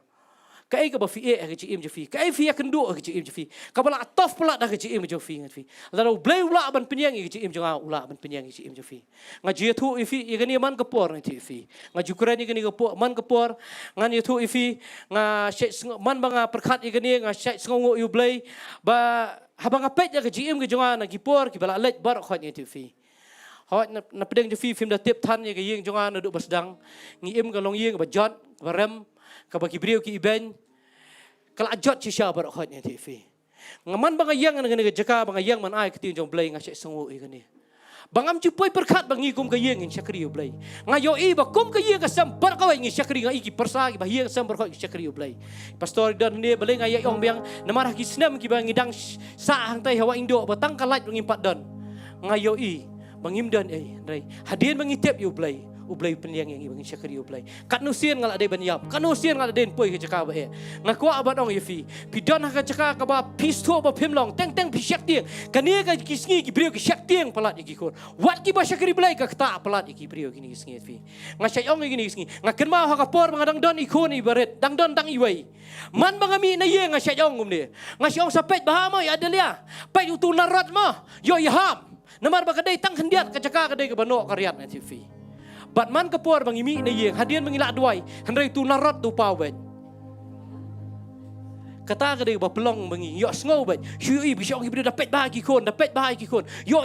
[SPEAKER 6] Kai ka ba fi e ka ji im je fi. Kai fi kan do ka ji im je fi. Ka bala tof pula da ka ji im je fi ngat fi. Lalu blai ula ban penyang ka ji im je ula ban penyang ka ji im je fi. Nga ji thu i fi i gani man ka por ni ti fi. Nga ju kren i gani ka por man ka por. Nga ni thu i fi nga man ba nga perkhat i gani nga sngongo yu blai ba habang apet ya ka ji im ka jonga na ki por ki bala let bar khat ni ti fi. Hot na pedeng je fi film da tip tan ya ka yeng jonga na du basdang. Ngi im ka long yeng ba jot ba rem ka ba kibriu ki iben kala jot chi sha bar khot ni ti fi ngaman bang yang nga jaka bang yang man ai ktin jong blai nga se songu i gani bangam chu poi perkhat bang ngi kum ka yeng in syakri u blai nga yo i ba kum ka yeng ka sam bar ka ngi syakri nga i ki persa ki ba yeng sam bar khot syakri u blai pastor dan ne blai nga ya ong biang namar ki snam ki bang ngidang sa hang tai hawa indo ba tang kalat bang impat don nga yo i bang imdan rai hadien bang itep u blai ublay penyang yang ibang syakri ublay kat nusian ngala de banyap kat nusian ngala den poi ke caka ba ngakwa abat ong yefi pidon ha caka ka ba pisto ba phimlong teng pi syak tiang kania ka kisngi ki brio ki syak tiang palat ki kon wat ki ba syakri blay ka ta palat ki brio ki kisngi fi ngasay ong ki kisngi ngaken ma ha ka por ngadang don ikon ibaret dang don dang iwai man bangami na ye ngasay ong umne ngasay ong sapet bahama ya adalia pai utu narat ma yo yaham namar ba kadai tang hendiat ka caka kadai ka banok karyat na fi Batman kapor bang imi na yeng hadian mangilak duai hendai tu narat tu pawet kata ka ba pelong bangi yo sngo bet shui bi syong ibri dapat bahagi kon yo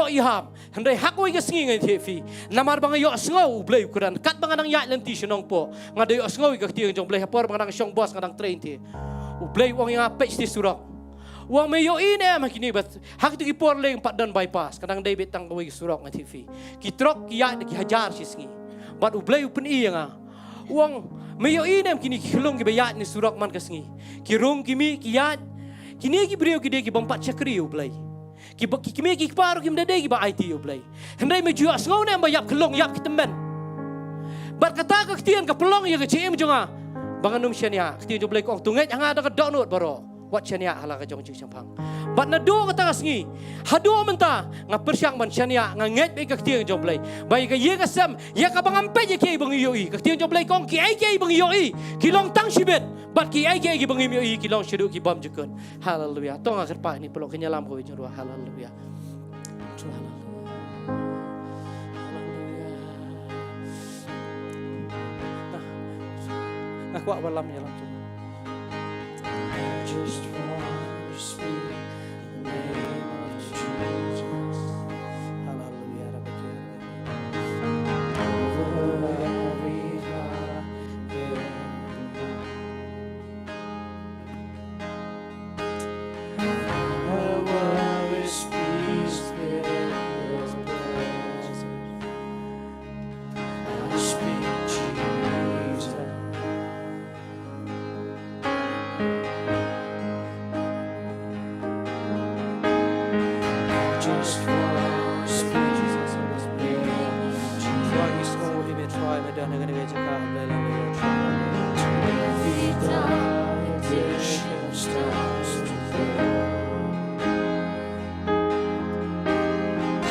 [SPEAKER 6] iham hendai hakoi ka singi ngai tefi namar bang yo sngo blai kuran kat bang nang ya lenti senong po ngadai yo sngo ka tiang jong blai hapor bang nang syong bos ngadang train ti u blai wong yang apech ti surak wang meyo ini makini bat hak tu kipor leng pat dan bypass kadang dai betang kawai surok ngan TV kitrok kiya ki hajar sisngi bat ublay upen i nga wang meyo ini makini kilong ki bayat ni surok man kasngi kirung kimi kiyat kini ki brio ki de ki bampat syakri ublay ki kimi ki paru ki mdade ki ba IT ublay hendai meju asngau ne bayap kelong yap kitemen bat kata ka ktian ka pelong ya ke cim jonga banganum syania ktian ublay ko tunget hanga ada ka download baro wat syania hala ka jong champang bat na do ka tangasngi hado menta nga persyang man syania nga nget be ka tiang jong blai bai ka ye ka sam ya ka bangampe je ki bang yoi ka tiang jong blai kong ki ai ki bang yoi ki long tang sibet bat ki ai ki bang yoi ki long syeduk ki bam jekun haleluya tong akhir pa ni pelok kenyalam ko jong haleluya aku balam nyalam just want to speak the name of Jesus. Hallelujah. Over every heart, our world is peace with your presence. I speak Jesus. Just for speeches and this try me small him and try me down and get a car every temptation starts to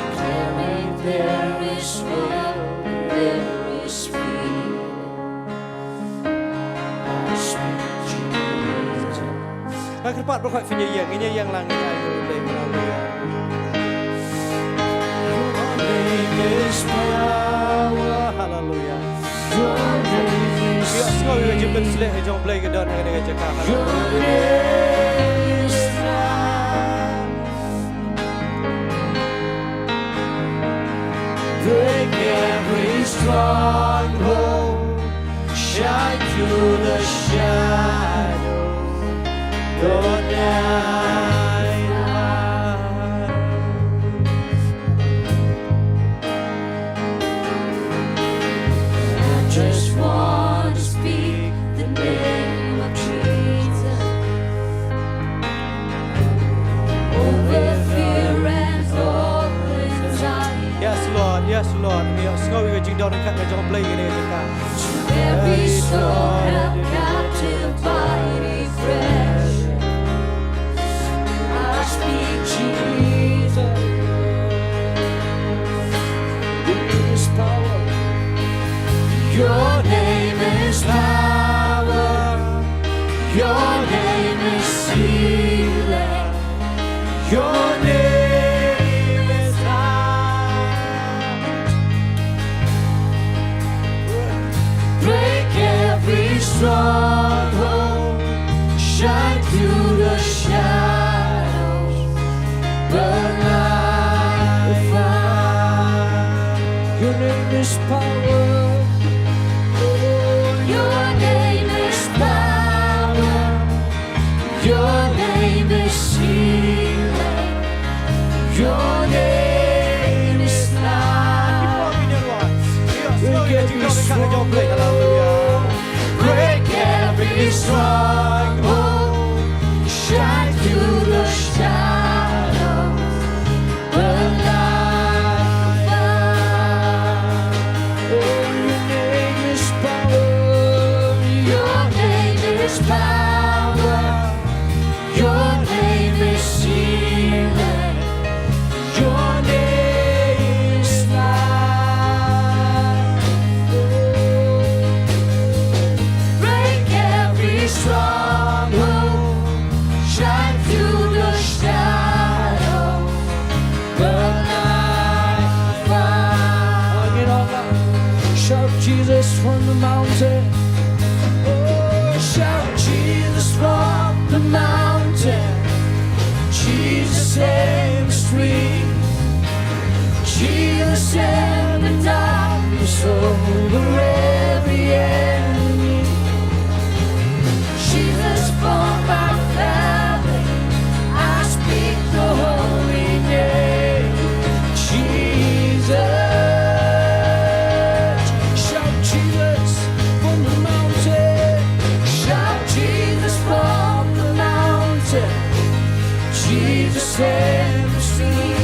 [SPEAKER 6] declaring there is will, there is freedom. I speak Jesus. Hai kepat berkat penyayang, penyayang langit ayo is power, hallelujah. Your name is strength. Your name is strength. stronghold, shine through the shadow, your night light.
[SPEAKER 4] I just want to speak the name of Jesus over fear and all anxiety.
[SPEAKER 6] Yes, Lord. Yes, Lord. Ngồi cái trình độ này khác cho play cái này cho cả.
[SPEAKER 4] Every soul held captive by depression, I speak Jesus. Your name is power. Your name is healing.
[SPEAKER 6] Your name is light.
[SPEAKER 4] Break every stronghold, shine through the shadows, burn like fire.
[SPEAKER 3] Your name is power.
[SPEAKER 4] Your name is power. Your name is healing. Your name is life. Break every stronghold, shine through the shadows, burn like fire.
[SPEAKER 3] Your name is power.
[SPEAKER 4] Your name is power. Your name is healing. Your name is life. Break every stronghold, shine through the shadows, burn like fire.
[SPEAKER 3] Shout Jesus from the mountain.
[SPEAKER 4] Oh, shout Jesus from the mountain, Jesus in the street, Jesus in the darkness over every enemy, Jesus for my family, I speak the holy name, Jesus.
[SPEAKER 3] Shout Jesus from the mountain.
[SPEAKER 4] Shout Jesus from the mountain, Jesus in the street,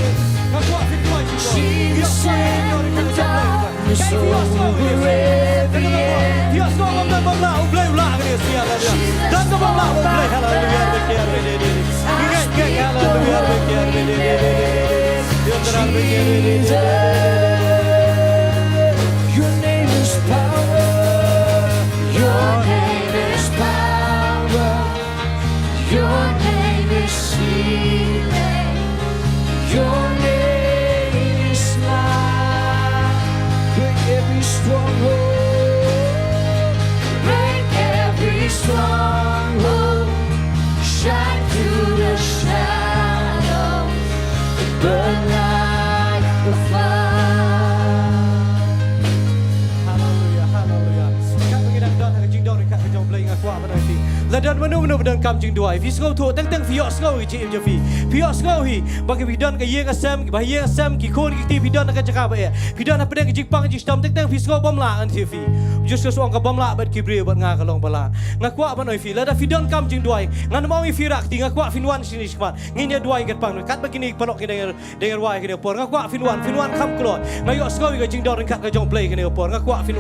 [SPEAKER 4] Jesus in the darkness over every enemy.
[SPEAKER 3] Your name is power.
[SPEAKER 4] Your name is power. Your name is healing. Your name is life.
[SPEAKER 3] Break every stronghold.
[SPEAKER 4] Break every stronghold. Shine through the shadows. Burn like a fire.
[SPEAKER 6] Hallelujah, hallelujah. Các bạn đang đón cái trình độ này các bạn trong play ngạc qua bên đây thì là đón bên đâu bên cầm trình độ vì sâu thua tăng phi họ sâu chị em cho phi họ sâu hi bagi phi đón cái cái xem cái cái xem cái khôn cái tim phi đón cái cakap phi đón apa cái trình bang cái stom tăng phi sâu bom la anh thì phi just so cái bom la bet kibri bet ngak long bala ngak qua bên đây phi là phi đón cầm trình độ ngan mau phi rak ti ngak qua phi wan sini sekat nginya dua ingat bang kat begini pelok kita dengan wai kita por ngak qua phi wan kham klot ngayo sâu cái trình độ kat cái trong play cái por ngak qua phi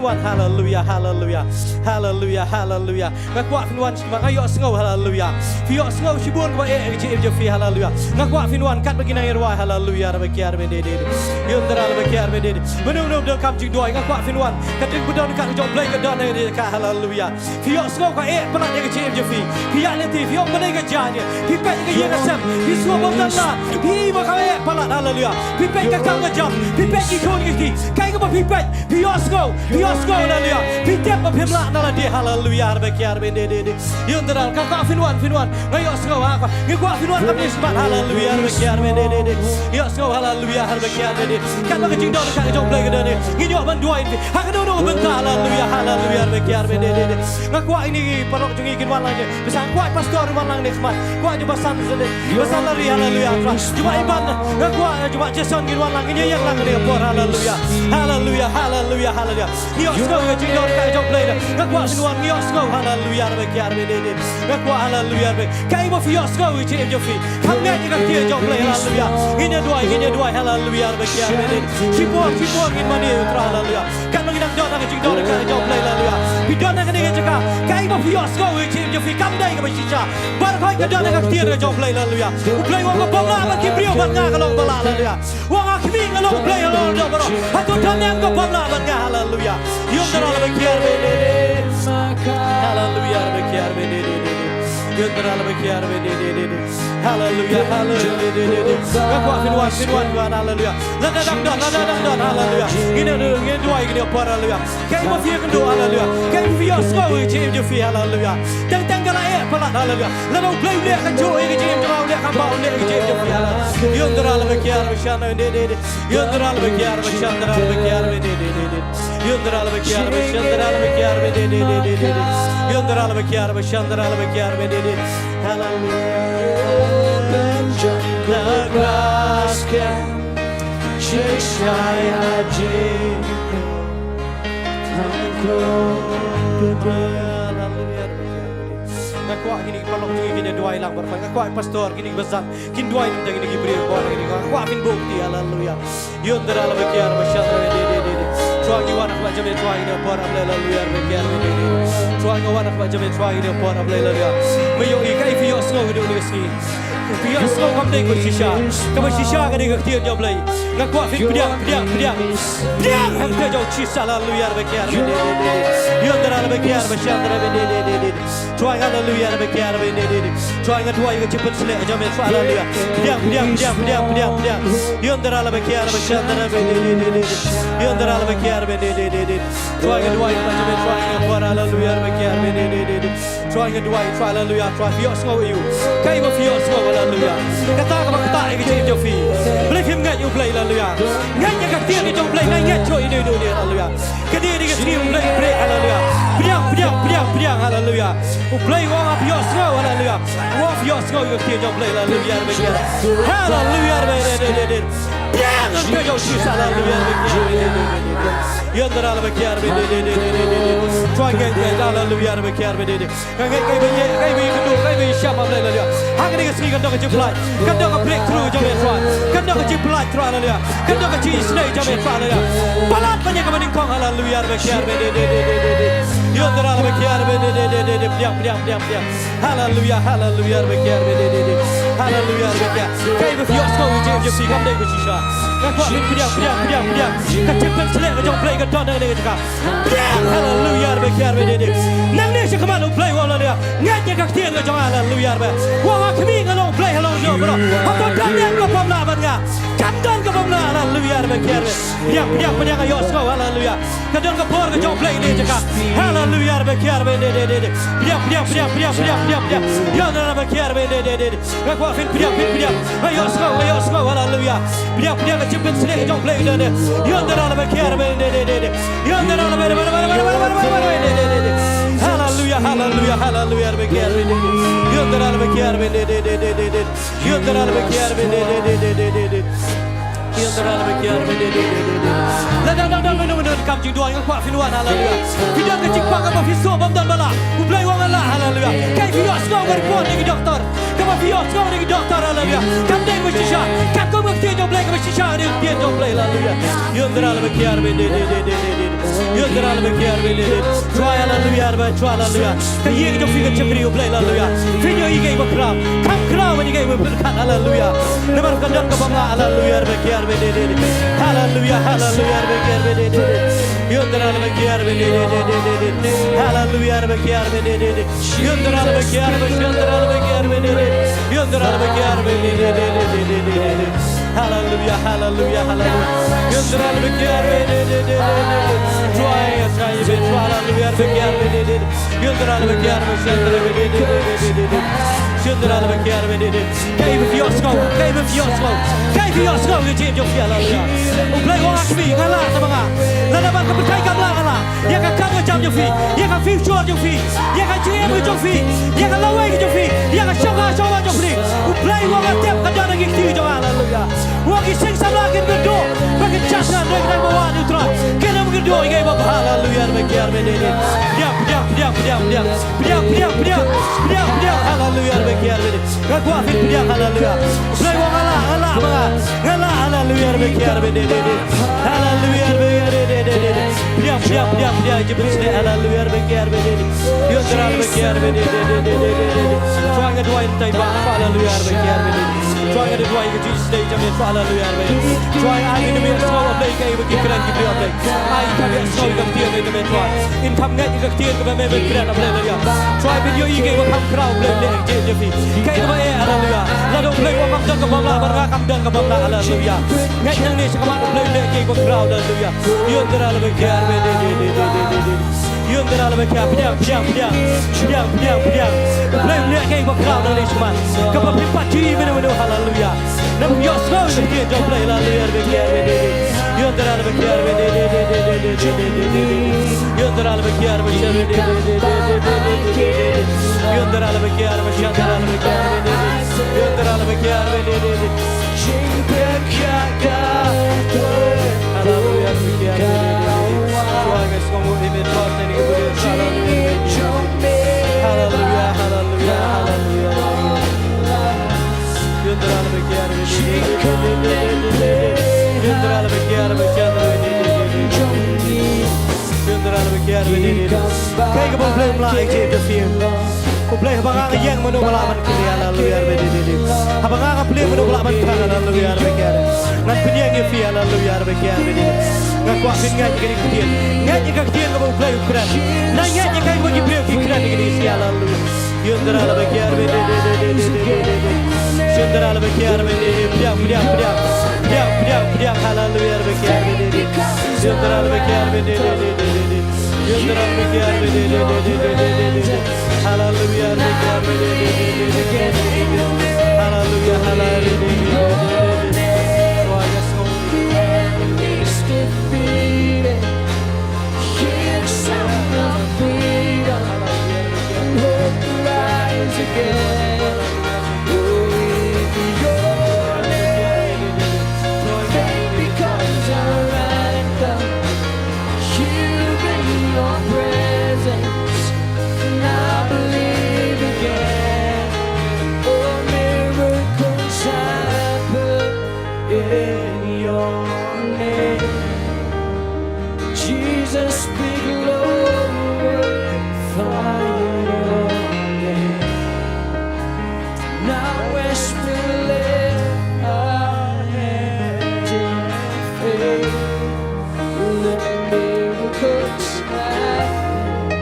[SPEAKER 6] wan hallelujah hallelujah hallelujah hallelujah ngak qua phi wan sekat ngayo sengau hallelujah phi họ sengau sibun kwa chị em cho phi hallelujah ngak qua phi wan kat begini dengan wai hallelujah ra bekiar bendede yundra ra bekiar bendede menung dah kam trình độ ngak qua phi wan kat ding budon kat trong play cái don này ka hallelujah phi họ sengau kwa pelat dengan chị em cho phi họ nanti phi họ menai cái janya phi pe cái yang asam phi suo bom dan la phi ma ka pelat hallelujah phi pe cái kam cái jam phi pe cái khôn cái ti kai cái phi pe phi họ sengau hallelujah phi tep ma phim la na dia hallelujah ra bekiar bendede yundra ka phi wan ngayo sengau ha ngi kwa phi wan kam ni sebat hallelujah ra bekiar bendede yo sengau hallelujah berkiar bedi. Kan bagi jing dor kan jong play gede ni. Ngini wan dua ini. Hak no bentar haleluya berkiar bedi. Ngakwa ini parok jungi kin wan lang ni. Bisa kuat pastor wan lang ni khmat. Kuat jumpa san sele. Besan lari haleluya. Jumpa iban ngakwa jumpa Jason kin wan lang ini yang lang ni por haleluya. Haleluya. Ngio sko jing dor kan jong play. Ngakwa senuan ngio sko haleluya berkiar bedi. Ngakwa haleluya be. Kai mo fi sko jing jofi. Kam ngai ka tie jong play haleluya. Ini dua haleluya berkiar bedi. Kipor kin mani utra haleluya. Kan nang dor ka jing dor kan jong play haleluya. Bidon nang ni jaka. Kai mo fi sko jing jofi kam dai ka bisha. Bar khoi ka dor ka tie jong play haleluya. Play wa ko la ba ki brio ban nga ka long bala haleluya. Wa nga ki nga long play haleluya bro. Hatu tan yang ko la ban nga haleluya. Yum dor berkiar bedi. Haleluya berkiar bedi. Yundra berkiar bedi. Haleluya. Ngakwa finwan haleluya. Lada dang don haleluya. Ini dua ini por haleluya. Kai mo fi kan do haleluya. Kai fi sko jim jo fi haleluya. Tang kala pelat haleluya. Lada play le kan jo jim jo le kan ba le jim jo fi haleluya. Yundra berkiar beshana bedi. Yundra berkiar bedi. Yundra berkiar bedi. Hallelujah. Nagraskan Shishaya Jiko Ngakwa kini palong kini dua ilang berfai ngakwa pastor kini besar kini dua ilang kini beri kuat kini ngakwa fin bukti haleluya yundra la bekiar masyaallah de Tuangi wana kwa jamin tuangi ni por haleluya bekiar de Tuangi wana kwa jamin tuangi ni por haleluya mayo ikai fi osno hidup ni ski fi osno kam dei ko shisha ka dei ktir job lai ngakwa fin pidiang ham te jo shisha haleluya bekiar de yundra la bekiar masyaallah de Tuangi haleluya bekiar de Tuangi tuangi cepet sele jamin haleluya pidiang yundra la bekiar masyaallah de yundra la bekiar de Tuangi tuangi jamin tuangi por haleluya bekiar de Tuangi tuangi haleluya tuangi osno you kai mo fi osno haleluya kata ke jim jo fi play him ngai you play haleluya ngai ka tiang ni jong play ngai choi ni do ni haleluya ke dia ke stream play haleluya pidiang haleluya play wa fi osno haleluya wa fi osno you tiang jong play haleluya bekiar haleluya de piang ke jo shi haleluya yundra la bekiar de Tuangi haleluya bekiar de kai be shama haleluya hangni ke sri kan do ke jiplai kan do ke breakthrough jamin tuan kan do ke jiplai tuan haleluya kan do ke chi snai jamin tuan haleluya palat banyak ke bening kong haleluya bekiar de yundra la bekiar de piang haleluya bekiar de haleluya bekiar kai be fiosco je fi kam dei ko shisha ngakwa piang ka cepet selek ke jong play ke don dengan cakap haleluya bekiar de nang ni sekaman play wala dia ngat ka tiang ke jong haleluya be wa kami ngalong play haleluya bro apa dan yang ko pamla ban nga kandan ko pamla haleluya bekiar piang yosco haleluya kadon ko por ke jong play ni cakap haleluya bekiar de piang yodra bekiar de ngakwa fin piang yosco haleluya piang cepet selek jong play de yodra bekiar de yodra haleluya bekiar de yodra bekiar de yodra bekiar de Yundra bekiar de la kam jing dua yang kuat finuan haleluya video kecik pak apa fiso bam dan bala ublai wang Allah haleluya kai video skau berpon dengan doktor kama video skau dengan doktor haleluya kam dai bersisha kam ko mesti job play bersisha dia job play haleluya yundra bekiar de yundra bekiar de try haleluya try haleluya kai ye job figa chakri ublai haleluya video igai bakram kam kraw ni gai berkat haleluya nebar kandan ko bam haleluya bekiar de haleluya bekiar de yundra bekiar de haleluya bekiar de yundra bekiar de yundra bekiar de haleluya yundra bekiar de try haleluya bekiar de yundra bekiar de Syundra la bekiar bedede. Kay be fiosco, kay be fiosco. Kay fiosco ke jim jo fia haleluya. Uplay wong akmi ngala ta banga. La la bang ke kai kam la ngala. Ya ka kam jam jo fi. Ya ka future jo fi. Ya ka jim jo fi. Ya ka lawe jo fi. Ya ka shoga jo fi. Uplay wong atep ka dana ki ti jo haleluya. Wong ki sing sabla kin do. Bagi chasna dek dek bawa ni tra. Kena mungkin do ngai ba haleluya bekiar bedede. Piak haleluya bekiar bedede. Gakwa fit piak haleluya. Uplay wong ngala banga. Ngala haleluya bekiar bedede. Haleluya bekiar bedede. Piak jebus ne haleluya bekiar bedede. Yo teral bekiar bedede. Tuanga dua intai ba haleluya bekiar bedede. Tuanga dua ke Jesus day jamin haleluya bedede. Tuanga ai ni me so play kai beki kran ki play play. Ai kami so ka tiya me me tuan. In tham ngai ka tiya ka me kran play le ya. Tuai video i ke ba kam crowd play le je je fi. Kai ba e haleluya. La do play wa kam dan ka bam la bar kam dan ka bam la haleluya. Ngai nang ni sa kam play le ke ko crowd haleluya. Yo teral bekiar bedede. Yun teral bekiar piak. Play le ke ko crowd le shman. Ka ba pipa ji me no haleluya. Nam yo so ke jo play la le bekiar bedede. Yun teral bekiar bedede. Yun teral bekiar bedede. Yun teral bekiar bedede. Yun teral bekiar bedede. Haleluya bekiar bedede. Tuaga skomu ime tuan ni haleluya. Haleluya. Yun teral bekiar bedede. Yun teral bekiar bedede. Kijk op play mla ik je de film. Op play banga yang menu melawan kalian haleluya bedede. Abanga play menu melawan kalian haleluya bedede. Ngan penyang ye fi haleluya bedede. Ngan kwa fin ngai ke kitian. Ngai ke kitian ko play ukran. Na ngai ke kai ko ki play ki kran ke si haleluya. Yundra la bekiar bedede. Yundra la bekiar bedede. Piak haleluya bekiar bedede. Yundra la bekiar bedede. Yundra la bekiar bedede. Haleluya bekiar bedede. Haleluya. Tuaga
[SPEAKER 4] Jesus, big Lord, fire again. Now as we lift our hands in faith, let miracles happen.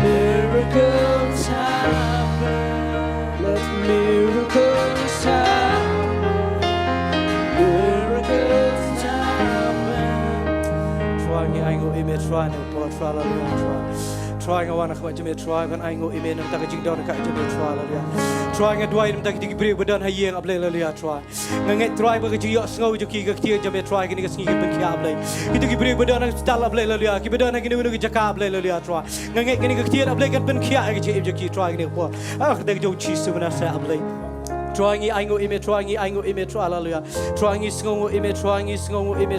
[SPEAKER 4] Miracles happen. Let miracles happen. Miracles happen.
[SPEAKER 6] Trying I go ime trying to haleluya. Trying awan aku macam try kan I go ime nam tak jing down ka jam haleluya. Trying adwai nam tak dig bri badan hayeng able haleluya try. Nganget try ba ji yo ngau ju ki ga tiang jam try kini ga singi ban kia able. Itu ki bri badan stal able haleluya. Ki badan kini nu ki jaka able haleluya try. Nganget kini ga tiang able kan ban kia ga ji ki try kini ko. Ah dak jo chi su na sa able. Trying I go ime haleluya. Trying sngo ime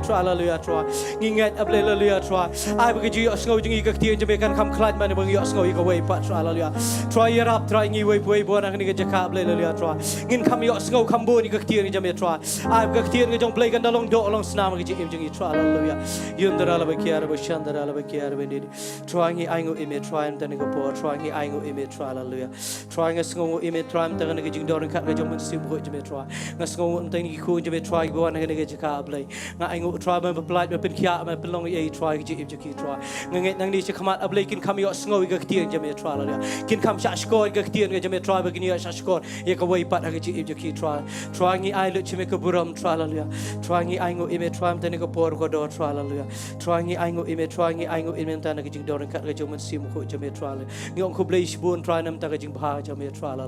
[SPEAKER 6] haleluya try. Ngingat able haleluya try. Ai ba ji yo sngo jingi ka tiang jam kan kam khlad man bang yo sngo ka wei pat haleluya. Try rap try ngi wei bo na kini ga jaka able haleluya try. Ngin kam yo sngo kam bo ni ka tiang jam try. Ai ba tiang ga jong play kan dalong do long snam ga ji im jingi try haleluya. Yundra la ba kiar ba shandra la ba kiar ba ni. Trying I go ime try am tan ga po trying I go ime haleluya. Trying sngo ime try am tan ga jing do ka men sim ko je me try ngas ngo nteng ni ku je me try go na ge je ka ablay nga ai ngo try men plai men pen khia men pen long ye try je je ki try nge nang ni che khamat ablay kin kham yo sngo ge tien je me try la kin kham sha skor ge tien ge je me try begini sha skor ye ka wai pat ge je ki try ngi ai lu che me ka buram try la try ngi ai ngo me try men ko por ko do try la try ngi ai ngo me try ngi ai ngo men ta na ge jing do kat ge je men sim ko je me try ngi on ko blay shbun try nam ta ge jing bha je me try la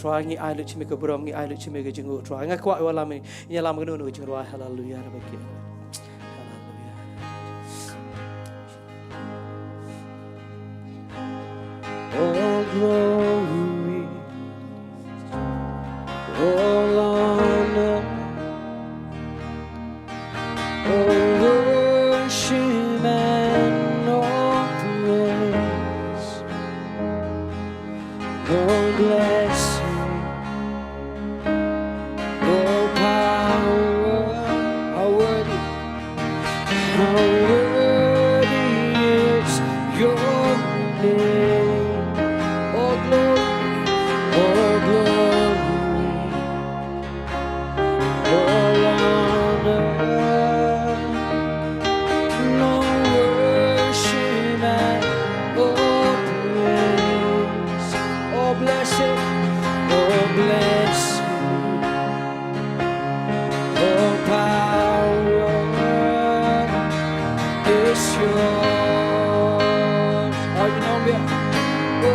[SPEAKER 6] try ngi ai lu che me ka buram ngi ai lu che me ge jing try nga kwa wala me nya lam ge no jing ro hallelujah ra ba
[SPEAKER 3] All glory, all honor, all worship and all praise, all blessing, all power, how worthy is your name. All glory, all honor, no worship and all praise, all blessing, all power is yours. Are you know me? All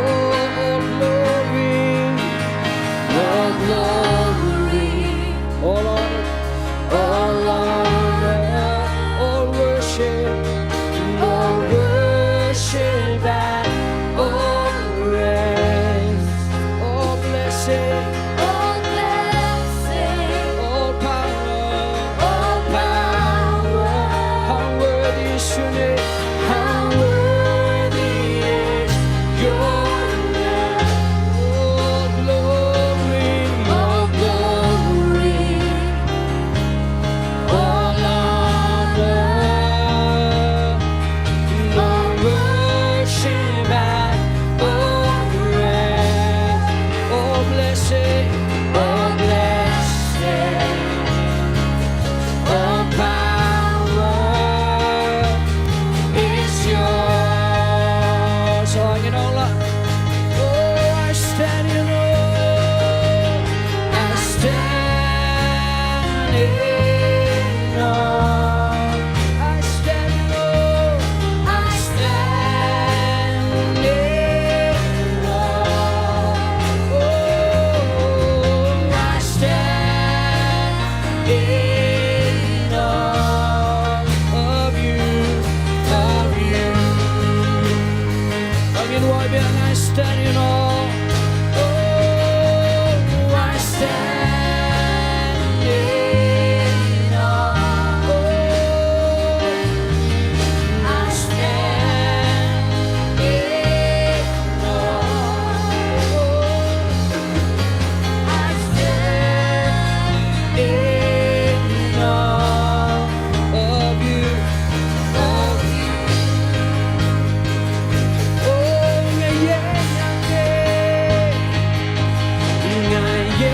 [SPEAKER 3] glory, all honor, all worship and all praise, all blessing, all power. How worthy is your name? How worthy is your name? All glory,
[SPEAKER 4] All glory,
[SPEAKER 3] all honor, all worship and all praise, all blessing, all power is yours. Oh, you know, Lord. Oh, I stand in awe. I stand in awe. I stand in awe.
[SPEAKER 4] I stand
[SPEAKER 3] in awe. Oh, I stand in awe of you, of you. Again, why be I stand in awe? Oh, I stand in awe. Oh,
[SPEAKER 4] I stand in I stand
[SPEAKER 3] in awe of you, of you. Oh, yeah, yeah, yeah.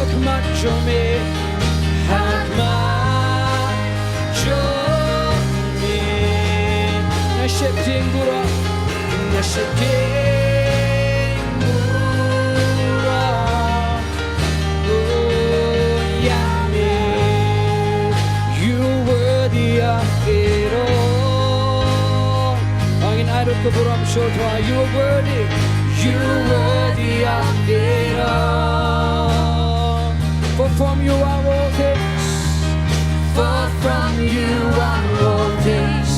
[SPEAKER 3] Oh, come on, show me. How much of me? Nashepting gura, nashepting gura. Oh, Yahweh, you worthy of it all. Angin airut ke buram shotwa, you are worthy of it all. For from you are all things,
[SPEAKER 4] For from you are all things,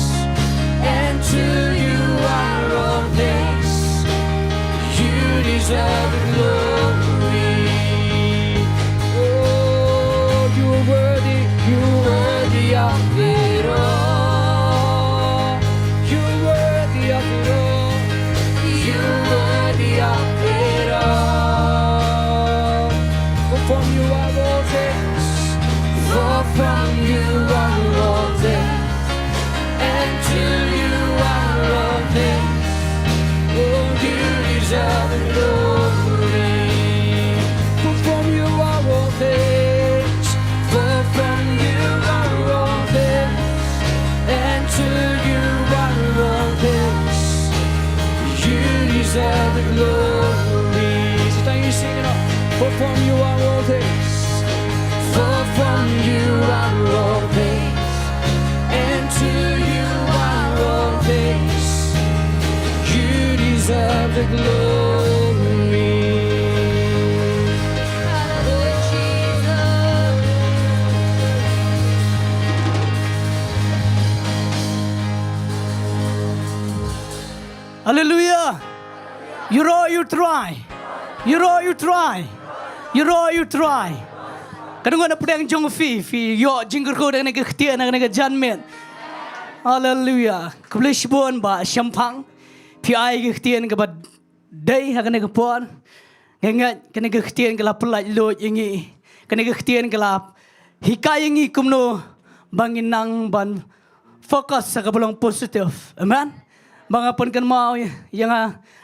[SPEAKER 4] and to you are all things. You deserve the glory.
[SPEAKER 3] oh, you are worthy of it all. You are worthy of it all.
[SPEAKER 4] You
[SPEAKER 3] For from you are all things.
[SPEAKER 4] For from you are all things, and to you are all things.
[SPEAKER 3] You deserve the glory.
[SPEAKER 4] Hallelujah, Jesus.
[SPEAKER 2] Hallelujah. You roar, you try. You roar, you try. You roar, you try. Kadang-kadang pedang jong fi yo jinggur ko dengan kehtian dengan janmen. Hallelujah. Kublish bon ba syampang. Pi ai kehtian ke ba dai ha kana kepon. Ngengat kana kehtian ke la pelaj lo ingi. Kana kehtian ke la hikai ingi kumno banginang ban fokus sa kabulong positif. Amen. Mga pun kan mau yang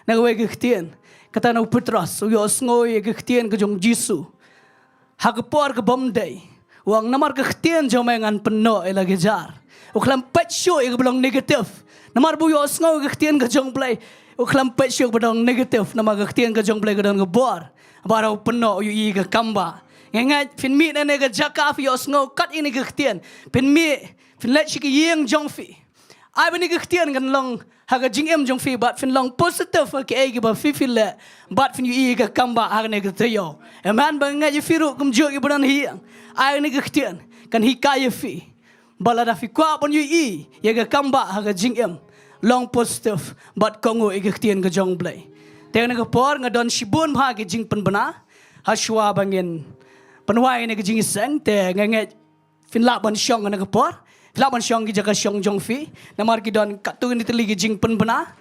[SPEAKER 2] nagawe kehtian. Kata na Petros, uyos ngoy kehtian ke jong Jisu. Hagpor ke bomday. Wang namar kehtian jong mengan peno lagi jar. Uklam pet show ke belong negatif. Namar bu uyos ngoy kehtian ke jong play. Uklam pet show ke belong negatif. Namar kehtian ke jong play ke dong bor. Barau peno yu ke kamba. Ngai fin mi na nega jaka fi uyos ngoy kat ini kehtian. Fin mi fin let shi ke yeng jong fi. Ai bani kehtian kan long haga jing jong fi bat fin long positif ke ai ke ba fi le bat fin yu ke kamba haga ne ke tayo. Amen bangai je firu kum jo ke badan hiang. Ai ne kehtian kan hikaya fi. Balada fi kwa pon yu ye ke kamba haga jing long positif bat kongo ke kehtian ke jong blai. Teng ne ke por ngadon shibun bha ke jing pen bana haswa bangin penwai ne ke jing seng te ngai fin la ban syong ne ke por. Laban syong ki jaga syong jong fi. Namar ki don katu ni teli ki jing pen bena.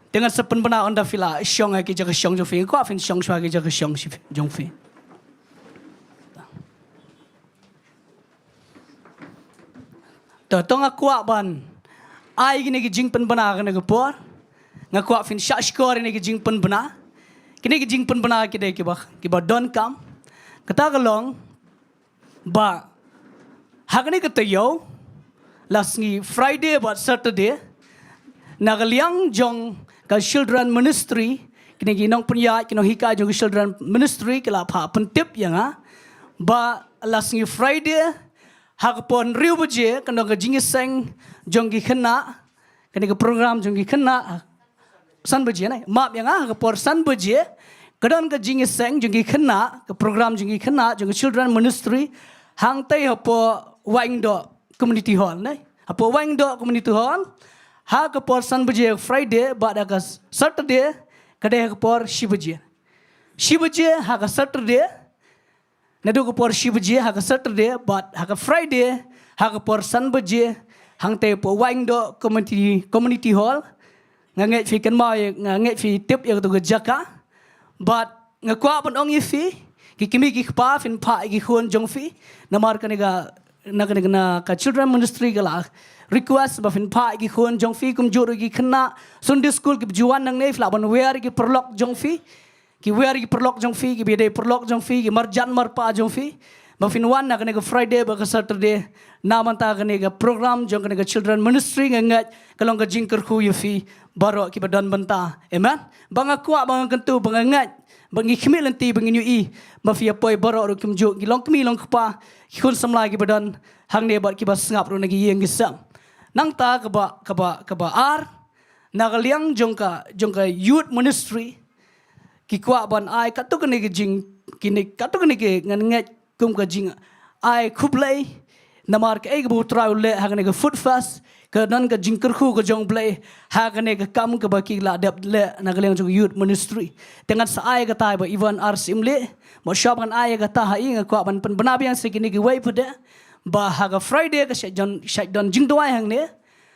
[SPEAKER 2] Dengan sepen bena onda fila syong ki jaga syong jong fi. Ko fin syong shwa ki jaga syong jong fi. Tong aku ban. Ai ki ni ki jing pen bena kana ke por. Ngaku fin syak skor ni ki jing pen bena. Kini ki jing pen bena ki de ki ba don kam. Kata kalong ba Hagani kata yo, last Friday about Saturday, nagaliang jong ka children ministry, kini ginong punya kino hika jong children ministry kala pa pentip yang ba last Friday, hagpon riu buje kano ka jingiseng jong gi kena, kini ka program jong gi kena, san buje na, map yang hagpor san buje, kadon ka jingiseng jong gi kena, ka program jong gi kena jong children ministry, hang tay hapo Wangdo Community Hall, ne? Apa Wangdo Community Hall? Ha kapor san buje Friday, bada ka Saturday, kadeh kapor shibuje. Shibuje ha ka Saturday, nadu kapor shibuje ha ka Saturday, but ha ka Friday, ha kapor san buje, hang te po Wangdo Community Hall, nganget fi kan mau nganget fi tip ya tu jaka, but ngakwa pon ong yifi, kikimi kikpa fin pa ki khon jong fi, namar kaniga na ka children ministry kala request ba fin pa ki khon jong fi kum juru ki khna Sunday school ki juan nang nei fla ban wer ki perlok jong fi ki wer ki perlok jong fi ki bede perlok jong fi ki marjan mar pa jong fi ba fin wan na ka Friday ba ka Saturday na man ta ka program jong ka children ministry ngat kalong ka jingker khu yu fi baro ki badan banta amen banga kwa banga kentu banga ngat bangi khmil nanti bangi nyu I mafia poi baro ru kim jo gilong kmi long kpa khun samla gi badan hang ne bar ki bas ngap ru nagi yeng gisam nang ta ka ba ar nagaliang jongka youth ministry ki kwa ban ai katu kene gi jing kini katu kene gi ngan ngat kum ka jing ai khublai namar ka eg bu trau le hang ne ga food fast ka nan ka jingker khu ka jong play ha ka ne ka kam ka baki la dap le nagaliang jong youth ministry tengan sa ai ka tai ba Ivan R Simle mo shop kan ai ka ta ha ing ko ban pen banabiang sikini ki wai pada ba ha ka Friday ka shai don jing doai hang ne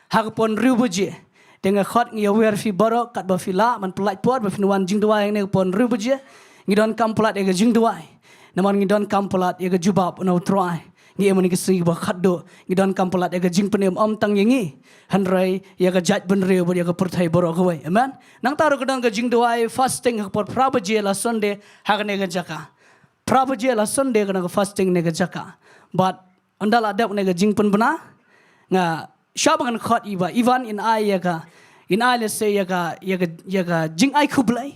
[SPEAKER 2] ha ka pon riu buje tenga khot ngi wer fi baro kat ba fila man plat pot ba finwan jing doai hang ne pon riu buje ngi don kam plat e ka jing doai naman ngi don kam plat e ka jubab no try ngi emani ki sing ba khaddo ngi don kampolat ya ga jing penem om tang yengi hanrai ya ga jaj benre bo ya ga perthai boro ko wai amen nang taru ka don ga jing doai fasting ha por prabaje la Sunday ha ga ne ga jaka prabaje la Sunday ga fasting ne ga jaka but andala adap ne ga jing pen bana nga shabangan khot iba Ivan in ai ya ga in ai le se ya ga jing ai khublai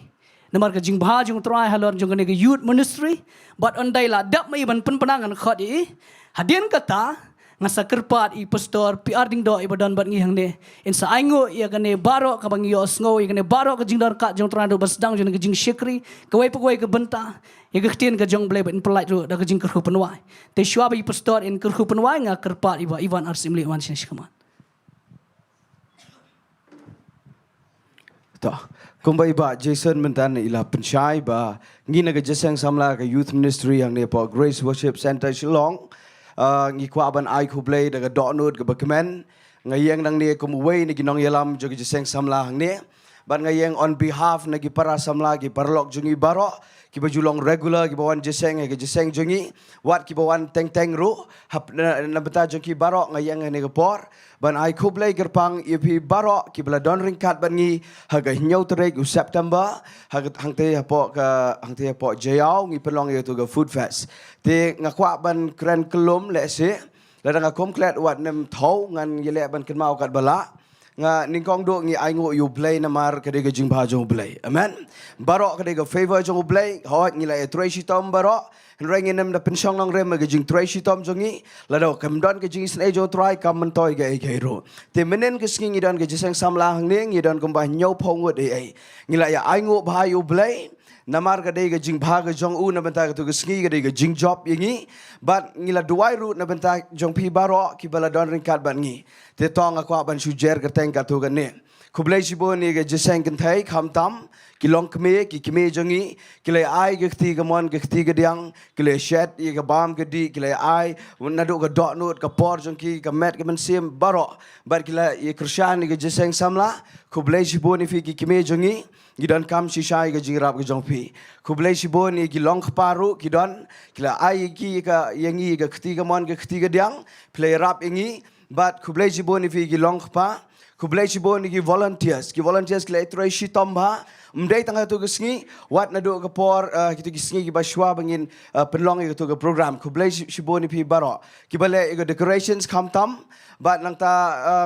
[SPEAKER 2] Namar ka jing bha jung try halor jung ne youth ministry but on day la dap mai ban penpanangan khot I hadian kata ngasa kerpat I pastor PR ding do ibadan bat ngi hangne insa aingo ya kane baro ka bang yo sngo ya kane baro ka jing dor ka jung try do bas dang jung jing shikri ka wai pagwai ka benta ya ka tien ka jung ble ban pelai ru da ka jing kerhu penwai te shwa bi pastor in kerhu penwai nga kerpat iba Ivan arsimli wan sin shikaman
[SPEAKER 7] to kumbai ba Jason mentan ila pensyai ba ngina ke jeseng samla ke youth ministry yang ne po Grace Worship Center Shillong ngi kwa ban ai khu play daga donut ke bakmen ngayeng nang ne kum wei ni ginong yalam jo ke jeseng samla hang ne ban ngayeng on behalf na gi para samla gi parlok jungi baro ki bajulong regular ki bawan jeseng ke jeseng jungi wat ki bawan teng teng ru hap na beta jungi baro ngayeng ne ke por ban ai khu play gerpang ipi baro ki bala don ringkat ban ngi haga nyau terek u September haga hangte hapo jayau ngi pelong ye tu ga food fest te ngakwa ban kren kelum le se la dang akom klet wat nem thau ngan yele ban ken mau kat bala nga ningkong do ngi ai ngo you play namar kade ga jing ba jong play amen baro kade ga favor jong play hot ngi la e tracy tom baro reng nem da pensyong nang rem ga jing tracy tom jongi la do kam don ga jing sne jo try kam man toy ga e ro te menen ga sngi don ga jisang samla hang ne ngi don kum ba nyau phong wot e ngi la ya ai ngo ba you play namar ga dei ga jing bha ga jong u na benta ga tu ga sngi ga dei ga jing job yingi but ngila duai ru na benta jong pi baro ki bala don ring kat ban ngi te tong akwa ban su jer ga teng ka tu ga ne kublai sibo ni ga jisang kan thai kham tam ki long kme ki kme jongi ki le ai ga khti ga mon ga khti ga diang ki le shet ye ga bam ga di ki le ai na do ga dot not ka por jong ki ka met ga man sim baro bar ki la ye krishan ni ga jisang samla kublai sibo ni fi ki kme jongi gidan kam shisha ga jingrap ga jongpi kublai sibo ni gi long paru gidon kila ai gi ga yangi ga khti ga mon ga khti ga diang play rap ingi but kublai sibo ni fi gi long pa kublai sibo ni gi volunteers kila itrai shi tomba mdai tanga tu ga sngi wat na do ga por kitu gi sngi gi baswa bangin penlong ga tu ga program kublai sibo ni fi baro ki bale ga decorations kam tam bat nang ta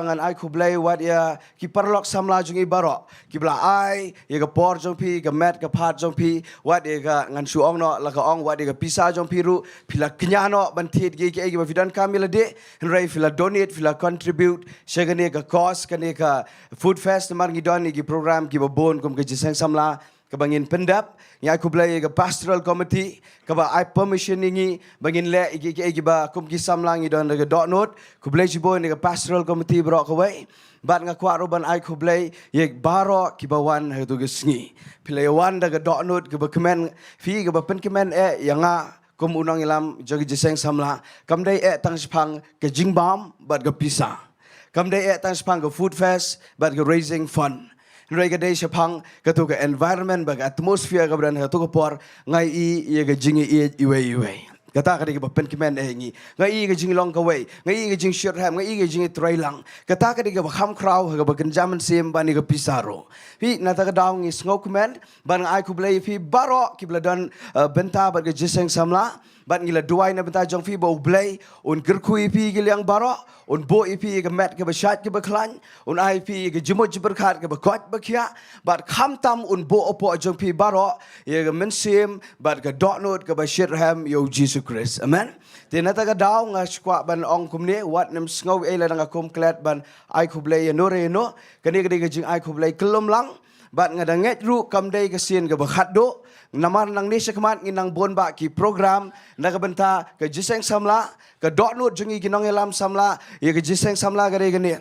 [SPEAKER 7] ngan ai kublai wat ya ki parlok samla jungi baro ki bla ai ye ga por jong pi ga met ga phat jong pi wat ye ga ngan su ong no la ga ong wat ye ga pisa jong pi ru pila knyano ban thit gi ki ba fidan kamila de rai fila donate fila contribute segane ga cause kane ka food fest mar ngi don gi program ki ba bon kum ga jisang samla ka bangin pendap ya kublai ga pastoral committee ka ba ai permission ngi bangin le gi ba kum gi samlang ngi don ga dot note kublai jibo ni ga pastoral committee bro ka wai bat nga kwa roban ai kublai ye baro ki ba wan ha tu ga sngi play wan da ga dot note ga ba comment fi ga ba pen comment yanga kum unang ilam jogi jiseng samla kam dai tang spang ga jingbam bat ga pisa kam dai tang spang ga food fest bat ga raising fund Rega day sepang katu ka environment bag atmosphere ka bran katu ka por ngai I ga jingi iwe kata ka ba pen kimen ngi ngai ga jing long ka wei ngai ga jing short ham ngai ga jing try lang kata ka ba kham kraw ka ba ganjaman sim ban ga pisaro pi na ta ka daw ngi smoke man ban ai ku blai fi baro ki bladan benta ba ga jiseng samla ban ngila duai na benta jong fi bo blai un gerkui pi gi liang baro un bo ipi ga met ga ba shat ga ba klan un ai pi ga jimo jiber khat ga ba kot ba khia bat kham tam un bo opo jong pi baro ye ga men sim bat ga dot note ga ba shit ham yo Jesus Christ amen te na ta ga daw nga skwa ban ong kumne wat nem sngow e la nga kum klet ban ai ku blai no re no kani ga jing ai ku blai kelom lang bat nga da nget ru kam dai ga sien ga ba khat do namar nang ni sekmat nginang bon ba ki program na ga benta ka jiseng samla ka dot note jungi ginong elam samla ye ga jiseng samla ga re ga ne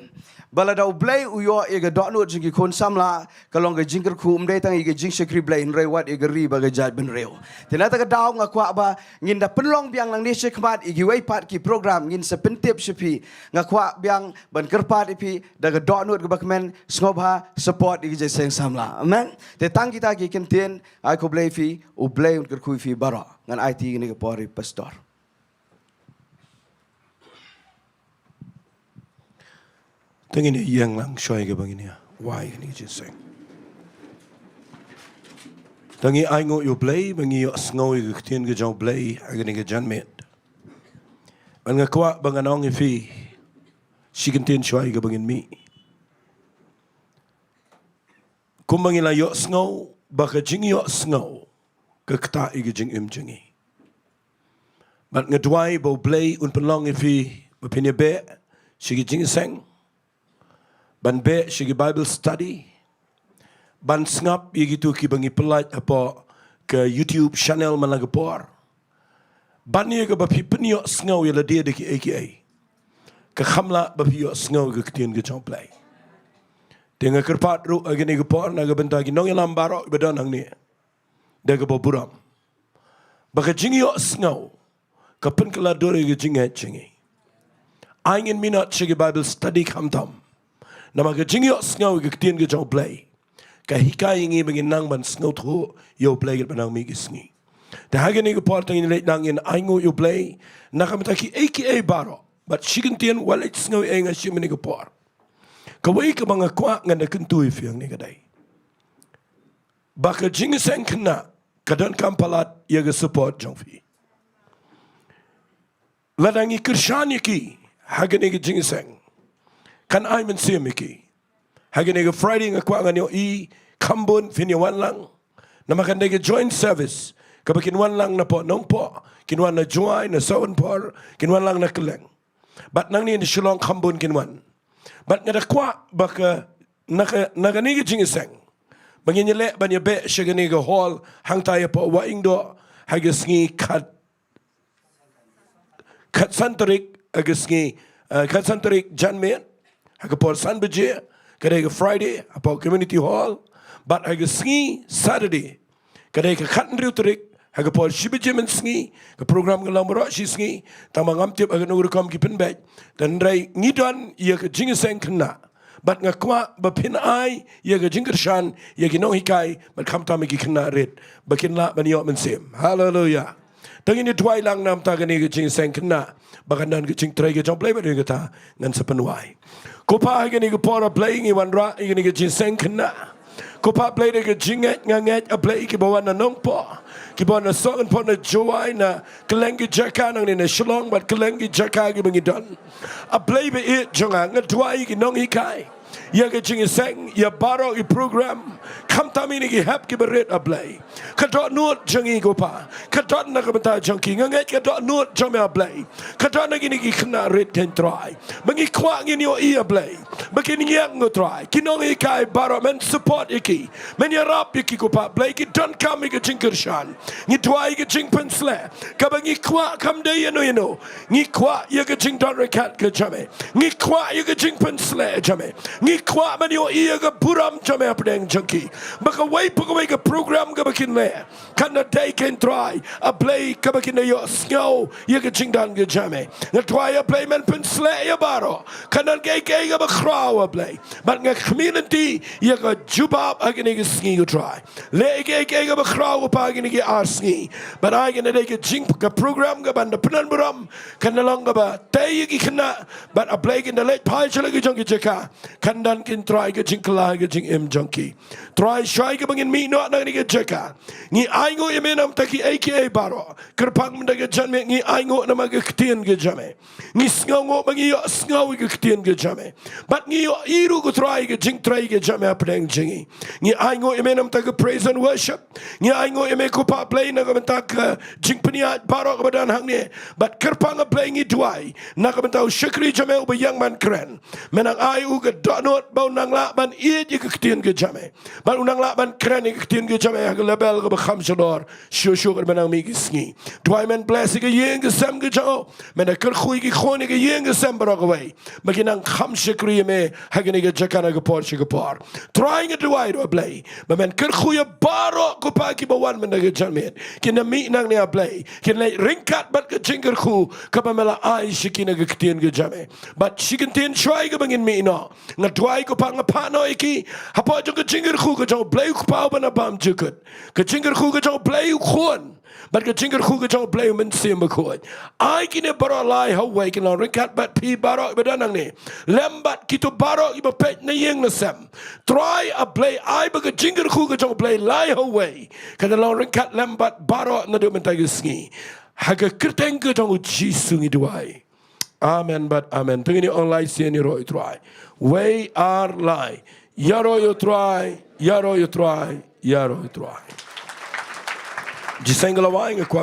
[SPEAKER 7] bala dau blai uyo ye ga dot note jungi kon samla ka long ga jingker khu umdai tang ye ga jing sekri blai nrai wat ye ga ri ba ga jat ben reu tenata ga daw nga kwa ba ngin da penlong biang nang ni sekmat igi wei pat ki program ngin se pentip sepi nga kwa biang ban kerpat ipi da ga dot note ga bakmen sngoba support igi jiseng samla amen te tang kita ki kenten ai ko blai fi u blai un kerkhui fi bara ngan IT ni ga pori pastor
[SPEAKER 1] Tengin ni yang lang shoy ke bangin ya. Why ni jiseng. Tangi ai ngo yo play bangi yo sngoy ke tien ke jong play agani ke janmet. An nga kwa banganong ifi sikintin shoy ke bangin mi. Kung bangin la yo snow baka jing yo snow ke kta igi jing im jingi. But ngedwai bo blay un penlong ifi bapine be shigi jing seng. Ban be shigi Bible study. Ban ngap igi tu ki bangi pelat apa ke YouTube channel managapor. Ban ye ke bapi penyo snow yala dia de ki AKA. Ke khamla bapi yo snow ke ktien ke jong play. Tengah kerpat ru agini ke por naga benta ki nong yalam barok bedan hang ni. Daga boburam. Baka jingi yo snow. Kapan kala dore ke jingi jingi. Aingin minat shigi Bible study kamtam. Nama ke jingi yo snow ke ktien ke jong play. Ka hikai ingi bangin nang ban snow tu yo play ke banang mi kisngi. Te hagini ke por tangin leit nang in aingo yo play. Nakamita ki AKA barok. But shikin tien walit snow enga shimini ke por. Kawai ke mga kwa nga nakentui fiang ni kadai. Baka jingiseng kena kadan kampalat yaga support jongfi. Ladangi kirshani ki hagani ke jingiseng. Kan ay mensiem ki. Hagani ke Friday nga kwa nga niyo I kambun finyawan lang. Na makanda ke joint service. Kabakinwan lang na po nong po. Kinwan na juay na sawan por. Kinwan lang na keleng. Bat nang ni shilong kambun kinwan. But nga dakwa baka naganiga jingiseng. Banginyele banyabe shaganiga hall hang tayo po waing do hagasngi kat santarik hagasngi kat santarik janmen hagapor sanbaje kadega Friday apo community hall but hagasngi Saturday kadega katnriutarik hagapor shibajemen sngi ke program ngalang moro shisngi tamangam tip aganur kam kipen bet dan rai ngidon ia ke jingiseng kena bat ngakwa bapin ai ia ke jingkershan ia ke no hikai bat kam tam ki kena red bakin la banyo mensem haleluya tangin ni twai lang nam ta gani ke jingiseng kena bakanan ke jing trai ke jong play ba ta ngan sepenuai ko pa gani ke pora playing I wan ra gani ke jingiseng kena ko pa play de ke jinget nganget a play ki bawan na nong po ki bawan na songan po na joy na kelengi jaka nang ni na shalong bat kelengi jaka ki bangidon a play be it jonga ngadwai ki nong hikai ya ke jingiseng ya baro I program kam tamini ki hap ki berit a play kadot nuot jongi ko pa kadot na ka bata jongi nganget kadot nuot jome a play kadot na gini ki kena rit ken try bangi kwa ngini o I a play bakini yang ngo try kinong hikai baro men support iki men yarap iki ko pa play ki don kam ki jinkershan ni twai ki jingpensle ka bangi kwa kam de yeno ni kwa ya ke jing don rekat ke jame ni kwa ya ke jingpensle jame ni kwa man yo I ga buram jame apdeng junkie baka way pagaway ka program ka bakin le kan na day can try a play ka bakin na yo snow ya ka jingdan ka jame na try a play man pensle ya baro kan na gay ka ba kraw a play but nga community ya ka jubab agini ka sngi ka try le gay ka ba kraw pa agini ka arsngi but ay ka na day ka jing ka program ka banda penan buram kan na lang ka ba tay ki kana but a play ka na late pai chala ka junkie jaka kan dan kin try ka jing kala ka jing im junkie try shy ka bangin mi no na ni ka jaka ni aingo imenam taki AKA baro kerpang mendaga janme ni aingo na mag ktien ka jame ni sngongo bangi yo sngaw ka ktien ka jame but ni yo iru ko try ka jing try ka jame apdeng jingi ni aingo imenam taka praise and worship ni aingo ime ko pa play na ka mentak jing peniat baro ka badan hang ni but kerpang a play ni duai na ka mentau shukri jame uba yang man kren menang ayu ka donot bau nang la ban iet ka ktien ka jame ban unang la ban kren ka ktien ka jame ha label ka ba khamshador shushu ka menang mi kisngi duai men bless ka yeng ka sam ka jo men ka khui ki khone ka yeng ka sam baro ka wai makinang khamshakri me hagani ka jakana ka por ka por trying to duai do play but men ka khui baro ko pa ki bawan men ka jamet kina mi nang ne play kin le ringkat bat ka jinger khu ka ba mela ai shikina ka ktien ka jame but shikin try ka bangin mi no nga duai ko pa nga pano iki hapo jo ka jinger khu ka jo play ko pa ba na bam jukut ka jinger khu ka jo play khon but ka jinger khu ka jo play men sim ko ai kine baro lai how way kin ringkat bat pi baro badanang ni lembat kito baro iba pet na yeng na sam try a play ai ba ka jinger khu ka jo play lai how way ka na ringkat lembat baro na do men tagisngi haga kerteng ka jo jisungi duai amen but amen pengini online sini roi try way are lie yaro you try Yaro itro. Jisengalawa nga